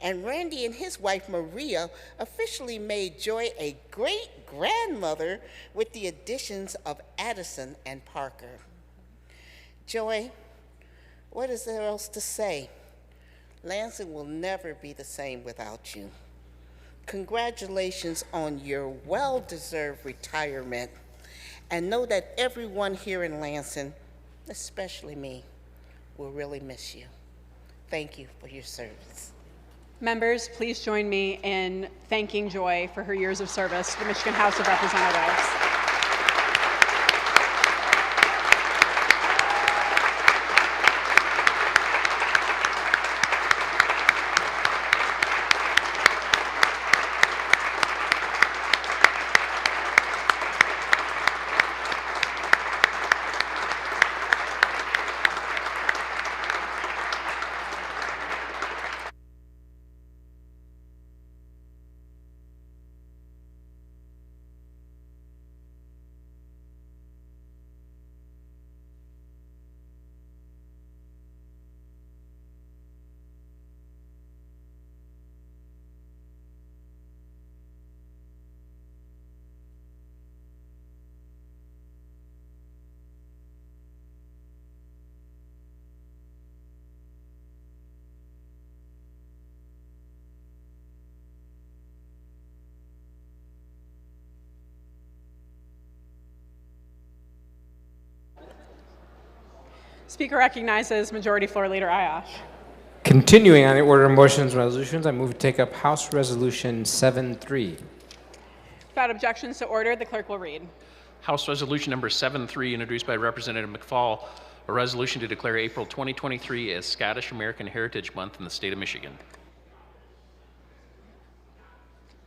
S5: And Randy and his wife Maria officially made Joy a great-grandmother with the additions of Addison and Parker. Joy, what is there else to say? Lansing will never be the same without you. Congratulations on your well-deserved retirement, and know that everyone here in Lansing, especially me, will really miss you. Thank you for your service.
S7: Members, please join me in thanking Joy for her years of service to the Michigan House of Representatives. Speaker recognizes Majority Floor Leader Ayash.
S6: Continuing on the order of motions and resolutions, I move to take up House Resolution 7-3.
S7: Without objections to order, the clerk will read.
S3: House Resolution number 7-3, introduced by Representative McFall, a resolution to declare April 2023 as Scottish American Heritage Month in the state of Michigan.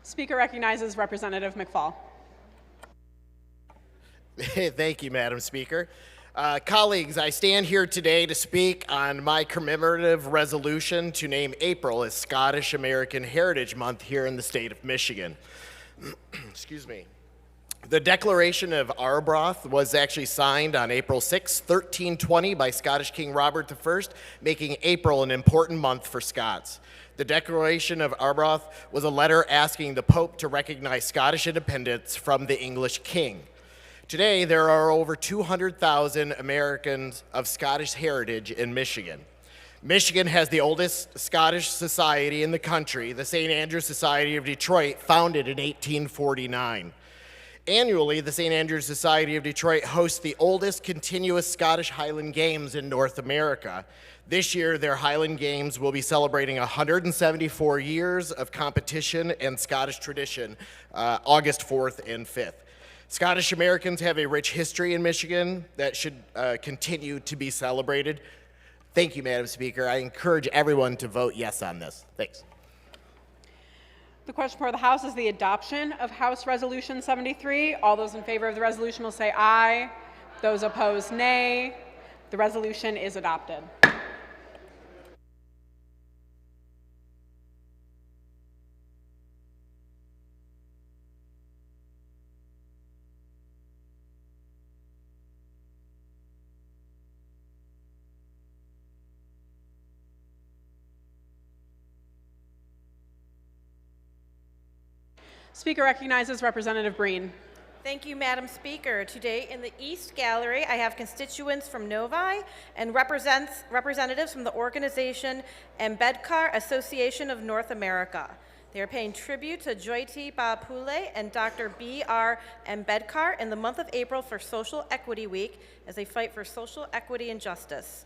S7: Speaker recognizes Representative McFall.
S1: Thank you, Madam Speaker. Colleagues, I stand here today to speak on my commemorative resolution to name April as Scottish American Heritage Month here in the state of Michigan. Excuse me. The Declaration of Arbroath was actually signed on April 6, 1320 by Scottish King Robert I, making April an important month for Scots. The Declaration of Arbroath was a letter asking the Pope to recognize Scottish independence from the English king. Today, there are over 200,000 Americans of Scottish heritage in Michigan. Michigan has the oldest Scottish society in the country, the St. Andrews Society of Detroit, founded in 1849. Annually, the St. Andrews Society of Detroit hosts the oldest continuous Scottish Highland Games in North America. This year, their Highland Games will be celebrating 174 years of competition and Scottish tradition, August 4th and 5th. Scottish Americans have a rich history in Michigan that should continue to be celebrated. Thank you, Madam Speaker. I encourage everyone to vote yes on this. Thanks.
S7: The question before the House is the adoption of House Resolution 73. All those in favor of the resolution will say aye. Those opposed, nay. The resolution is adopted. Speaker recognizes Representative Breen.
S19: Thank you, Madam Speaker. Today in the East Gallery, I have constituents from Novi and representatives from the organization Ambedkar Association of North America. They are paying tribute to Jyoti Bal Phule and Dr. B.R. Ambedkar in the month of April for Social Equity Week as they fight for social equity and justice.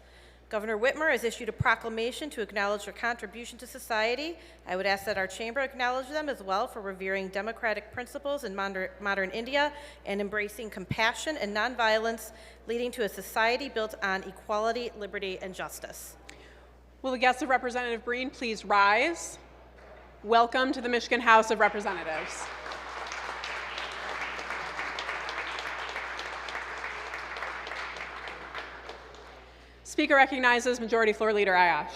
S19: Governor Whitmer has issued a proclamation to acknowledge their contribution to society. I would ask that our chamber acknowledge them as well for revering democratic principles in modern India and embracing compassion and nonviolence, leading to a society built on equality, liberty, and justice.
S7: Will the guests of Representative Breen please rise? Welcome to the Michigan House of Representatives. Speaker recognizes Majority Floor Leader Ayash.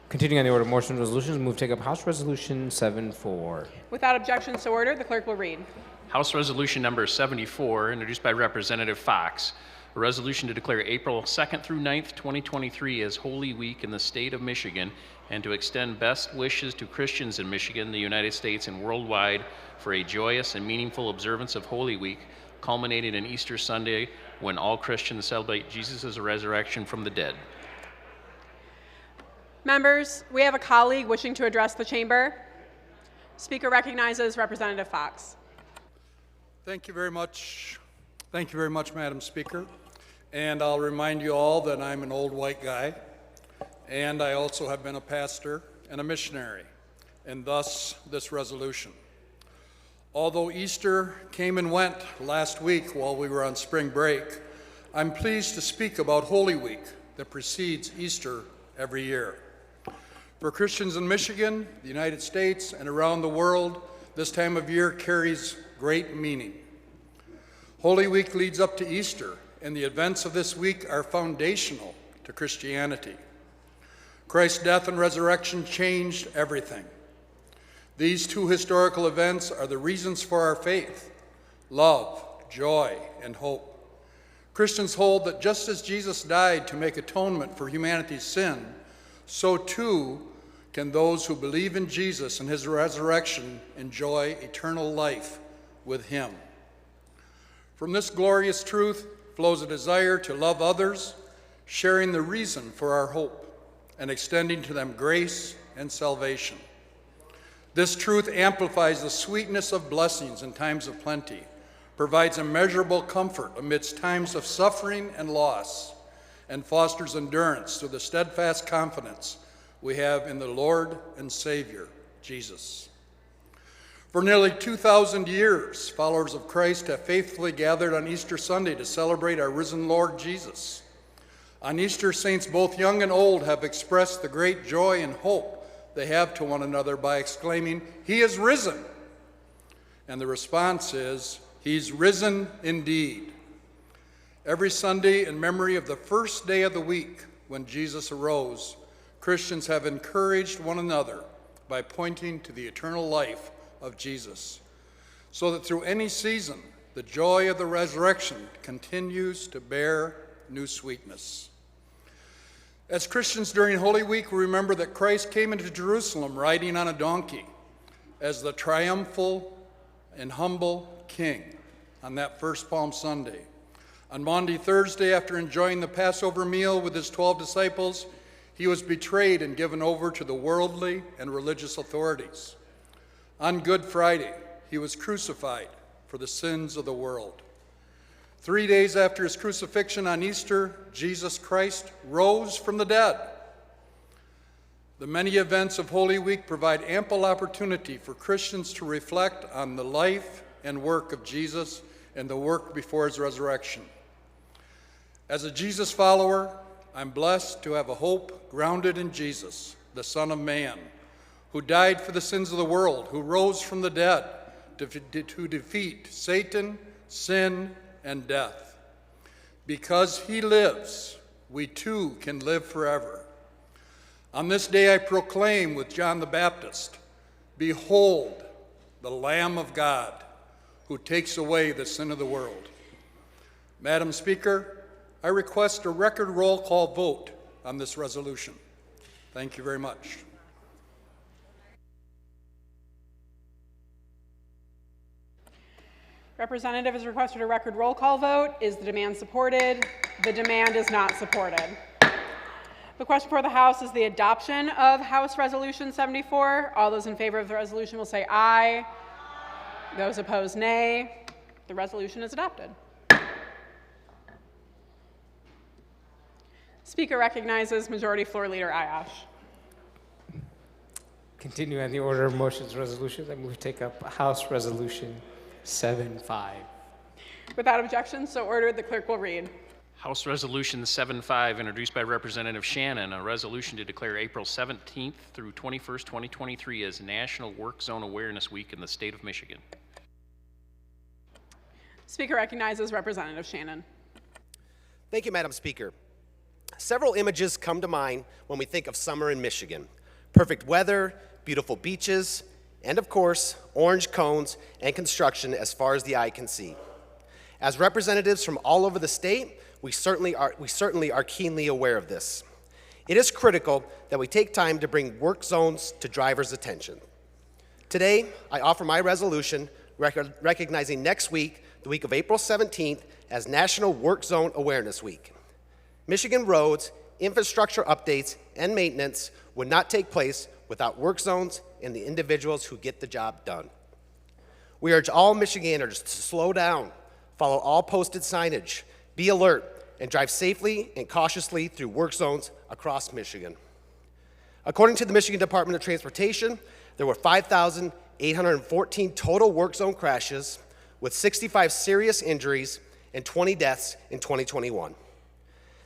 S6: Continuing on the order of motion and resolutions, move to take up House Resolution 7-4.
S7: Without objections to order, the clerk will read.
S3: House Resolution number 74, introduced by Representative Fox, a resolution to declare April 2nd through 9th, 2023 as Holy Week in the state of Michigan and to extend best wishes to Christians in Michigan, the United States, and worldwide for a joyous and meaningful observance of Holy Week, culminating in Easter Sunday when all Christians celebrate Jesus' resurrection from the dead.
S7: Members, we have a colleague wishing to address the chamber. Speaker recognizes Representative Fox.
S4: Thank you very much. Thank you very much, Madam Speaker. And I'll remind you all that I'm an old white guy, and I also have been a pastor and a missionary, and thus this resolution. Although Easter came and went last week while we were on spring break, I'm pleased to speak about Holy Week that precedes Easter every year. For Christians in Michigan, the United States, and around the world, this time of year carries great meaning. Holy Week leads up to Easter, and the events of this week are foundational to Christianity. Christ's death and resurrection changed everything. These two historical events are the reasons for our faith: love, joy, and hope. Christians hold that just as Jesus died to make atonement for humanity's sin, so too can those who believe in Jesus and his resurrection enjoy eternal life with him. From this glorious truth flows a desire to love others, sharing the reason for our hope, and extending to them grace and salvation. This truth amplifies the sweetness of blessings in times of plenty, provides immeasurable comfort amidst times of suffering and loss, and fosters endurance through the steadfast confidence we have in the Lord and Savior, Jesus. For nearly 2,000 years, followers of Christ have faithfully gathered on Easter Sunday to celebrate our risen Lord Jesus. On Easter, saints both young and old have expressed the great joy and hope they have to one another by exclaiming, "He is risen!" And the response is, "He's risen indeed." Every Sunday, in memory of the first day of the week when Jesus arose, Christians have encouraged one another by pointing to the eternal life of Jesus, so that through any season, the joy of the resurrection continues to bear new sweetness. As Christians during Holy Week, we remember that Christ came into Jerusalem riding on a donkey as the triumphal and humble King. on that first Palm Sunday. On Maundy Thursday, after enjoying the Passover meal with his 12 disciples, he was betrayed and given over to the worldly and religious authorities. On Good Friday, he was crucified for the sins of the world. 3 days after his crucifixion on Easter, Jesus Christ rose from the dead. The many events of Holy Week provide ample opportunity for Christians to reflect on the life and work of Jesus and the work before his resurrection. As a Jesus follower, I'm blessed to have a hope grounded in Jesus, the Son of Man, who died for the sins of the world, who rose from the dead to defeat Satan, sin, and death. Because he lives, we too can live forever. On this day I proclaim with John the Baptist, "Behold, the Lamb of God, who takes away the sin of the world." Madam Speaker, I request a record roll call vote on this resolution. Thank you very much.
S7: Representative has requested a record roll call vote. Is the demand supported? The demand is not supported. The question before the House is the adoption of House Resolution 74. All those in favor of the resolution will say aye. Those opposed, nay. The resolution is adopted. Speaker recognizes Majority Floor Leader Ayash.
S6: Continue on the order of motions resolutions, I move to take up House Resolution 7-5.
S7: Without objection, so ordered, the clerk will read.
S3: House Resolution 7-5, introduced by Representative Shannon, a resolution to declare April 17th through 21st, 2023 as National Work Zone Awareness Week in the state of Michigan.
S7: Speaker recognizes Representative Shannon.
S8: Thank you, Madam Speaker. Several images come to mind when we think of summer in Michigan. Perfect weather, beautiful beaches, and of course, orange cones and construction as far as the eye can see. As representatives from all over the state, we certainly are keenly aware of this. It is critical that we take time to bring work zones to drivers' attention. Today, I offer my resolution recognizing next week, the week of April 17th, as National Work Zone Awareness Week. Michigan roads, infrastructure updates, and maintenance would not take place without work zones and the individuals who get the job done. We urge all Michiganders to slow down, follow all posted signage, be alert, and drive safely and cautiously through work zones across Michigan. According to the Michigan Department of Transportation, there were 5,814 total work zone crashes, with 65 serious injuries and 20 deaths in 2021.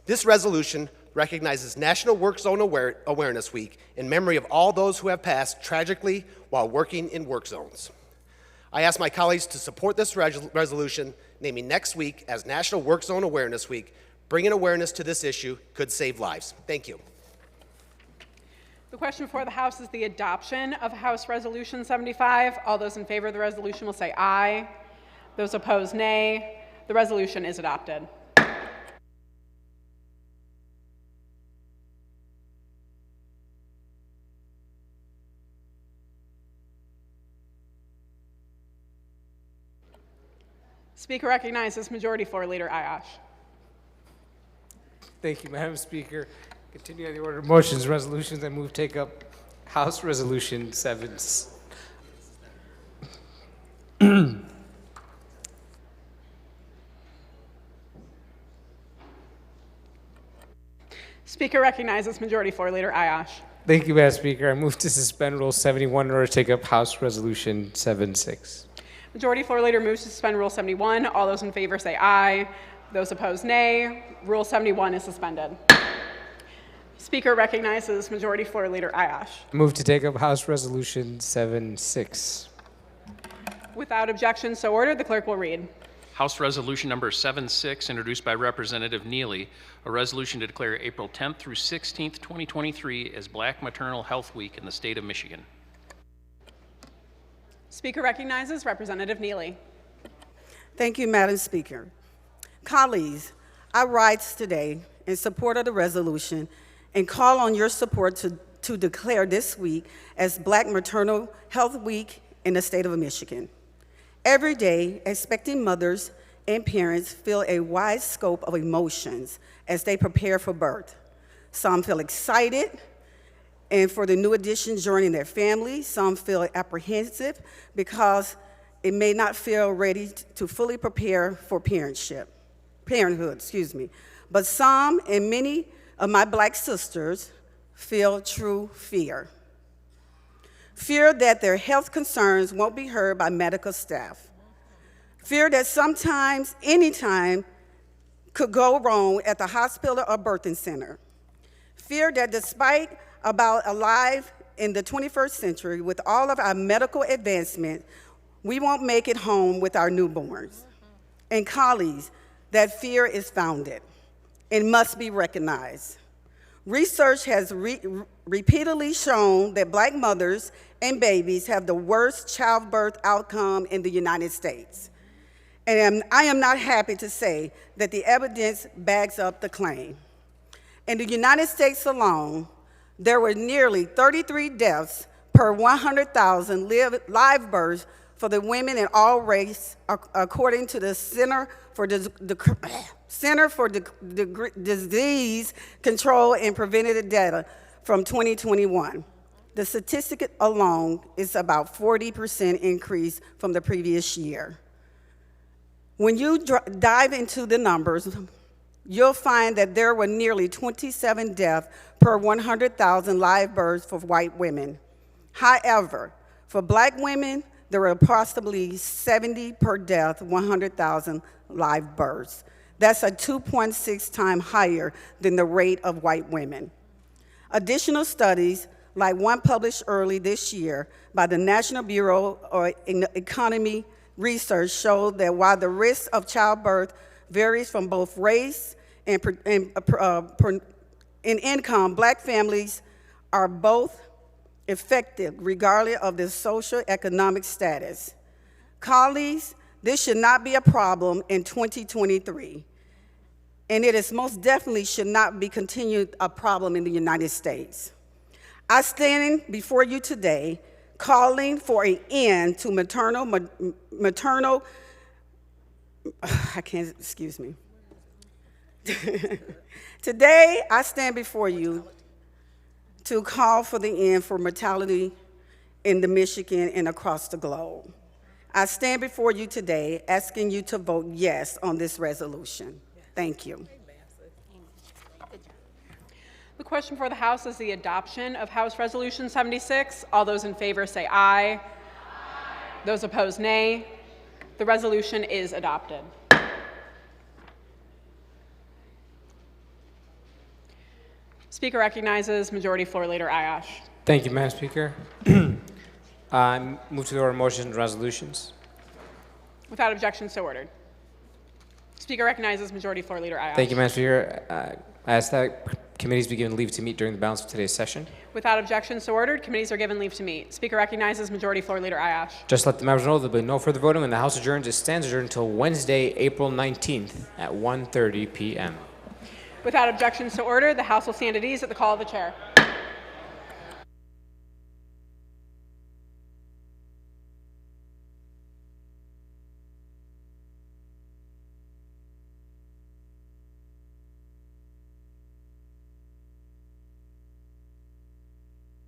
S8: This resolution recognizes National Work Zone Awareness Week in memory of all those who have passed tragically while working in work zones. I ask my colleagues to support this resolution, naming next week as National Work Zone Awareness Week. Bringing awareness to this issue could save lives. Thank you.
S7: The question before the House is the adoption of House Resolution 75. All those in favor of the resolution will say aye. Those opposed, nay. The resolution is adopted. Speaker recognizes Majority Floor Leader Ayash.
S6: Thank you, Madam Speaker. Continue on the order of motions resolutions, I move to take up House Resolution 7.
S7: Speaker recognizes Majority Floor Leader Ayash.
S6: Thank you, Madam Speaker. I move to suspend Rule 71 in order to take up House Resolution 7-6.
S7: Majority Floor Leader moves to suspend Rule 71. All those in favor say aye. Those opposed, nay. Rule 71 is suspended. Speaker recognizes Majority Floor Leader Ayash.
S6: I move to take up House Resolution 7-6.
S7: Without objection, so ordered, the clerk will read.
S3: House Resolution number 7-6, introduced by Representative Neely, a resolution to declare April 10th through 16th, 2023 as Black Maternal Health Week in the state of Michigan.
S7: Speaker recognizes Representative Neely.
S22: Thank you, Madam Speaker. Colleagues, I rise today in support of the resolution and call on your support to declare this week as Black Maternal Health Week in the state of Michigan. Every day, expecting mothers and parents feel a wide scope of emotions as they prepare for birth. Some feel excited and for the new addition joining their family. Some feel apprehensive because it may not feel ready to fully prepare for parenthood. But some and many of my Black sisters feel true fear. Fear that their health concerns won't be heard by medical staff. Fear that sometimes, anytime, could go wrong at the hospital or birthing center. Fear that despite about alive in the 21st century with all of our medical advancement, we won't make it home with our newborns. And colleagues, that fear is founded and must be recognized. Research has repeatedly shown that Black mothers and babies have the worst childbirth outcome in the United States. And I am not happy to say that the evidence backs up the claim. In the United States alone, there were nearly 33 deaths per 100,000 live births for the women in all race, according to the Center for Disease Control and Preventative Data from 2021. The statistic alone is about 40% increase from the previous year. When you dive into the numbers, you'll find that there were nearly 27 deaths per 100,000 live births for white women. However, for Black women, there were approximately 70 per death, 100,000 live births. That's a 2.6 times higher than the rate of white women. Additional studies, like one published early this year by the National Bureau of Economic Research, showed that while the risk of childbirth varies from both race and income, Black families are both effective regardless of their social economic status. Colleagues, this should not be a problem in 2023, and it is most definitely should not be continued a problem in the United States. I stand before you today calling for an end to Today, I stand before you to call for the end for mortality in the Michigan and across the globe. I stand before you today asking you to vote yes on this resolution. Thank you.
S7: The question for the House is the adoption of House Resolution 76. All those in favor say aye. Aye. Those opposed, nay. The resolution is adopted. Speaker recognizes Majority Floor Leader Ayash.
S6: Thank you, Madam Speaker. I move to the order of motions and resolutions.
S7: Without objection, so ordered. Speaker recognizes Majority Floor Leader Ayash.
S6: Thank you, Madam Speaker. I ask that committees be given leave to meet during the balance of today's session.
S7: Without objection, so ordered. Committees are given leave to meet. Speaker recognizes Majority Floor Leader Ayash.
S6: Just let the members know there will be no further voting when the House adjourns. It stands adjourned until Wednesday, April 19th at 1:30 p.m.
S7: Without objection, so ordered. The House will stand at ease at the call of the chair.